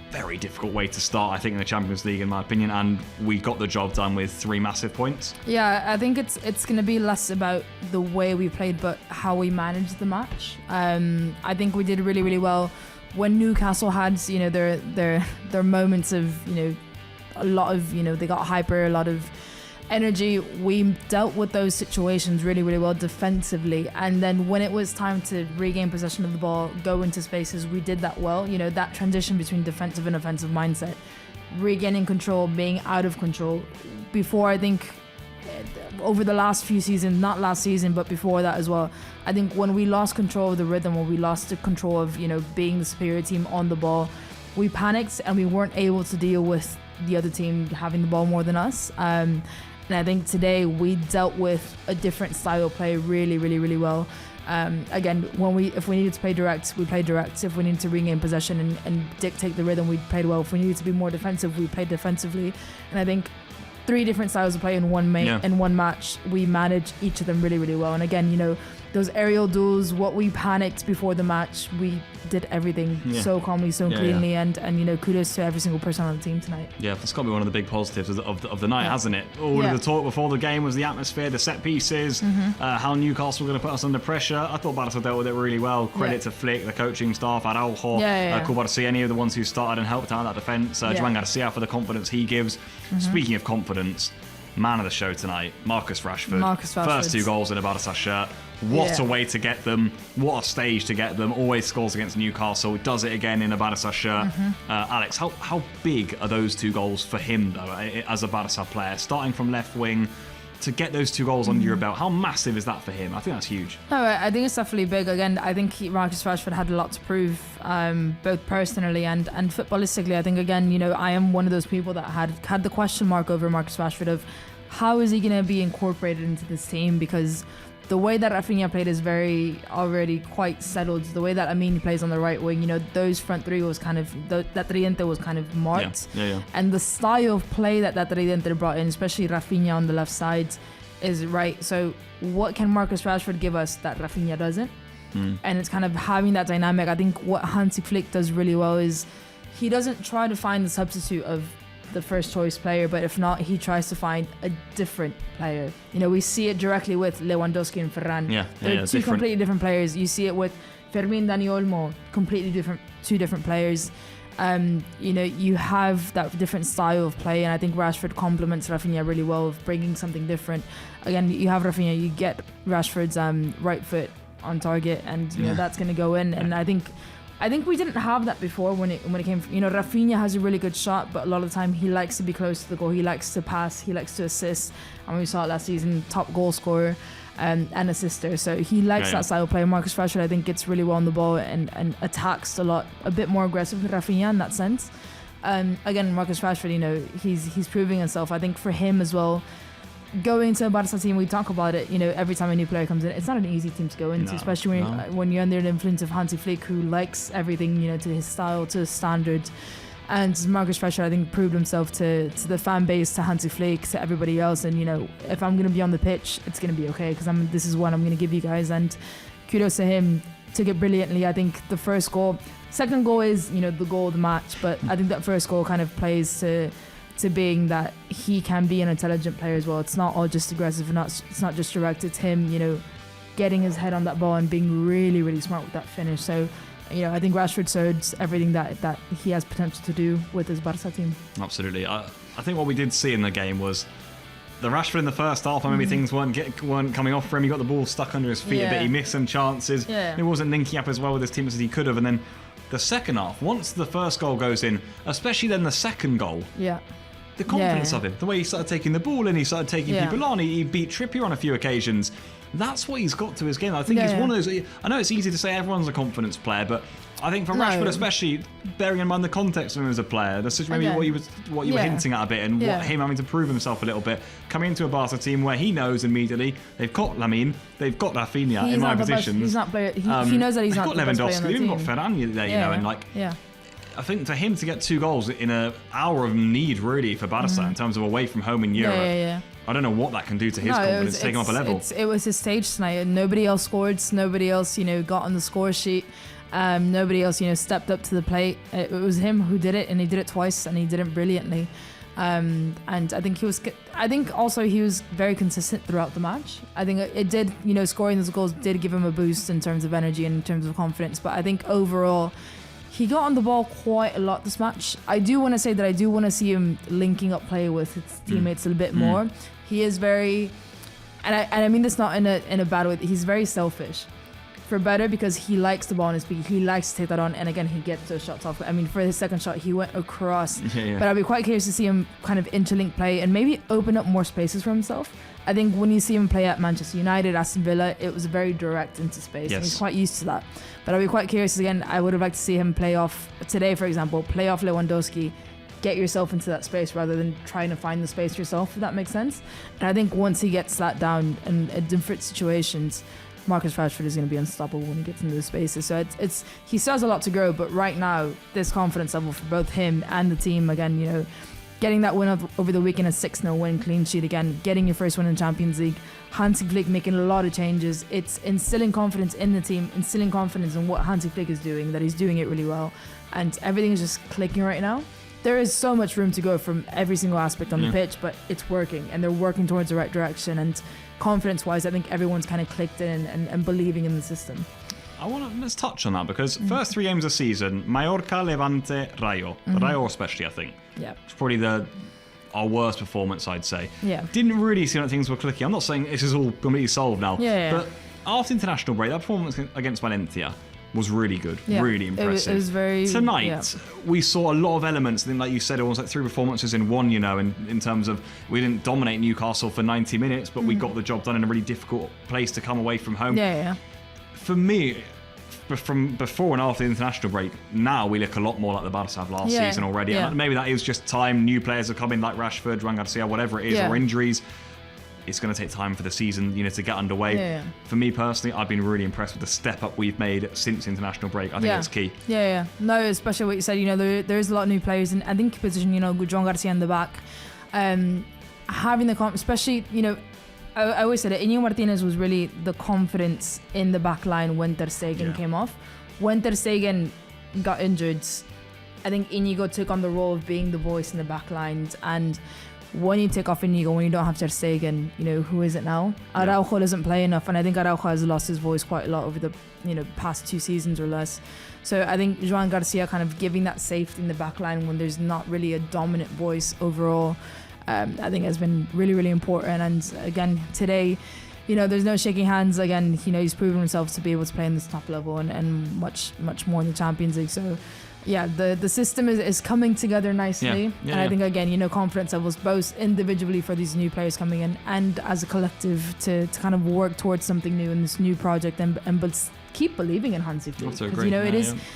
very difficult way to start, I think, in the Champions League, in my opinion, and we got the job done with 3 massive points. Yeah, I think it's going to be less about the way we played, but how we managed the match. I think we did really, really well when Newcastle had, their moments of, a lot of, they got hyper, a lot of energy. We dealt with those situations really, really well defensively, and then when it was time to regain possession of the ball, go into spaces, we did that well. That transition between defensive and offensive mindset, regaining control, being out of control. Before, I think, over the last few seasons, not last season, but before that as well, I think when we lost control of the rhythm, when we lost the control of, being the superior team on the ball, we panicked and we weren't able to deal with the other team having the ball more than us. And I think today we dealt with a different style of play really, really, really well. Again, if we needed to play direct, we played direct. If we needed to regain possession and dictate the rhythm, we played well. If we needed to be more defensive, we played defensively. And I think 3 different styles of play in one match, we managed each of them really, really well. And again, those aerial duels, what we panicked before the match, we did everything so calmly, so cleanly, and kudos to every single person on the team tonight. Yeah, it's got to be one of the big positives of the night, hasn't it? All of the talk before the game was the atmosphere, the set pieces, how Newcastle were going to put us under pressure. I thought Barça dealt with it really well. Credit to Flick, the coaching staff, Araujo, Cubarsí, any of the ones who started and helped out that defence. Joan Garcia for the confidence he gives. Speaking of confidence, man of the show tonight, Marcus Rashford. First 2 goals in a Barça shirt. What a way to get them. What a stage to get them. Always scores against Newcastle. Does it again in a Barça shirt. Alex, how big are those 2 goals for him, though, as a Barça player? Starting from left wing to get those 2 goals under your belt. How massive is that for him? I think that's huge. No, I think it's definitely big. Again, I think Marcus Rashford had a lot to prove, both personally and footballistically. I think, again, I am one of those people that had the question mark over Marcus Rashford of how is he going to be incorporated into this team, because the way that Rafinha played is already quite settled. The way that Amin plays on the right wing, those front 3 was kind of, that Tridente was kind of marked. And the style of play that Tridente brought in, especially Rafinha on the left side, is right. So what can Marcus Rashford give us that Rafinha doesn't? And it's kind of having that dynamic. I think what Hansi Flick does really well is he doesn't try to find the substitute of the first choice player, but if not, he tries to find a different player. We see it directly with Lewandowski and Ferran. They're 2 completely different players. You see it with Fermín, Dani Olmo, completely different, 2 different players. You have that different style of play, and I think Rashford complements Rafinha really well of bringing something different. Again, you have Rafinha, you get Rashford's right foot on target, and that's going to go in. And I think we didn't have that before when it came. Rafinha has a really good shot, but a lot of the time he likes to be close to the goal. He likes to pass. He likes to assist. And we saw it last season, top goal scorer and assister. So he likes that style of play. Marcus Rashford, I think, gets really well on the ball and attacks a bit more aggressive with Rafinha in that sense. Again, Marcus Rashford, he's proving himself. I think for him as well, going to a Barça team, we talk about it, every time a new player comes in, it's not an easy team to go into, especially when you're under the influence of Hansi Flick, who likes everything, to his style, to his standard. And Marcus Rashford, I think, proved himself to the fan base, to Hansi Flick, to everybody else. And, if I'm going to be on the pitch, it's going to be okay, because this is what I'm going to give you guys. And kudos to him, took it brilliantly. I think the first goal, second goal is, the goal of the match, but I think that first goal kind of plays to being that he can be an intelligent player as well. It's not all just aggressive, it's not just direct. It's him, getting his head on that ball and being really, really smart with that finish. So, I think Rashford showed everything that he has potential to do with his Barça team. Absolutely. I think what we did see in the game was the Rashford in the first half, maybe things weren't coming off for him. He got the ball stuck under his feet a bit. He missed some chances. He wasn't linking up as well with his teammates as he could have. And then the second half, once the first goal goes in, especially then the second goal, the confidence of him, the way he started taking the ball in, he started taking people on, he beat Trippier on a few occasions. That's what he's got to his game. I think he's one of those. I know it's easy to say everyone's a confidence player, but I think from Rashford, especially bearing in mind the context of him as a player, that's just maybe what you were hinting at a bit, and what him having to prove himself a little bit, coming into a Barca team where he knows immediately they've got Lamine, they've got Rafinha in my positions. He's not player. He knows that he's not. They've got Lewandowski. They've even got Ferran there, and like. Yeah. I think for him to get 2 goals in an hour of need, really, for Barca in terms of away from home in Europe, I don't know what that can do to his confidence, take him up a level. It was his stage tonight, and nobody else scored. Nobody else, got on the score sheet. Nobody else, stepped up to the plate. It was him who did it, and he did it twice, and he did it brilliantly. And I think also he was very consistent throughout the match. I think it did, scoring those goals did give him a boost in terms of energy and in terms of confidence. But I think overall, he got on the ball quite a lot this match. I do want to say that I do want to see him linking up play with his teammates a little bit more. He is very, and I mean this not in a bad way. He's very selfish, for better, because he likes the ball in his feet. He likes to take that on, and again he gets those shots off. I mean, for his second shot, he went across. But I'd be quite curious to see him kind of interlink play and maybe open up more spaces for himself. I think when you see him play at Manchester United, Aston Villa, it was very direct into space. And he's quite used to that. But I'd be quite curious again. I would have liked to see him play off today, for example, play off Lewandowski, get yourself into that space rather than trying to find the space yourself, if that makes sense. And I think once he gets that down in different situations, Marcus Rashford is going to be unstoppable when he gets into those spaces. So he still has a lot to grow, but right now, this confidence level for both him and the team, again, getting that win over the weekend, a 6-0 win, clean sheet again, getting your first win in Champions League, Hansi Flick making a lot of changes. It's instilling confidence in the team, instilling confidence in what Hansi Flick is doing, that he's doing it really well, and everything is just clicking right now. There is so much room to go from every single aspect on the pitch, but it's working, and they're working towards the right direction. And confidence-wise, I think everyone's kind of clicked in and believing in the system. Let's touch on that, because first 3 games of the season, Mallorca, Levante, Rayo. Rayo especially, I think. Yeah. It's probably our worst performance, I'd say. Yeah. Didn't really seem like things were clicking. I'm not saying this is all completely solved now. But after international break, that performance against Valencia was really good, really impressive. It was very... Tonight, we saw a lot of elements. Then, like you said, it was like 3 performances in one, in terms of we didn't dominate Newcastle for 90 minutes, but we got the job done in a really difficult place to come away from home. For me, from before and after the international break, now we look a lot more like the Barça of last season already. And maybe that is just time. New players are coming, like Rashford, Juan Garcia, whatever it is, or injuries. It's going to take time for the season, to get underway. For me personally, I've been really impressed with the step up we've made since international break. I think it's key. No, especially what you said. There is a lot of new players, and I think position. Juan Garcia in the back, having the especially I always said it. Inigo Martinez was really the confidence in the back line when Ter Stegen came off. When Ter Stegen got injured, I think Inigo took on the role of being the voice in the back lines. And when you take off Inigo, when you don't have Ter Stegen, who is it now? Araujo doesn't play enough, and I think Araujo has lost his voice quite a lot over the past 2 seasons or less. So I think Juan Garcia kind of giving that safety in the back line when there's not really a dominant voice overall, I think has been really, really important. And again, today, there's no shaking hands. Again, he's proven himself to be able to play in this top level and much, much more in the Champions League. So yeah, the system is coming together nicely. And I think, again, confidence levels both individually for these new players coming in and as a collective to kind of work towards something new in this new project but keep believing in Hansi Flick. That's so great.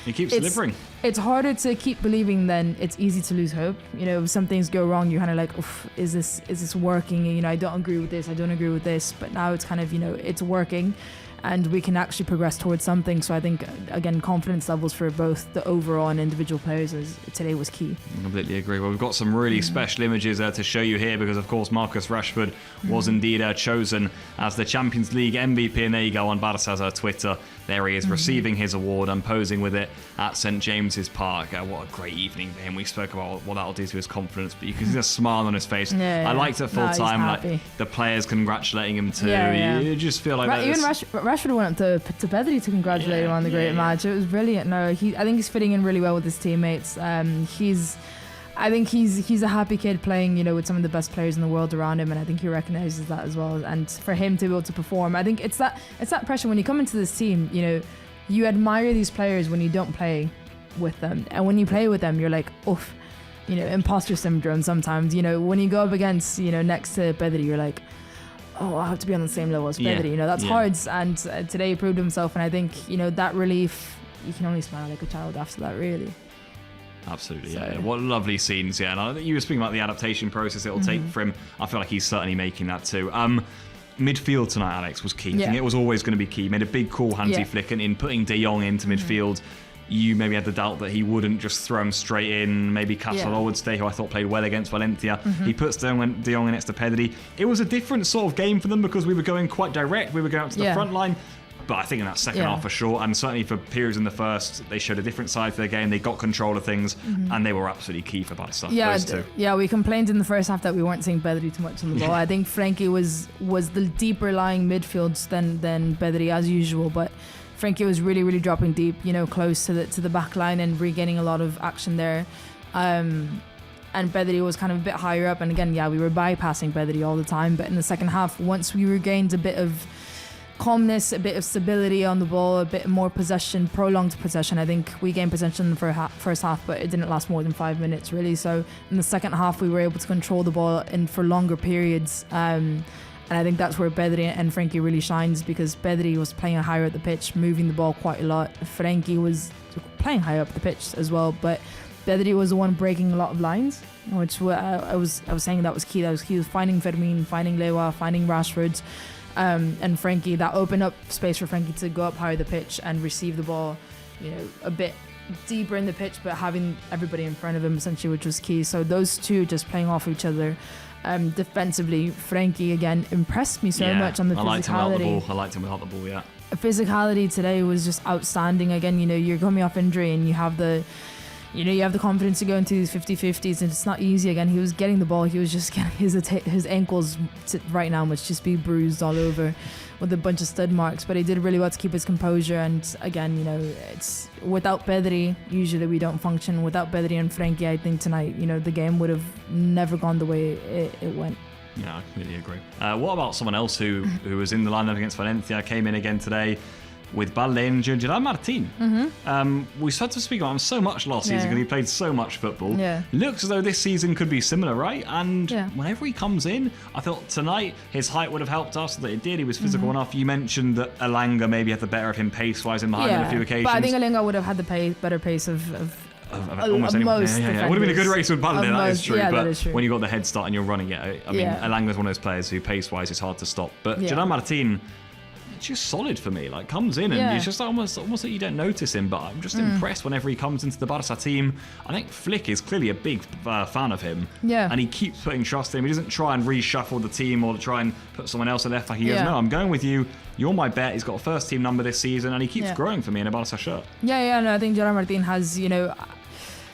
He keeps delivering. It's harder to keep believing than it's easy to lose hope. If some things go wrong, you're kind of like, is this working? I don't agree with this. I don't agree with this. But now it's kind of, it's working. And we can actually progress towards something. So I think, again, confidence levels for both the overall and individual players today was key. I completely agree. Well, we've got some really special images to show you here because, of course, Marcus Rashford was indeed chosen as the Champions League MVP. And there you go on Barça's Twitter. There he is receiving his award and posing with it at St James's Park. What a great evening for him. We spoke about what that'll do to his confidence, but you can see the smile on his face. I liked it full time. Like the players congratulating him too. You just feel like even Rashford went up to Pedri to congratulate him on the great match. It was brilliant. I think he's fitting in really well with his teammates. I think he's a happy kid playing, with some of the best players in the world around him, and I think he recognises that as well. And for him to be able to perform, I think it's that pressure when you come into this team. You admire these players when you don't play with them, and when you play with them, you're like, oof, imposter syndrome. Sometimes, when you go up against, next to Pedri, you're like, I have to be on the same level as Yeah, Pedri. You know, that's yeah. hard. And today he proved himself. And I think, you know, that relief, you can only smile like a child after that, really. Absolutely, So- yeah. What lovely scenes, yeah. And I think you were speaking about the adaptation process it'll take for him. I feel like he's certainly making that too. Midfield tonight, Alex, was key. I think Yeah. it was always going to be key. He made a big call, Hansi Yeah. Flick, in putting De Jong into midfield. You maybe had the doubt that he wouldn't just throw him straight in. Maybe Castelló would stay, who I thought played well against Valencia. He puts De Jong in next to Pedri. It was a different sort of game for them because we were going quite direct. We were going up to the Yeah. front line. But I think in that second Yeah. half for sure, and certainly for periods in the first, they showed a different side to their game. They got control of things, and they were absolutely key for Barca. Yeah, those two. we complained in the first half that we weren't seeing Pedri too much on the ball. I think Frankie was the deeper lying midfields than Pedri as usual, but Frankie was really dropping deep, you know, close to the back line and regaining a lot of action there. And Pedri was kind of a bit higher up, and again, we were bypassing Pedri all the time. But in the second half, once we regained a bit of calmness, a bit of stability on the ball, a bit more possession, prolonged possession. I think we gained possession for first half, but it didn't last more than 5 minutes really. So in the second half, we were able to control the ball for longer periods. And I think that's where Pedri and Frankie really shines, because Pedri was playing higher at the pitch, moving the ball quite a lot. Frankie was playing higher up the pitch as well, but Pedri was the one breaking a lot of lines, which I was saying that was key. He was finding Fermin, finding Lewa, finding Rashford. And Frankie, that opened up space for Frankie to go up higher the pitch and receive the ball, you know, a bit deeper in the pitch, but having everybody in front of him essentially, which was key. So those two just playing off each other. Defensively, Frankie again impressed me so much on the physicality. I liked him without the ball, yeah. Physicality today was just outstanding. Again, you know, you're coming off injury and you have the confidence to go into these 50-50s, and it's not easy. Again, he was getting the ball, he was just getting his ankles right now must just be bruised all over with a bunch of stud marks, but he did really well to keep his composure. And again, you know, it's without Pedri, usually we don't function. Without Pedri and Frankie, I think tonight, you know, the game would have never gone the way it went. Yeah, I completely agree. What about someone else who was in the lineup against Valencia, came in again today with Balde and Gerard Martin? We started to speak about him so much last season because he played so much football. Yeah. Looks as though this season could be similar, right? And Yeah. whenever he comes in, I thought tonight his height would have helped us, that it did. He was physical enough. You mentioned that Elanga maybe had the better of him pace-wise in behind on a few occasions. But I think Elanga would have had the better pace of almost anyone. most Yeah. It would have been a good race with Balde, Of that is most- true. yeah, but that is true. when you got the head start and you're running it, I mean, Yeah. Elanga's one of those players who pace-wise is hard to stop. But Gerard Martin, it's just solid for me. Like, comes in and Yeah. it's just almost that you don't notice him, but I'm just impressed whenever he comes into the Barca team. I think Flick is clearly a big fan of him. Yeah. And he keeps putting trust in him. He doesn't try and reshuffle the team or try and put someone else at left back. He goes, Yeah. no, I'm going with you. You're my bet. He's got a first team number this season, and he keeps Yeah. growing for me in a Barca shirt. No, I think Gerard Martin has, you know,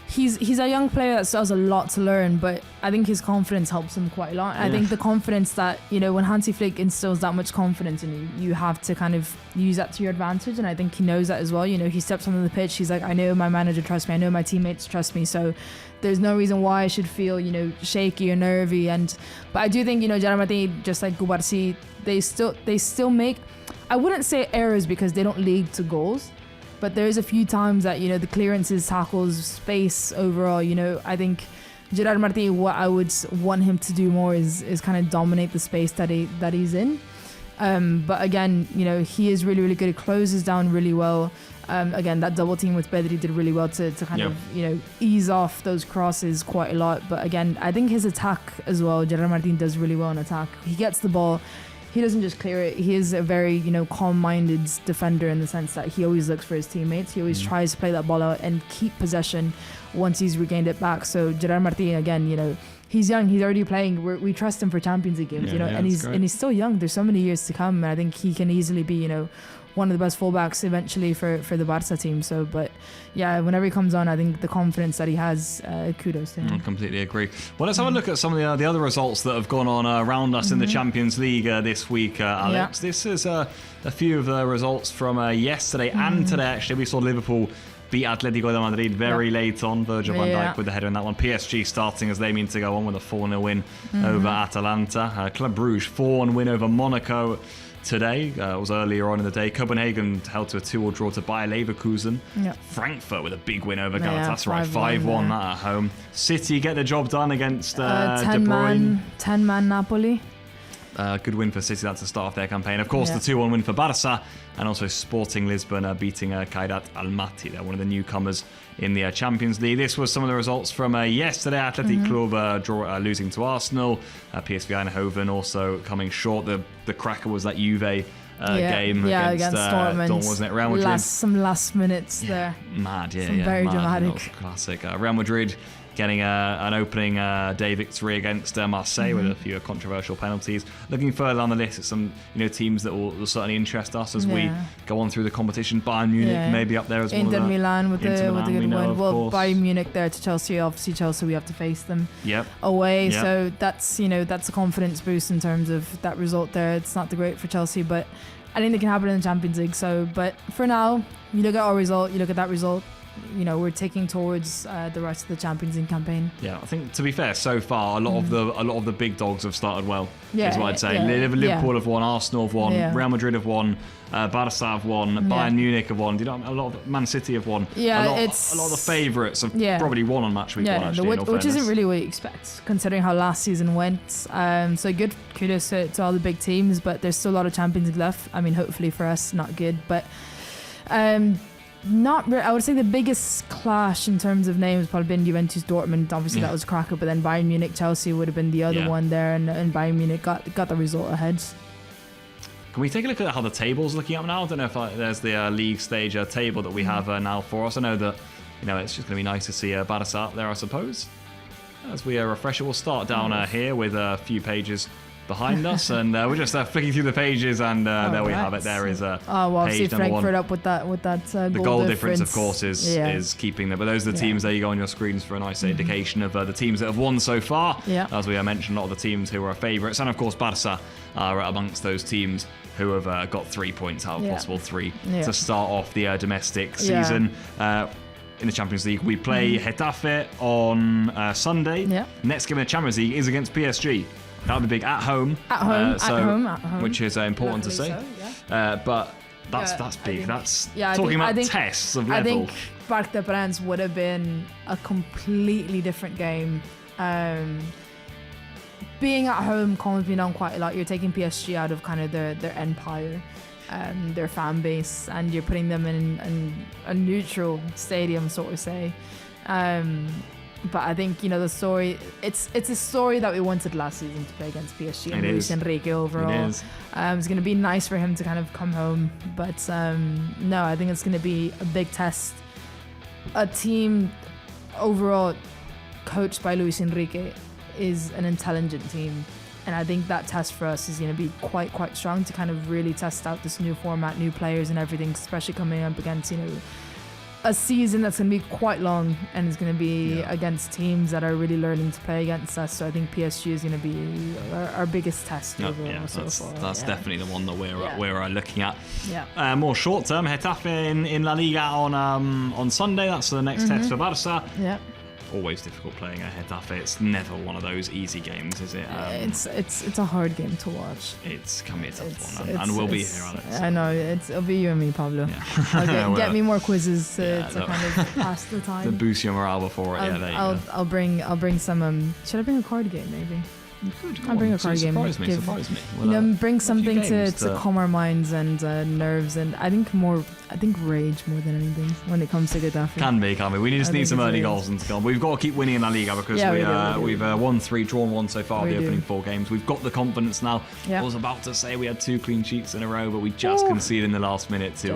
he's a young player that still has a lot to learn, but I think his confidence helps him quite a lot. I think the confidence that, you know, when Hansi Flick instills that much confidence in you, you have to kind of use that to your advantage, and I think he knows that as well. You know, he steps onto the pitch, he's like, I know my manager trusts me, I know my teammates trust me, so there's no reason why I should feel, you know, shaky or nervy. But I do think, you know, Gerard Martin, just like Gubarsi, they still make, I wouldn't say errors because they don't lead to goals, but there's a few times that, you know, the clearances, tackles, space overall, you know, I think Gerard Martin, what I would want him to do more is kind of dominate the space that he's in. But again, you know, he is really good. He closes down really well. Again, that double team with Pedri did really well to kind of, you know, ease off those crosses quite a lot. But again, I think his attack as well, Gerard Martin does really well in attack. He gets the ball. He doesn't just clear it. He is a very, you know, calm-minded defender in the sense that he always looks for his teammates. He always tries to play that ball out and keep possession once he's regained it back. So Gerard Martin, again, you know, he's young. He's already playing. We trust him for Champions League games, you know, and he's still young. There's so many years to come, and I think he can easily be, you know, one of the best fullbacks eventually for the Barca team. So, but yeah, whenever he comes on, I think the confidence that he has, kudos to him. I completely agree. Well, let's have a look at some of the other results that have gone on around us in the Champions League this week, Alex. This is a few of the results from yesterday and today, actually. We saw Liverpool beat Atletico de Madrid very late on. Virgil van Dijk with the header in that one. PSG starting as they mean to go on with a 4-0 win over Atalanta. Club Brugge 4-1 win over Monaco today. It was earlier on in the day. Copenhagen held to a 2-2 draw to Bayer Leverkusen. Frankfurt with a big win over Galatasaray, 5-1 that at home. City get the job done against De Bruyne. 10-man Napoli. Good win for City. That's the start of their campaign. Of course, the 2-1 win for Barça, and also Sporting Lisbon beating Kairat Almaty. They're one of the newcomers in the Champions League. This was some of the results from yesterday. Athletic Club losing to Arsenal. PSV Eindhoven also coming short. The cracker was that Juve game against Dortmund, wasn't it? Real Madrid. Some last minutes there. Mad, yeah. Very mad. dramatic. Classic. Real Madrid getting an opening day victory against Marseille with a few controversial penalties. Looking further on the list at some teams that will certainly interest us as we go on through the competition. Bayern Munich maybe up there as Inter one of Milan with the good win. Well, course. Bayern Munich there to Chelsea. Obviously Chelsea, we have to face them away. Yep. So that's a confidence boost in terms of that result there. It's not the great for Chelsea, but I think it can happen in the Champions League. So, but for now, you look at our result, you look at that result. We're taking towards the rest of the Champions League campaign. Yeah, I think to be fair, so far a lot of the big dogs have started well. Is what I'd say. Yeah, Liverpool have won, Arsenal have won, Real Madrid have won, Barça have won, Bayern Munich have won. A lot of Man City have won. Yeah, a lot of the favourites have probably won on match week one. Actually, which isn't really what you expect considering how last season went. So good kudos to all the big teams, but there's still a lot of Champions League left. I mean, hopefully for us, not good, but. I would say the biggest clash in terms of names probably been Juventus Dortmund. Obviously that was a cracker, but then Bayern Munich Chelsea would have been the other one there, and Bayern Munich got the result ahead. Can we take a look at how the table's looking up now? I don't know if there's the league stage table that we have now for us. I know that it's just going to be nice to see Barça up there, I suppose. As we refresh it, we'll start down here with a few pages behind us, and we're just flicking through the pages, and there we have it. There is a obviously page number Frankfurt one. Up with that The goal difference, of course, is keeping them. But those are the teams. There you go on your screens for a nice indication of the teams that have won so far. As we mentioned, a lot of the teams who are favourites, and of course Barça are amongst those teams who have got 3 points out of possible 3 to start off the domestic season. In the Champions League, we play Getafe on Sunday. Next game in the Champions League is against PSG. That would be big at home. At home. Which is important to say. So, but that's big. That's talking about tests of level. I think Parc des Princes would have been a completely different game. Being at home calms me down quite a lot. You're taking PSG out of kind of their empire, their fan base, and you're putting them in a neutral stadium, sort of say. But I think the story. It's a story that we wanted last season to play against PSG and Luis Enrique overall. It is. It's going to be nice for him to kind of come home, but no, I think it's going to be a big test. A team overall coached by Luis Enrique is an intelligent team, and I think that test for us is going to be quite strong to kind of really test out this new format, new players, and everything, especially coming up against a season that's going to be quite long, and it's going to be against teams that are really learning to play against us. So I think PSG is going to be our biggest test overall so far. That's definitely the one that we're looking at. More short term, Getafe in La Liga on Sunday. That's the next test for Barça. Always difficult playing a Getafe. It's never one of those easy games, is it? It's a hard game to watch. It's can be a tough one, and we'll be here, Alex. I know it'll be you and me, Pablo. Get me more quizzes to kind of pass the time. To boost your morale before it. There you go. I'll bring some. Should I bring a card game maybe? I'll bring a card game. Surprise me. Bring something to calm our minds and nerves, and I think rage more than anything when it comes to Getafe. Can be. We just need some early goals into goal. We've got to keep winning in La Liga because we've won 3, drawn 1 so far. The opening 4 games. We've got the confidence now. I was about to say we had 2 clean sheets in a row, but we just conceded in the last minute to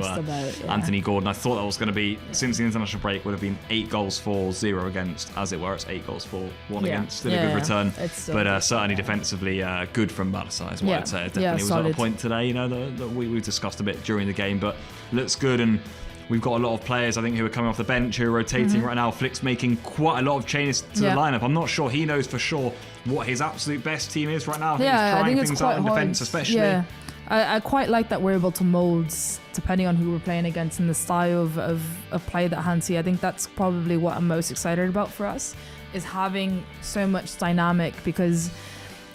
Anthony Gordon. I thought that was going to be, since the international break, would have been 8 goals for, 0 against, as it were. It's 8 goals for, 1 against. Still a good return, but certainly defensively good from Barça is what I'd say. It definitely was at a point today, that we discussed a bit during the game, but looks good. And we've got a lot of players, I think, who are coming off the bench, who are rotating right now. Flick's making quite a lot of changes to the lineup. I'm not sure he knows for sure what his absolute best team is right now. I think he's trying things out in defence, especially. I quite like that we're able to mould depending on who we're playing against and the style of play that Hansi. I think that's probably what I'm most excited about for us, is having so much dynamic, because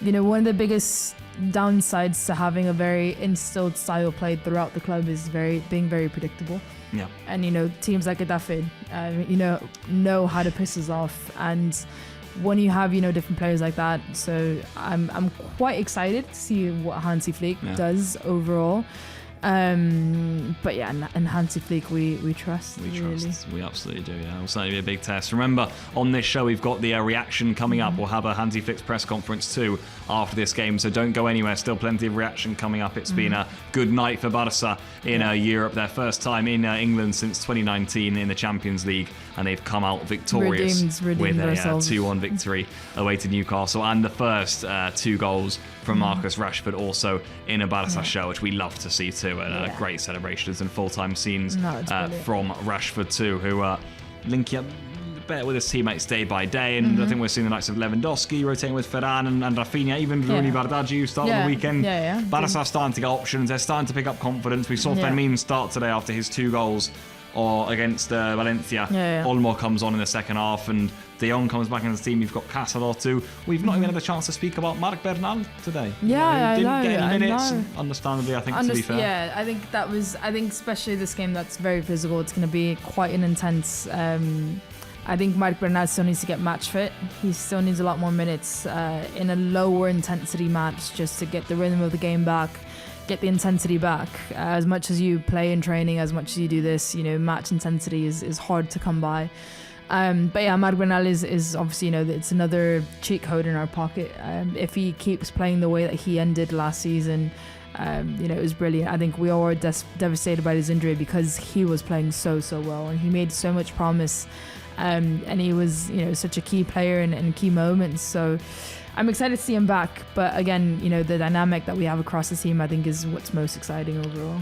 one of the biggest downsides to having a very instilled style played throughout the club is being very predictable. And teams like Getafe know how to piss us off, and when you have, different players like that. So I'm quite excited to see what Hansi Flick does overall. But yeah, and Hansi Flick we trust. We absolutely do. Yeah, it'll certainly be a big test. Remember, on this show we've got the reaction coming up. We'll have a Hansi Flick's press conference too after this game, so don't go anywhere. Still plenty of reaction coming up. It's been a good night for Barça in Europe. Their first time in England since 2019 in the Champions League, and they've come out victorious redeemed with a ourselves. 2-1 victory away to Newcastle, and the first 2 goals from Marcus Rashford also in a Barça show, which we love to see too, and great celebrations and full-time scenes from Rashford too, who linking up better with his teammates day by day, and I think we're seeing the likes of Lewandowski rotating with Ferran and Rafinha, even Rooney Bardghji, who started on the weekend. Barça are starting to get options, they're starting to pick up confidence. We saw Fermin start today after his 2 goals against Valencia. Olmo comes on in the second half, and De Jong comes back into the team. You've got Casador too. We've not even had a chance to speak about Marc Bernal today. Yeah, didn't get any minutes. I know. Understandably, I think, to be fair. Yeah, I think especially this game that's very physical. It's going to be quite an intense. I think Marc Bernal still needs to get match fit. He still needs a lot more minutes in a lower intensity match just to get the rhythm of the game back, get the intensity back. As much as you play in training, as much as you do this, match intensity is hard to come by. But yeah, Marc Bernal is obviously, it's another cheat code in our pocket. If he keeps playing the way that he ended last season, it was brilliant. I think we all were devastated by his injury because he was playing so well, and he made so much promise. And he was, such a key player in key moments. So I'm excited to see him back. But again, the dynamic that we have across the team, I think, is what's most exciting overall.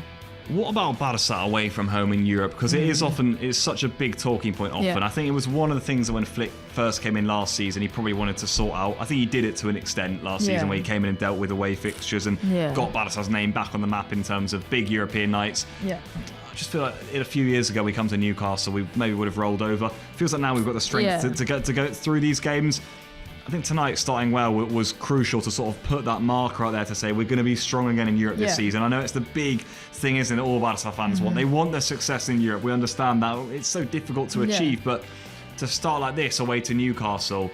What about Barça away from home in Europe? Because it's such a big talking point often. Yeah. I think it was one of the things that when Flick first came in last season, he probably wanted to sort out. I think he did it to an extent last season, where he came in and dealt with away fixtures and got Barça's name back on the map in terms of big European nights. Yeah. I just feel like a few years ago we come to Newcastle, we maybe would have rolled over. Feels like now we've got the strength to go through these games. I think tonight starting well was crucial to sort of put that marker out there to say we're going to be strong again in Europe this season. I know it's the big thing, isn't it? All Barca fans want. They want their success in Europe. We understand that it's so difficult to achieve, but to start like this away to Newcastle,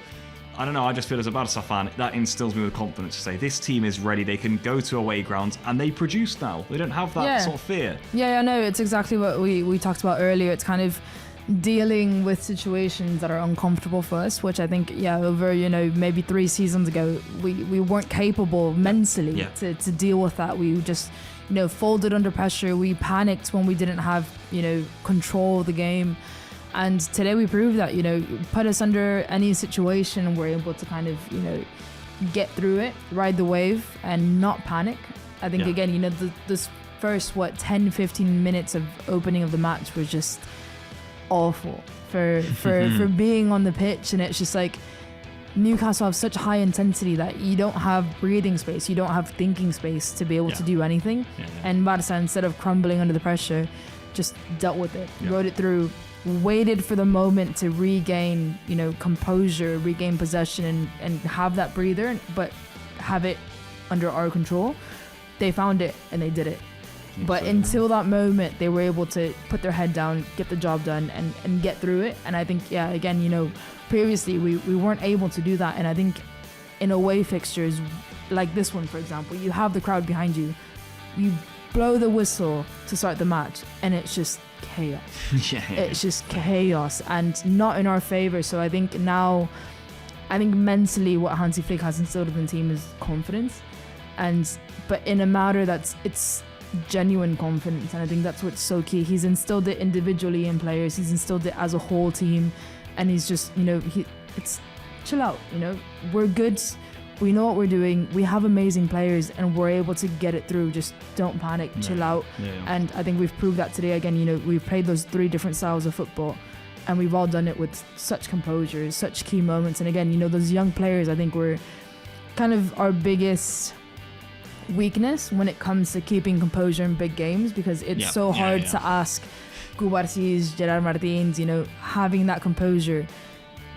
I don't know, I just feel as a Barca fan, that instills me with confidence to say this team is ready. They can go to away grounds and they produce now. They don't have that sort of fear. Yeah, I know. It's exactly what we talked about earlier. It's kind of dealing with situations that are uncomfortable for us, which I think, over, maybe 3 seasons ago, we weren't capable mentally to deal with that. We just, folded under pressure. We panicked when we didn't have, control of the game. And today we proved that, put us under any situation and we're able to kind of, get through it, ride the wave and not panic. I think, again, this first, 10, 15 minutes of opening of the match was just awful for being on the pitch. And it's just like Newcastle have such high intensity that you don't have breathing space, you don't have thinking space to be able to do anything. And Barça, instead of crumbling under the pressure, just dealt with it, rode it through, waited for the moment to regain, composure, regain possession and have that breather, but have it under our control. They found it and they did it. But until that moment, they were able to put their head down, get the job done, and get through it. And I think, again, previously we weren't able to do that. And I think in away fixtures like this one, for example, you have the crowd behind you. You blow the whistle to start the match, and it's just chaos. It's just chaos, and not in our favor. So I think mentally, what Hansi Flick has instilled in the team is confidence, but in a matter it's genuine confidence, and I think that's what's so key. He's instilled it individually in players, he's instilled it as a whole team, and he's just, it's chill out, we're good, we know what we're doing, we have amazing players, and we're able to get it through. Just don't panic, chill out. And I think we've proved that today again. We've played those 3 different styles of football, and we've all done it with such composure, such key moments. And again, those young players, I think, were kind of our biggest weakness when it comes to keeping composure in big games, because it's so hard to ask Cubarsis, Gerard Martins, having that composure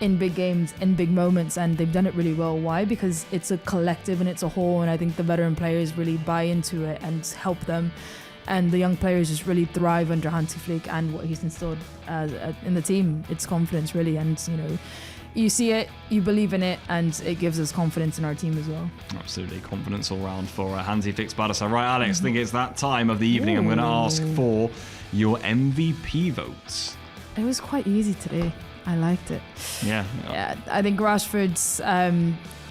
in big games, in big moments, and they've done it really well. Why? Because it's a collective and it's a whole, and I think the veteran players really buy into it and help them, and the young players just really thrive under Hansi Flick and what he's instilled in the team. It's confidence, really, and you see it, you believe in it, and it gives us confidence in our team as well. Absolutely, confidence all round for Hansi Flick's Barça. Right, Alex, I think it's that time of the evening. I'm going to ask for your MVP votes. It was quite easy today. I liked it. Yeah. I think Rashford's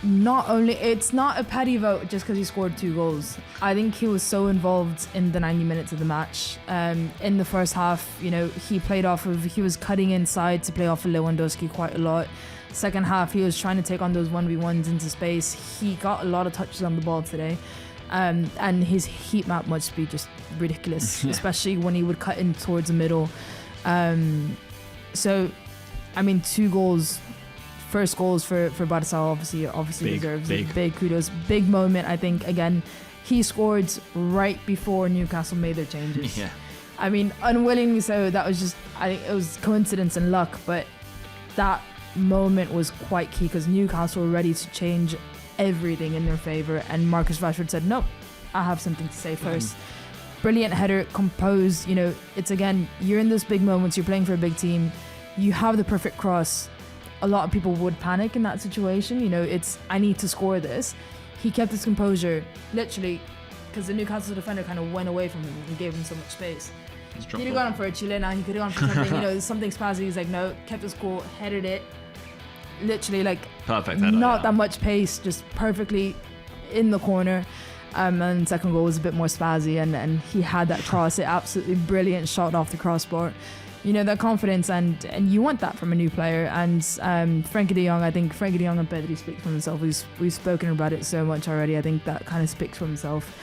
it's not a petty vote just because he scored 2 goals. I think he was so involved in the 90 minutes of the match. In the first half, he was cutting inside to play off of Lewandowski quite a lot. Second half, he was trying to take on those 1v1s into space. He got a lot of touches on the ball today. And his heat map must be just ridiculous, especially when he would cut in towards the middle. 2 goals. First goals for Barça obviously deserves big kudos. Big moment, I think. Again, he scored right before Newcastle made their changes. Yeah. I mean, unwillingly so. That was I think it was coincidence and luck, but that moment was quite key because Newcastle were ready to change everything in their favour, and Marcus Rashford said, "No, I have something to say first." Brilliant header, composed. It's again, you're in those big moments. You're playing for a big team. You have the perfect cross. A lot of people would panic in that situation. I need to score this. He kept his composure, literally, because the Newcastle defender kind of went away from him and gave him so much space. He could have gone for a chilena, he could have gone for something, something spazzy. He's like, no, kept his cool, headed it. Literally, perfect header, not that much pace, just perfectly in the corner. And second goal was a bit more spazzy, and he had that cross, absolutely brilliant shot off the crossbar. That confidence, and you want that from a new player. And Frenkie de Jong, I think Frenkie de Jong and Pedri speak for themselves. We've spoken about it so much already. I think that kind of speaks for himself.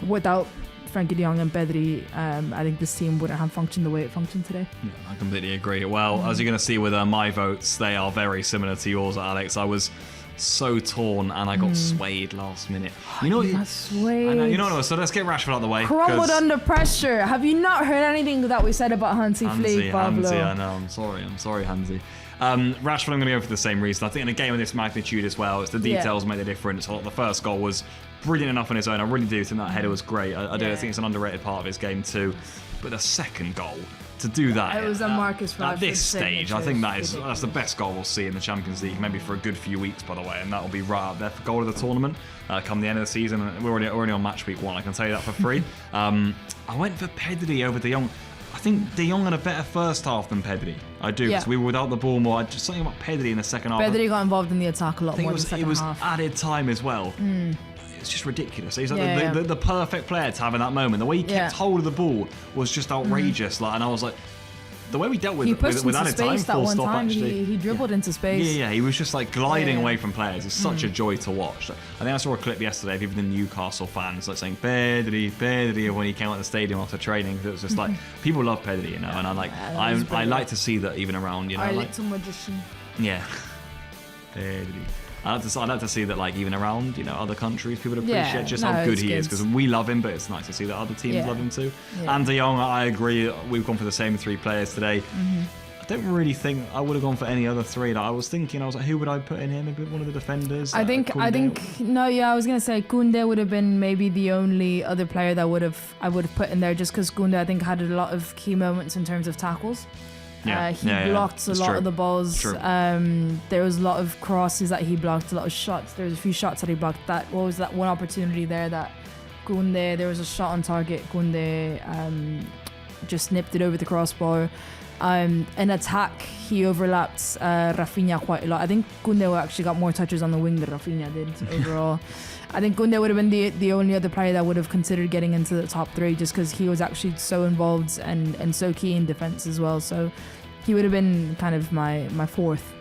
Without Frenkie de Jong and Pedri, I think this team wouldn't have functioned the way it functioned today. Yeah, I completely agree. Well, as you're going to see with my votes, they are very similar to yours, Alex. I was so torn and I got swayed last minute. Swayed. I know. So let's get Rashford out of the way. Crumbled under pressure. Have you not heard anything that we said about Hansi Flick, Pablo? Hansi, I know. I'm sorry, Hansi. Rashford, I'm going to go for the same reason. I think in a game of this magnitude as well, it's the details make the difference. The first goal was brilliant enough on his own. I really do think that header was great. I think it's an underrated part of his game too. But the second goal, to do that it was a Marcus Rashford at this stage, I think that's ridiculous. the best goal we'll see in the Champions League, maybe for a good few weeks, by the way, and that'll be right up there for goal of the tournament come the end of the season. And we're already on match week 1, I can tell you that for free. I went for Pedri over De Jong. I think De Jong had a better first half than Pedri. I do, because we were without the ball more. Just something about Pedri in the second half. Pedri got involved in the attack a lot more in the it second was half. added time as well. It's just ridiculous. He's like the perfect player to have in that moment. The way he kept hold of the ball was just outrageous. And I was like, the way we dealt with added time, full stop. Actually, he dribbled into space. Yeah. He was just gliding away from players. It's such a joy to watch. I think I saw a clip yesterday of even the Newcastle fans saying Pedri when he came out the stadium after training. It was just people love Pedri, and I like to see that even around, Our little magician. Yeah. Pedri. I like to see that, even around, other countries, people appreciate how good he is, because we love him, but it's nice to see that other teams love him too. Yeah. And De Jong, I agree. We've gone for the same 3 players today. I don't really think I would have gone for any other 3. I was like, who would I put in here? Maybe one of the defenders. I was gonna say Koundé would have been maybe the only other player that I would have put in there, just because Koundé, I think, had a lot of key moments in terms of tackles. He blocked a lot of the balls. There was a lot of crosses that he blocked, a lot of shots. There was a few shots that he blocked. What was that one opportunity there that Koundé, there was a shot on target, Koundé just nipped it over the crossbar. In attack, he overlapped Rafinha quite a lot. I think Koundé actually got more touches on the wing than Rafinha did overall. I think Koundé would have been the only other player that would have considered getting into the top 3, just because he was actually so involved and so key in defence as well. So he would have been kind of my fourth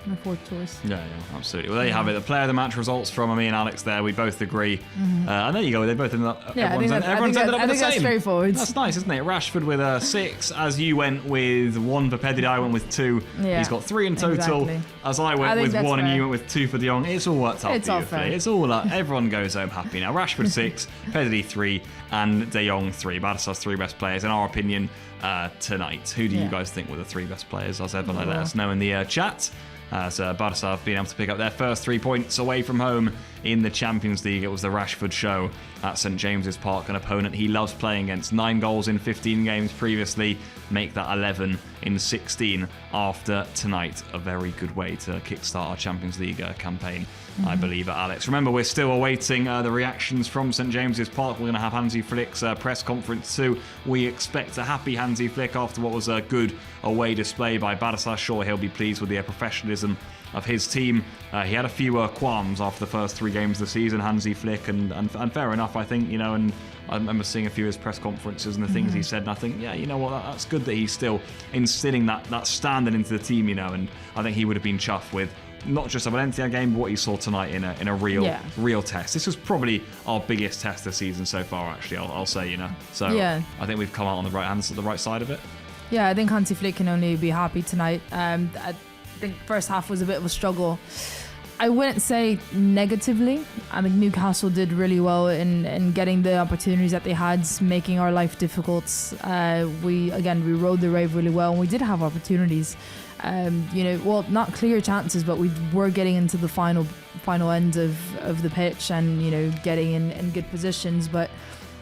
choice. Yeah, absolutely. Well, there you have it. The player of the match results from me and Alex there. We both agree. And there you go. They both ended up. Everyone's ended up with the same. That's straightforward. That's nice, isn't it? Rashford with a 6, as you went with 1 for Pedri. I went with 2. Yeah, he's got 3 in total. Exactly. As I went with 1 and you went with 2 for De Jong. It's all worked out beautifully. It's all everyone goes home happy now. Rashford 6, Pedri 3, and De Jong 3. Barca's 3 best players, in our opinion, tonight. Who do you guys think were the 3 best players? As ever, let us know in the chat. So Barça have been able to pick up their first 3 points away from home in the Champions League. It was the Rashford show at St James's Park, an opponent he loves playing against. 9 goals in 15 games previously, make that 11 in 16 after tonight. A very good way to kickstart our Champions League campaign, I believe, at Alex. Remember, we're still awaiting the reactions from St James's Park. We're going to have Hansi Flick's press conference too. We expect a happy Hansi Flick after what was a good away display by Barça. Sure, he'll be pleased with the professionalism of his team. He had a few qualms after the first 3 games of the season, Hansi Flick, and fair enough, I think, and I remember seeing a few of his press conferences and the things he said, and I think, yeah, you know what, that's good that he's still instilling that standard into the team, and I think he would have been chuffed with not just a Valencia game, but what he saw tonight in a real test. This was probably our biggest test this season so far, actually, I'll say, So Yeah. I think we've come out on the right side of it. Yeah, I think Hansi Flick can only be happy tonight. I think first half was a bit of a struggle. I wouldn't say negatively. I think Newcastle did really well in getting the opportunities that they had, making our life difficult. We rode the wave really well, and we did have opportunities. Not clear chances, but we were getting into the final end of the pitch and, getting in good positions. But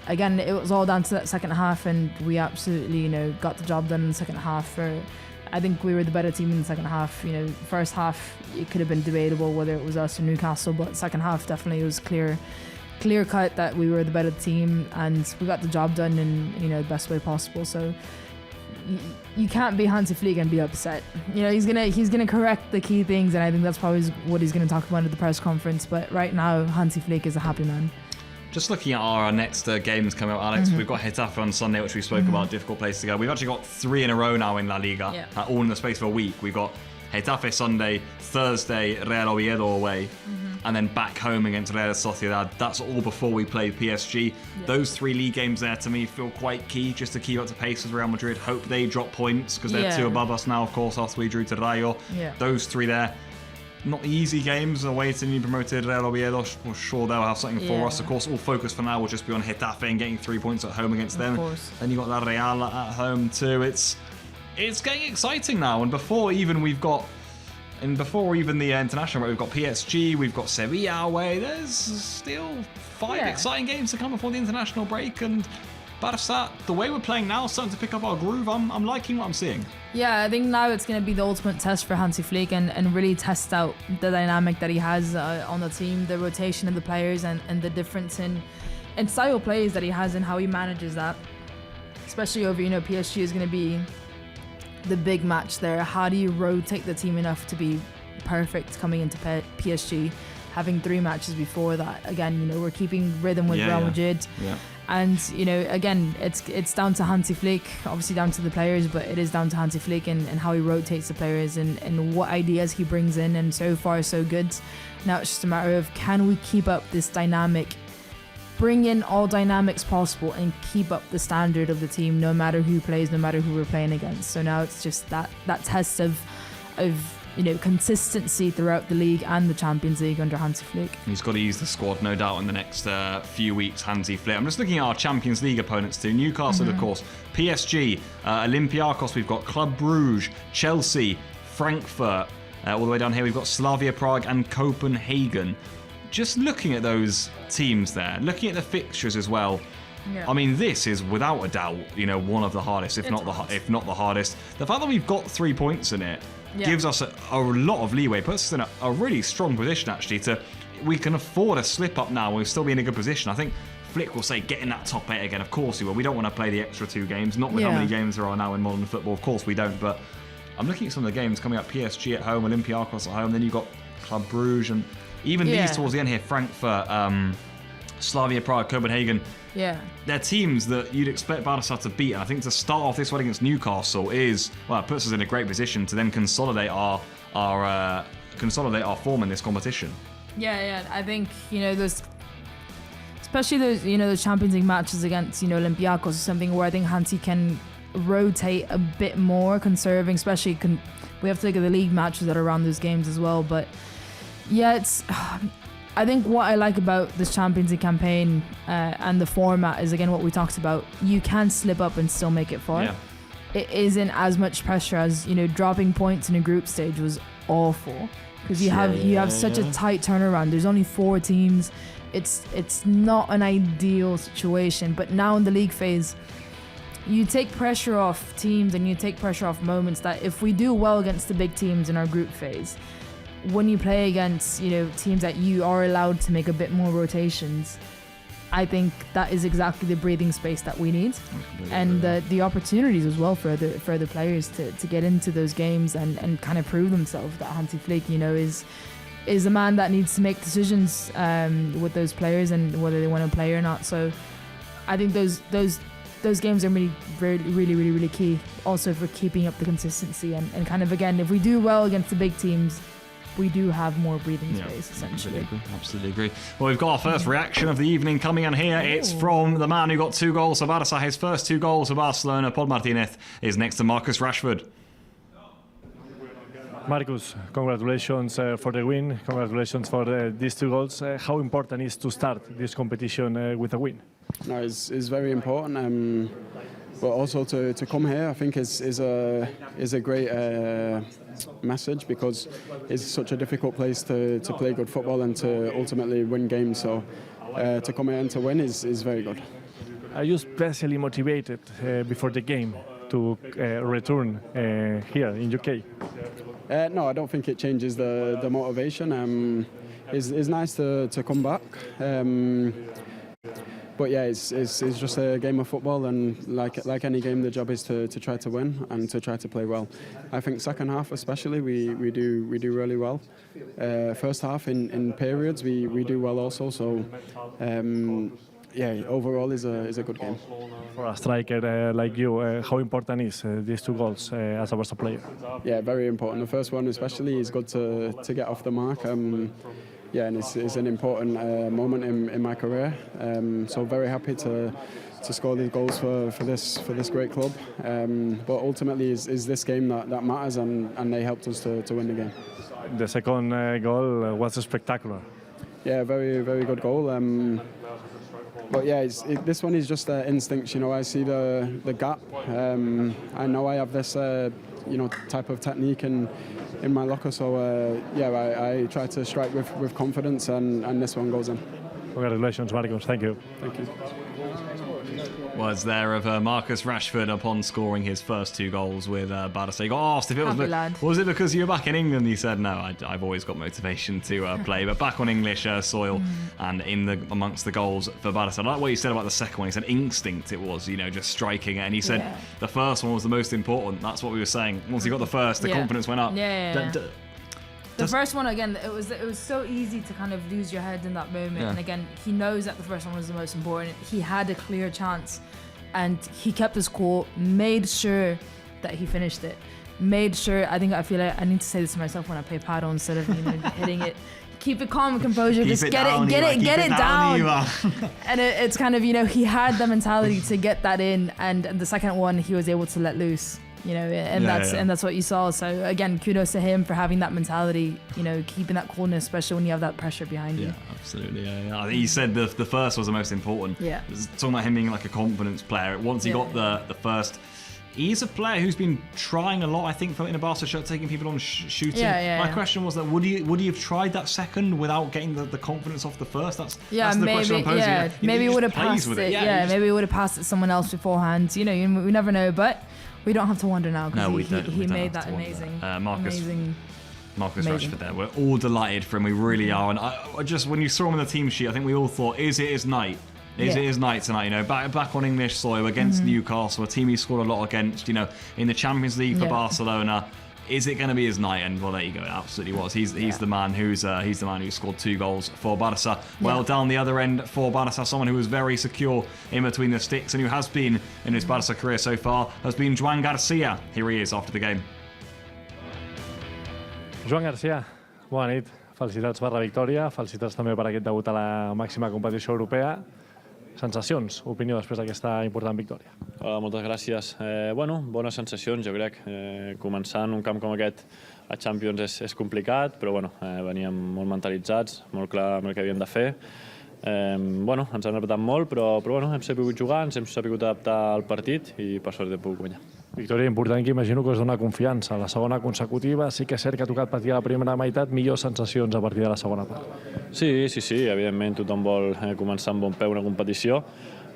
again, it was all down to that second half, and we absolutely, got the job done in the second half. I think we were the better team in the second half. First half, it could have been debatable whether it was us or Newcastle, but second half definitely was clear cut that we were the better team, and we got the job done in the best way possible. So you can't be Hansi Flick and be upset. He's gonna correct the key things, and I think that's probably what he's gonna talk about at the press conference. But right now, Hansi Flick is a happy man. Just looking at our next games coming up, Alex, we've got Getafe on Sunday, which we spoke about, difficult place to go. We've actually got 3 in a row now in La Liga, all in the space of a week. We've got Getafe Sunday, Thursday, Real Oviedo away, and then back home against Real Sociedad. That's all before we play PSG. Yeah. Those 3 league games there, to me, feel quite key just to keep up to pace with Real Madrid. Hope they drop points, because they're 2 above us now, of course, after we drew to Rayo. Yeah. Those 3 there. Not easy games away to newly promoted Real Oviedo. We're sure they'll have something for us. Of course, all focus for now will just be on Getafe and getting 3 points at home against them. Then you got La Real at home too. It's getting exciting now. And before even the international break, we've got PSG, we've got Sevilla away. There's still 5 exciting games to come before the international break. And Barça, the way we're playing now, starting to pick up our groove. I'm liking what I'm seeing. Yeah, I think now it's going to be the ultimate test for Hansi Flick and really test out the dynamic that he has on the team, the rotation of the players, and the difference in style plays that he has and how he manages that. Especially over, PSG is going to be the big match there. How do you rotate the team enough to be perfect coming into PSG? Having 3 matches before that, again, we're keeping rhythm with Real Madrid. Yeah. And, again, it's down to Hansi Flick, obviously down to the players, but it is down to Hansi Flick and how he rotates the players and what ideas he brings in. And so far, so good. Now it's just a matter of, can we keep up this dynamic, bring in all dynamics possible, and keep up the standard of the team, no matter who plays, no matter who we're playing against. So now it's just that test of consistency throughout the league and the Champions League under Hansi Flick. He's got to use the squad, no doubt, in the next few weeks, Hansi Flick. I'm just looking at our Champions League opponents too. Newcastle, of course, PSG, Olympiacos, we've got Club Brugge, Chelsea, Frankfurt. All the way down here, we've got Slavia Prague and Copenhagen. Just looking at those teams there, looking at the fixtures as well, I mean, this is without a doubt, one of the hardest, if not the hardest. The fact that we've got 3 points in it gives us a lot of leeway, puts us in a really strong position actually. We can afford a slip up now. We'll still be in a good position. I think Flick will say get in that top 8 again. Of course he will. We don't want to play the extra 2 games. Not with how many games there are now in modern football. Of course we don't. But I'm looking at some of the games coming up. PSG at home, Olympiacos at home. Then you've got Club Brugge and even these towards the end here. Frankfurt, Slavia Prague, Copenhagen. Yeah. They're teams that you'd expect Barça to beat. And I think to start off this one against Newcastle it puts us in a great position to then consolidate our form in this competition. Yeah. I think, especially those Champions League matches against, Olympiacos is something where I think Hansi can rotate a bit more, conserving, especially we have to look at the league matches that are around those games as well. But yeah, I think what I like about this Champions League campaign and the format is, again, what we talked about. You can slip up and still make it far. Yeah. It isn't as much pressure as, dropping points in a group stage was awful because you have such a tight turnaround. There's only 4 teams. It's not an ideal situation, but now in the league phase, you take pressure off teams and you take pressure off moments that if we do well against the big teams in our group phase, when you play against, teams that you are allowed to make a bit more rotations, I think that is exactly the breathing space that we need, and the opportunities as well for the players to get into those games and kind of prove themselves. That Hansi Flick, is a man that needs to make decisions with those players and whether they want to play or not. So I think those games are really key also for keeping up the consistency and kind of, again, if we do well against the big teams, we do have more breathing space, essentially. Absolutely agree. Well, we've got our first reaction of the evening coming in here. It's from the man who got 2 goals for Barça. His first 2 goals for Barcelona. Paul Martinez is next to Marcus Rashford. Marcus, congratulations for the win. Congratulations for these 2 goals. How important is to start this competition with a win? No, it's very important. But also to come here, I think is a great message, because it's such a difficult place to play good football and to ultimately win games. So to come here and to win is very good. Are you especially motivated before the game to return here in UK? No, I don't think it changes the motivation. It's nice to come back. But yeah, it's just a game of football, and like any game, the job is to try to win and to try to play well. I think second half especially we do really well. First half in periods we do well also. So yeah, overall is a good game. For a striker like you, how important is these 2 goals as a Barça player? Yeah, very important. The first one especially is good to get off the mark. Yeah, and it's an important moment in my career. So very happy to score these goals for this great club. But ultimately, is this game that matters, and they helped us to win the game. The second goal was spectacular. Yeah, very good goal. But yeah, this one is just instinct. I see the gap. I know I have this type of technique in my locker, so yeah, I try to strike with confidence, and this one goes in. Congratulations, Marcus. Thank you. Thank you. Words there of Marcus Rashford upon scoring his first 2 goals with Barça. He got asked if it was it because you were back in England. He said, no, I've always got motivation to play, but back on English soil and amongst the goals for Barça. I like what you said about the second one. He said instinct it was, just striking it, and he said the first one was the most important. That's what we were saying. Once he got the first, the confidence went up. The first one, again, it was so easy to kind of lose your head in that moment. And again, he knows that the first one was the most important. He had a clear chance, and he kept his cool, made sure that he finished it. Made sure, I feel like I need to say this to myself when I play paddle instead of hitting it. Keep it calm and composure, just get it down. And it's kind of, he had the mentality to get that in, and the second one he was able to let loose. And that's what you saw. So again, kudos to him for having that mentality, keeping that coolness, especially when you have that pressure behind you. Yeah, absolutely. I think he said the first was the most important. Yeah. Talking about him being like a confidence player. Once he got the first, he's a player who's been trying a lot, I think, in a Barca shirt, taking people on shooting. My question was that would he have tried that second without getting the confidence off the first? That's the question I'm posing. Yeah, maybe he would have passed it. Maybe he would have passed it to someone else beforehand. We never know, but we don't have to wonder now, because he made that amazing. Marcus Rashford there. We're all delighted for him. We really are. And I just, when you saw him on the team sheet, I think we all thought, is it his night? Is it his night tonight? Back on English soil against Newcastle, a team he scored a lot against, in the Champions League for Barcelona. Is it going to be his night? And well, there you go. It absolutely was. He's the man who scored 2 goals for Barça. Well, down the other end for Barça, someone who was very secure in between the sticks and who has been in his Barça career so far has been Joan Garcia. Here he is after the game. Joan Garcia, bona nit. Felicitats per la victòria. Felicitats també per aquest debut a la màxima competició europea. Sensacions, opinió després d'aquesta important victòria. Hola, moltes gràcies. Bones sensacions, jo crec. Començar en un camp com aquest a Champions és complicat, però veníem molt mentalitzats, molt clar amb el que havíem de fer. Ens han apretat molt, però hem sabut jugar, ens hem sabut adaptar al partit i per sort hem pogut guanyar. Victòria important que imagino que us dona confiança. La segona consecutiva, sí que és cert que ha tocat patir a la primera meitat, millors sensacions a partir de la segona part. Sí, evidentment tothom vol començar amb bon peu una competició.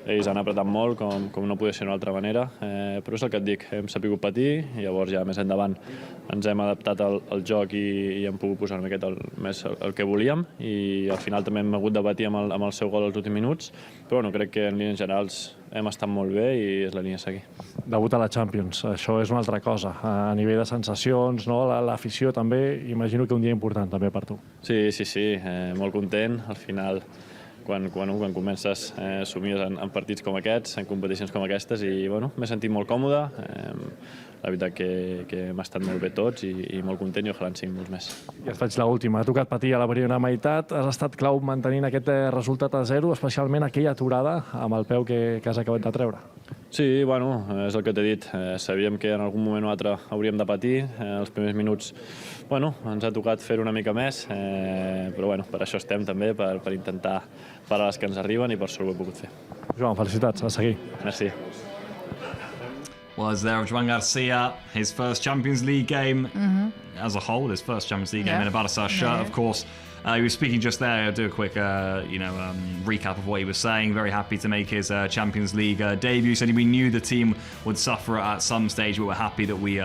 Ells han apretat molt, com no podia ser d'una altra manera, però és el que et dic, hem sapigut patir, i llavors ja més endavant ens hem adaptat al joc i hem pogut posar una miqueta més el que volíem, i al final també hem hagut de patir amb el seu gol als últims minuts, però bueno, crec que en línies generals hem estat molt bé i és la línia a seguir. Debut a la Champions, això és una altra cosa. A nivell de sensacions, no? L'afició també, imagino que un dia important també per tu. Sí, molt content. Al final, quan comences, somies en partits com aquests, en competicions com aquestes, i bueno, m'he sentit molt còmode. La veritat que hem estat molt bé tots i molt content, i ojalà en siguin molts més. Ja et faig l'última. Ha tocat patir a la primera meitat, has estat clau mantenint aquest resultat a 0, especialment aquella aturada amb el peu que has acabat de treure. Sí, bueno, és el que t'he dit. Sabíem que en algun moment o altre hauríem de patir. Els primers minuts, bueno, ens ha tocat fer una mica més, però bueno, per això estem també, per intentar parar les que ens arriben, i per sort ho he pogut fer. Joan, felicitats, a seguir. Merci. Was there Joan Garcia, his first Champions League game as a whole, his first Champions League game in a Barça shirt, of course. He was speaking just there. I'll do a quick, recap of what he was saying. Very happy to make his Champions League debut. He said we knew the team would suffer at some stage, but we're happy that we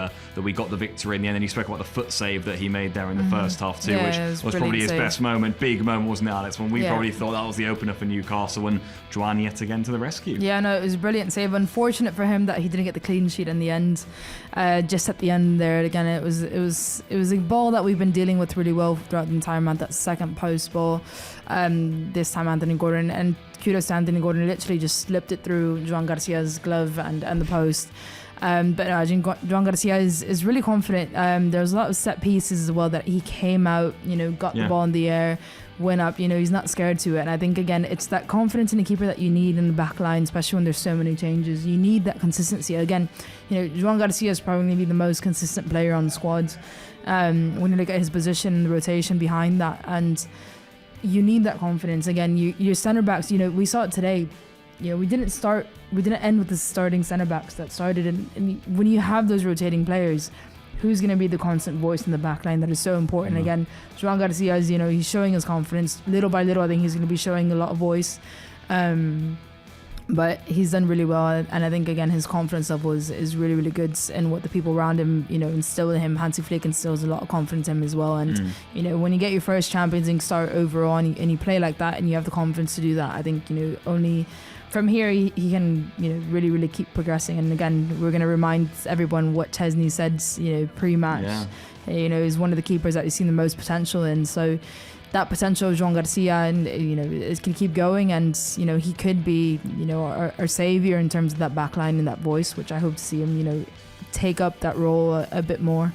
got the victory in the end. And he spoke about the foot save that he made there in the first half too, which was probably his best moment. Big moment, wasn't it, Alex? When we probably thought that was the opener for Newcastle, and Joan yet again to the rescue. Yeah, no, it was a brilliant save. Unfortunate for him that he didn't get the clean sheet in the end. Just at the end there, again, it was a ball that we've been dealing with really well throughout the entire month. That second post ball, this time Anthony Gordon, and kudos to Anthony Gordon, literally just slipped it through Joan Garcia's glove and the post. But no, Joan Garcia is really confident. There's a lot of set pieces as well that he came out, got the ball in the air, went up, he's not scared to it. And I think, again, it's that confidence in the keeper that you need in the back line, especially when there's so many changes. You need that consistency. Again, Joan Garcia is probably the most consistent player on the squad. When you look at his position and the rotation behind that, and you need that confidence. Again, your centre backs, we saw it today. We didn't end with the starting centre backs that started. And when you have those rotating players, who's going to be the constant voice in the back line that is so important? Again, Joan Garcia is, he's showing his confidence little by little. I think he's going to be showing a lot of voice. But he's done really well, and I think, again, his confidence level is really, really good, and what the people around him, instill in him. Hansi Flick instills a lot of confidence in him as well, and when you get your first Champions League start overall and you play like that and you have the confidence to do that, I think, only from here he can, really, really keep progressing. And again, we're going to remind everyone what Chesney said, pre-match. He's one of the keepers that he's seen the most potential in, so that potential of Joan Garcia, and is going to keep going, and he could be our saviour in terms of that back line and that voice, which I hope to see him take up that role a bit more.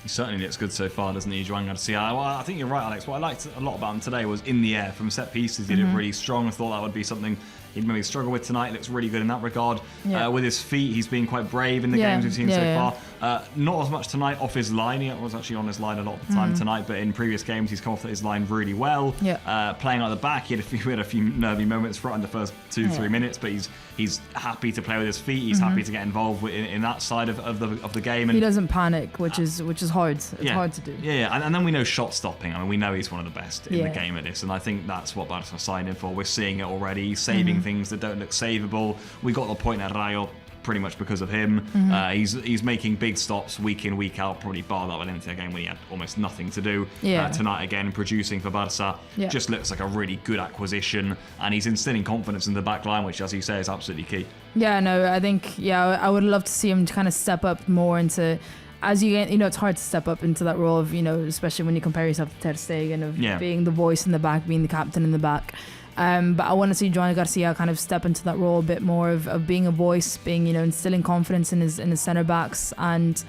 He certainly looks good so far, doesn't he, Joan Garcia? Well, I think you're right, Alex. What I liked a lot about him today was in the air, from set pieces. He looked really strong. I thought that would be something he'd maybe struggle with tonight. He looks really good in that regard. With his feet, he's been quite brave in the games we've seen so far. Not as much tonight off his line. He was actually on his line a lot of the time tonight, but in previous games he's come off his line really well. Playing out the back, he had a few nervy moments for in the first 2-3 minutes, but he's happy to play with his feet. He's happy to get involved in that side of the game. And he doesn't panic, which is hard. It's hard to do. And then we know shot stopping. I mean, we know he's one of the best in the game at this, and I think that's what Barça signed him for. We're seeing it already. He's saving things that don't look savable. We got the point at Rayo pretty much because of him. He's making big stops week in, week out, probably bar that Valencia game when he had almost nothing to do. Tonight again, producing for Barça. Just looks like a really good acquisition, and he's instilling confidence in the back line, which, as you say, is absolutely key. I think, I would love to see him kind of step up more into, as you get, it's hard to step up into that role of, especially when you compare yourself to Ter Stegen, of being the voice in the back, being the captain in the back. But I want to see Joan Garcia kind of step into that role a bit more of being a voice, being, instilling confidence in his centre backs, and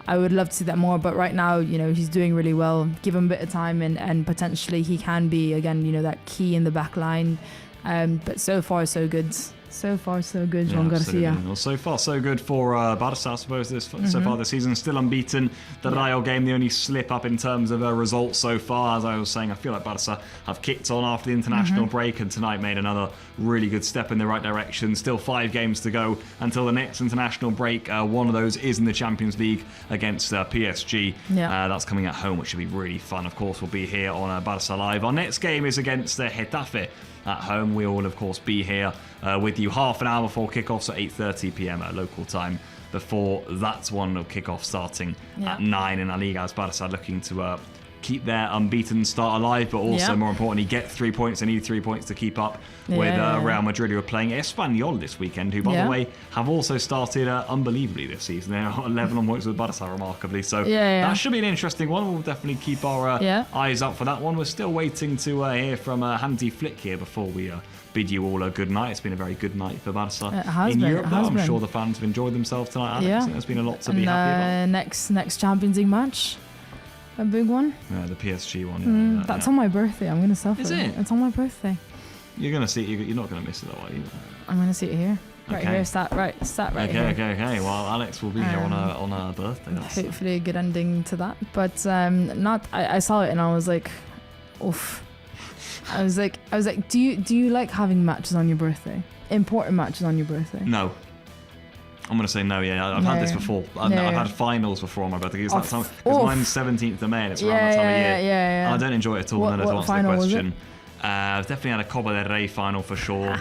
I would love to see that more. But right now, he's doing really well. Give him a bit of time, and potentially he can be, again, that key in the back line. But so far, so good. So far, so good, Joan Garcia. Well, so far, so good for Barça, I suppose, so far this season. Still unbeaten. The Rayo game, the only slip up in terms of results so far. As I was saying, I feel like Barça have kicked on after the international break, and tonight made another really good step in the right direction. Still 5 games to go until the next international break. One of those is in the Champions League against PSG. That's coming at home, which should be really fun. Of course, we'll be here on Barça Live. Our next game is against Getafe at home. We will, of course, be here with you half an hour before kickoff, so 8:30 p.m. local time. Before that one of kickoff starting at 9 in La Liga, as Barça looking to keep their unbeaten start alive, but also more importantly get 3 points. They need 3 points to keep up with Real Madrid, who are playing Espanyol this weekend, who by the way have also started unbelievably this season. They're on 11 on points with Barça remarkably, so that should be an interesting one. We'll definitely keep our eyes up for that one. We're still waiting to hear from Hansi Flick here before we bid you all a good night. It's been a very good night for Barça in Europe. I'm sure the fans have enjoyed themselves tonight, Alex. I think there's been a lot to be happy about. Next Champions League match, a big one. Yeah, the PSG one. That's on my birthday. I'm gonna suffer. Is it? It's on my birthday. You're gonna see. You're not gonna miss it, though, are you? I'm gonna see it here. Right here. Sat right here. Okay. Well, Alex will be here on her birthday. Hopefully, a good ending to that. But I saw it and I was like, oof. I was like, do you like having matches on your birthday? Important matches on your birthday? No. I'm going to say no, I've had this before. I've had finals before on my birthday. Because mine's 17th of May and it's around that time of year. Yeah. I don't enjoy it at all. What final was it? I've definitely had a Copa del Rey final for sure.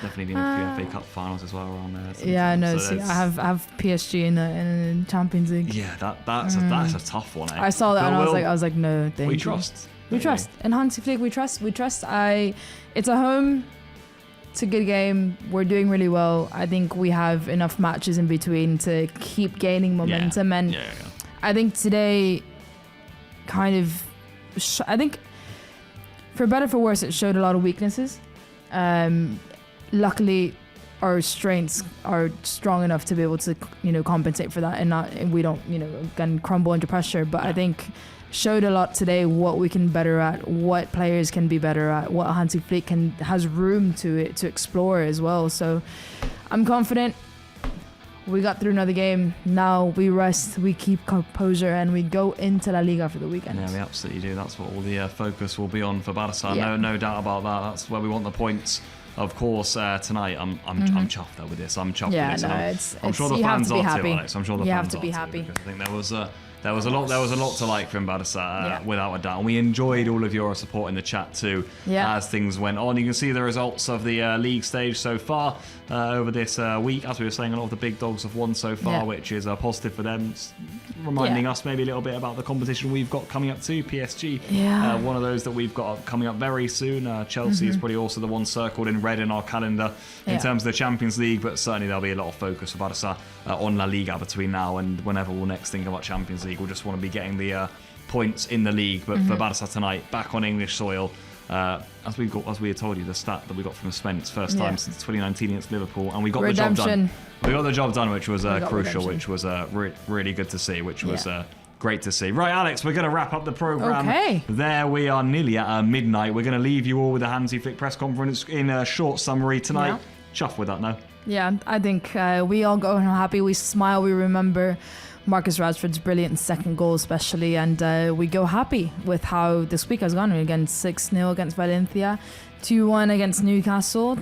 Definitely been a few FA Cup finals as well around there. Yeah, no, so I have PSG in the Champions League. Yeah, that's a tough one. I saw that and I was like, no, thank you. We trust. We trust. And Hansi Flick, we trust. It's a home. It's a good game. We're doing really well. I think we have enough matches in between to keep gaining momentum. And I think today I think for better or for worse, it showed a lot of weaknesses. Luckily, our strengths are strong enough to be able to, compensate for that and we don't, again, crumble under pressure. But I think showed a lot today what we can better at, what players can be better at, what Hansi Flick has room to explore as well. So I'm confident. We got through another game. Now we rest, we keep composure, and we go into La Liga for the weekend. Yeah, we absolutely do. That's what all the focus will be on for Barça. No doubt about that. That's where we want the points. Of course, tonight I'm chuffed though with this. I'm chuffed with this. I'm sure the fans are too, Alex. I'm sure the fans have to be happy. Because I think there was a lot to like from Barça, without a doubt. And we enjoyed all of your support in the chat too as things went on. You can see the results of the league stage so far over this week. As we were saying, a lot of the big dogs have won so far, which is positive for them. It's reminding us maybe a little bit about the competition we've got coming up too. PSG, one of those that we've got coming up very soon. Chelsea is probably also the one circled in red in our calendar in terms of the Champions League, but certainly there'll be a lot of focus for Barça on La Liga between now and whenever we'll next think about Champions League. We'll just want to be getting the points in the league, but for Barça tonight, back on English soil, as we had told you, the stat that we got from Spence, first time since 2019 against Liverpool, and we got the job done. We got the job done, which was crucial, which was really good to see, which was great to see. Right, Alex, we're going to wrap up the programme. Okay. There we are, nearly at midnight. We're going to leave you all with the Hansi Flick press conference in a short summary tonight. Chuffed with that now. Yeah, I think we all go home happy. We smile. We remember Marcus Rashford's brilliant second goal especially, and we go happy with how this week has gone. Again, 6-0 against Valencia, 2-1 against Newcastle.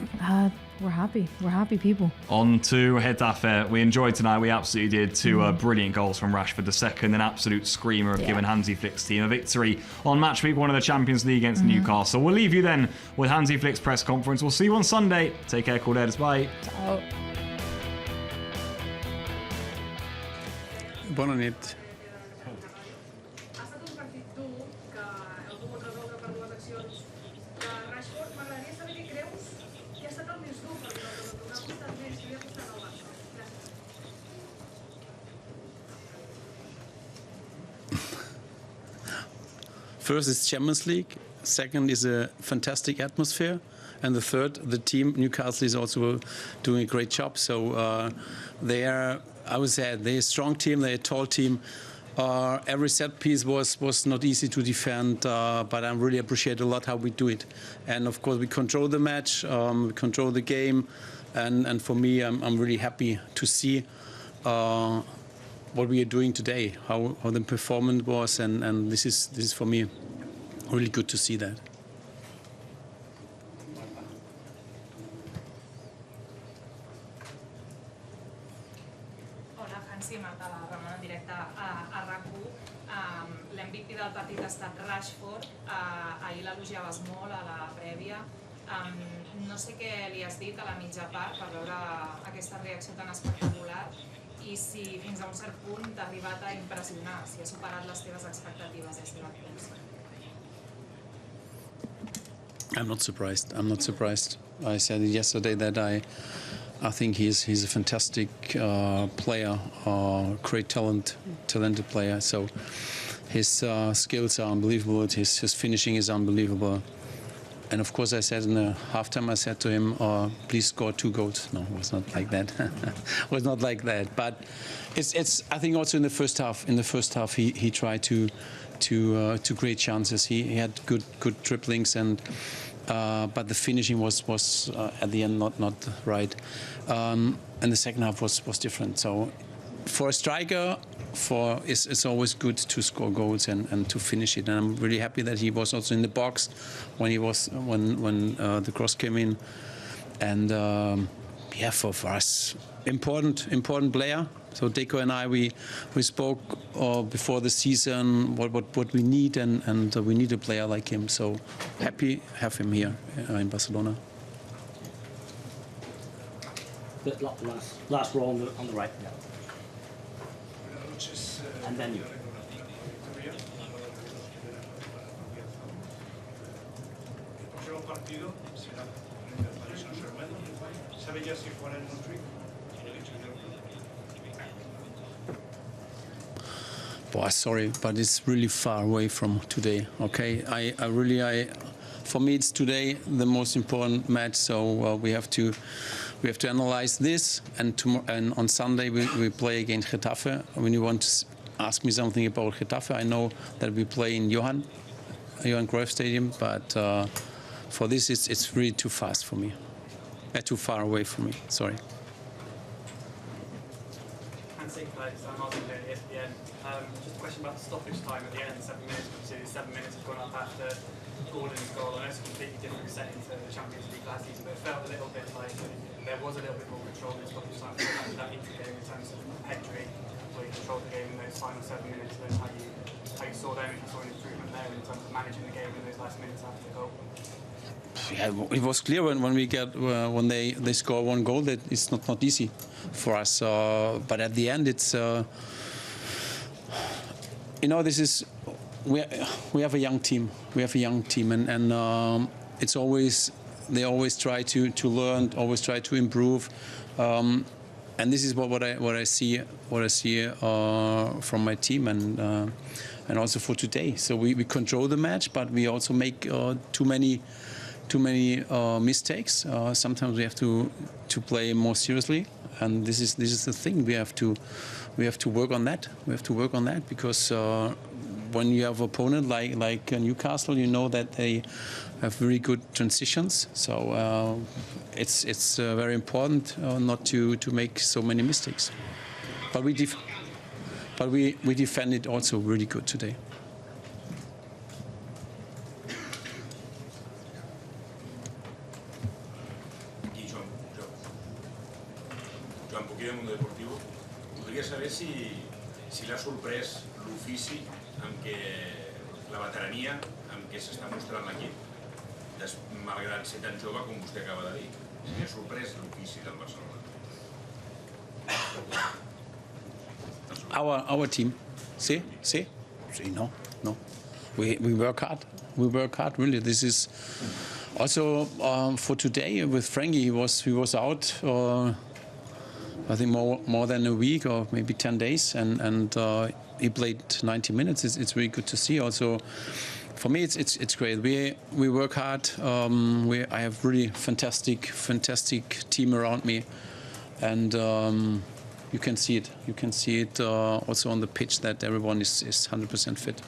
We're happy. We're happy people. On to Getafe. We enjoyed tonight. We absolutely did. Two brilliant goals from Rashford. The second, an absolute screamer of giving Hansi Flick's team a victory on match week 1 of the Champions League against Newcastle. We'll leave you then with Hansi Flick's press conference. We'll see you on Sunday. Take care, Corders. Bye. Ciao. Bona nit. First is Champions League. Second is a fantastic atmosphere. And the third, the team, Newcastle, is also doing a great job. So they are, I would say, they're a strong team, they're a tall team. Every set piece was not easy to defend, but I really appreciate a lot how we do it. And of course, we control the match, we control the game. and for me, I'm really happy to see what we are doing today, how the performance was, and this is for me really good to see that. Hola, Hansi, Marta, Ramon en directe a RAC1. L'MVP del partit ha estat Rashford. Ahir l'elogiaves molt a la prèvia. No sé què li has dit a la mitja part per veure aquesta reacció tan espectacular i si fins a un cert punt t'ha arribat a impressionar, si ha superat les teves expectatives des de la premsa. I'm not surprised. I'm not surprised. I said yesterday that I think he's a fantastic player, great talented player. So his skills are unbelievable. His finishing is unbelievable. And of course, I said in the halftime, I said to him, "Please score 2 goals." No, it was not like that. It was not like that. But it's. I think also in the first half. In the first half, he tried to create chances. He had good dribblings, and but the finishing was at the end not right. And the second half was different. So for a striker, it's always good to score goals and to finish it. And I'm really happy that he was also in the box when the cross came in. And yeah, for us, important player. So Deco and I, we spoke before the season what we need, and we need a player like him. So happy to have him here in Barcelona. The last row on the right. Yeah. And then you. Boy, sorry, but it's really far away from today. Okay, for me, it's today the most important match. So we have to analyze this, and tomorrow and on Sunday we play against Getafe. When you want to ask me something about Getafe, I know that we play in Johan Cruyff Stadium, but for this it's really too fast for me, too far away for me. Sorry. Hansi Flick, ESPN. Just a question about the stoppage time at the end, 7 minutes. Obviously, 7 minutes has gone up after Gordon's goal. I know it's a completely different setting to the Champions League last season, but it felt a little bit like there was a little bit more control in the stoppage time for that into game in terms of Pedri, where you controlled the game in those final 7 minutes, and how you saw them, if you saw an improvement there in terms of managing the game in those last minutes after the goal. Yeah, it was clear when they score 1 goal that it's not easy for us. But at the end, it's this is we have a young team. We have a young team, and it's always they always try to learn, always try to improve. And this is what I see from my team and also for today. So we control the match, but we also make too many mistakes. Sometimes we have to play more seriously, and this is the thing. We have to work on that. We have to work on that because when you have an opponent like Newcastle, you know that they have very good transitions. So it's very important not to make so many mistakes. But we defend it also really good today. Joan Poquí del Mundo Deportivo. Voldria saber si l'ha sorprès l'ofici amb què la veterania amb què s'està mostrant l'equip, malgrat ser tan jove com vostè acaba de dir. Si l'ha sorprès l'ofici del Barcelona. Our team, see, no. We work hard. We work hard. Really, this is also for today with Frankie. He was out. I think more than a week or maybe 10 days, and he played 90 minutes. It's really good to see. Also, for me, it's great. We work hard. I have really fantastic team around me, and you can see it. You can see it also on the pitch that everyone is 100% fit.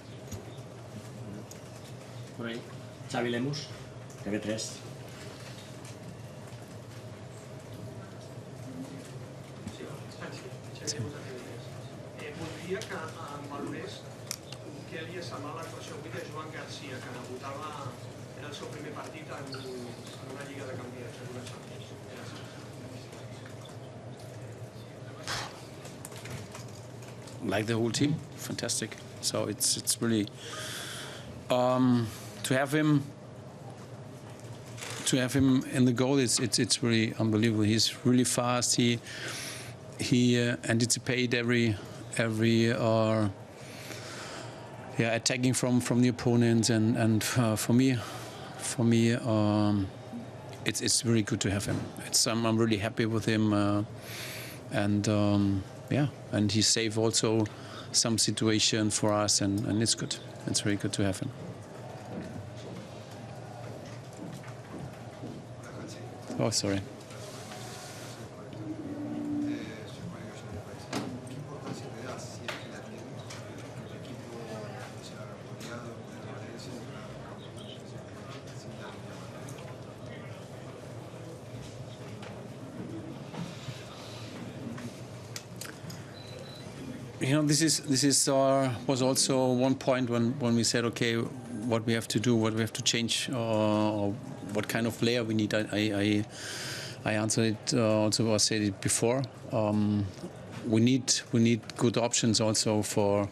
Por ahí, Xavi Lemus, TV3. voldria que valorés què li ha semblat l'actuació avui de Joan Garcia, que debutava, era el seu primer partit en una Lliga de Campions, en una Champions. Like the whole team, fantastic. So it's really to have him in the goal. It's really unbelievable. He's really fast. He anticipated every attacking from the opponents, and for me it's very good to have him. I'm really happy with him, and he saved also some situation for us, and it's good. It's very good to have him. Oh, sorry. You know, this was also one point when we said, okay, what we have to do, what we have to change, or what kind of player we need. I answered it also. I said it before. We need good options also for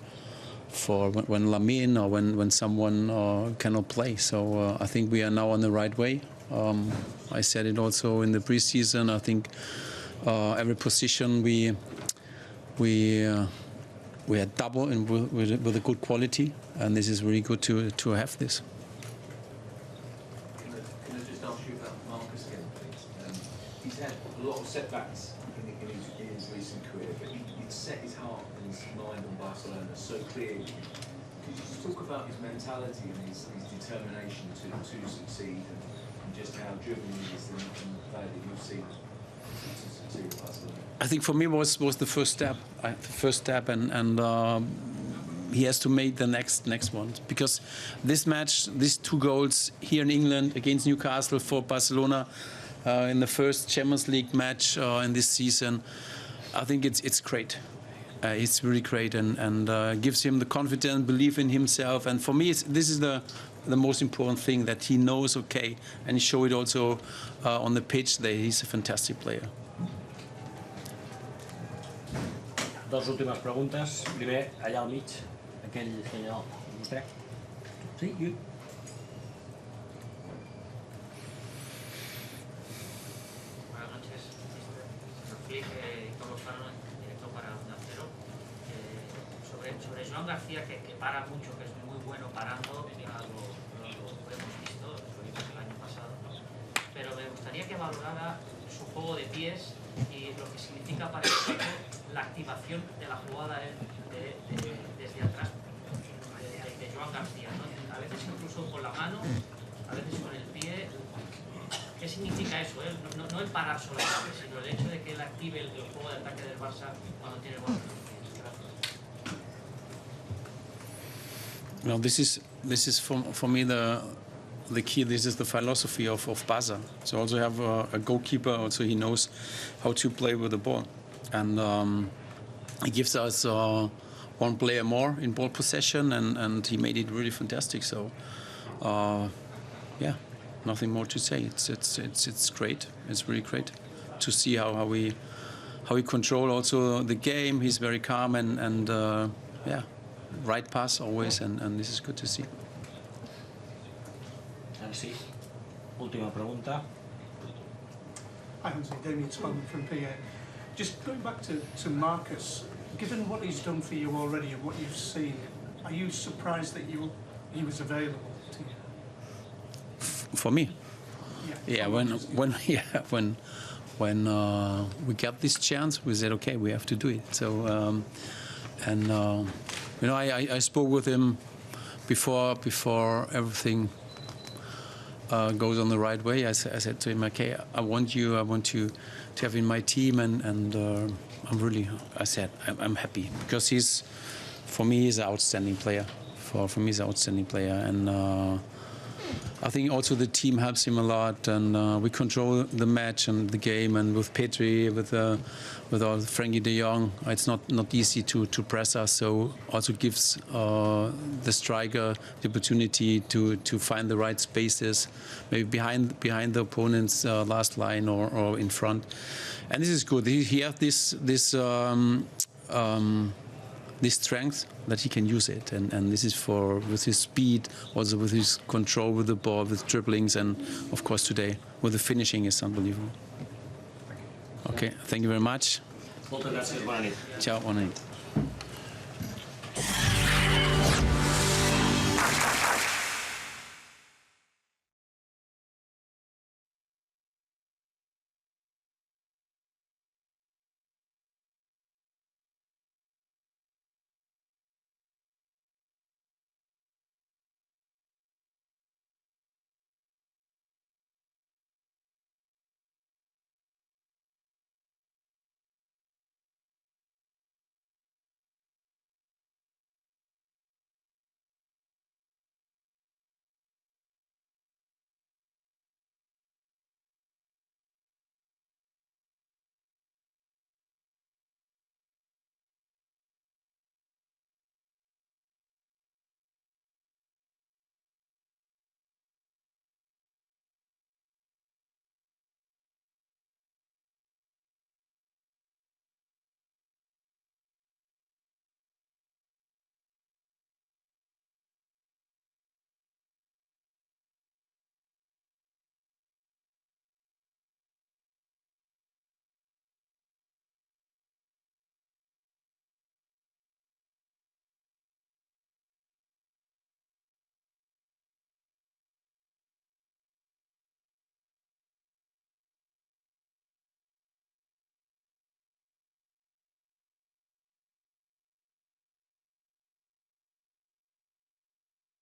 when Lamine or when someone cannot play. So I think we are now on the right way. I said it also in the preseason. I think every position we are double and with a good quality, and this is really good to have this. Can I just ask you about Marcus again, please? He's had a lot of setbacks in his recent career, but he'd set his heart and his mind on Barcelona so clearly. Could you just talk about his mentality and his determination to succeed, and just how driven he is and the player that you've seen to succeed at Barcelona? I think for me was the first step, and he has to make the next one, because this match, these 2 goals here in England against Newcastle for Barcelona in the first Champions League match in this season, I think it's great. It's really great, and gives him the confidence, belief in himself, and for me this is the most important thing, that he knows, okay, and he showed it also on the pitch that he's a fantastic player. Dos últimes preguntes. Primer, allà al mig, aquell senyor. Vostè? Sí, you. Buenas noches, señor Flick y todos los fans, directo para Onda Cero. Sobre Joan García, que para mucho, que es muy bueno parando, ya lo hemos visto, lo vimos el año pasado, pero me gustaría que valorara su juego de pies y lo que significa para el equipo la activación de la jugada desde atrás de Joan García, ¿no? A veces incluso con la mano, a veces con el pie. ¿Qué significa eso? No el parar solamente, sino el hecho de que él active el juego de ataque del Barça cuando tiene el balón en los pies. Gracias. No, this is for me the key. This is the philosophy of Barça. So also have a goalkeeper. Also he knows how to play with the ball, and he gives us one player more in ball possession, and he made it really fantastic. So yeah, nothing more to say. It's great. It's really great to see how we control also the game. He's very calm and yeah, right pass always, and this is good to see. Hansi, última pregunta. Hi, Hansi. Damien Spalding from PA. Just going back to Marcus, given what he's done for you already and what you've seen, are you surprised that he was available to you? For me? Yeah, when we got this chance, we said, okay, we have to do it. So, you know, I spoke with him before everything goes on the right way. I said to him, okay, I want to have in my team, and I'm happy, because for me he's an outstanding player. For me he's an outstanding player, and I think also the team helps him a lot, and we control the match and the game. And with Petri, with our Frankie De Jong, it's not easy to press us. So also gives the striker the opportunity to find the right spaces, maybe behind the opponent's last line or in front. And this is good. He has this strength that he can use it, and this is with his speed, also with his control with the ball, with dribblings, and of course today with the finishing is unbelievable. Okay, thank you very much. Moltes gràcies, bona nit. Ciao, bona nit.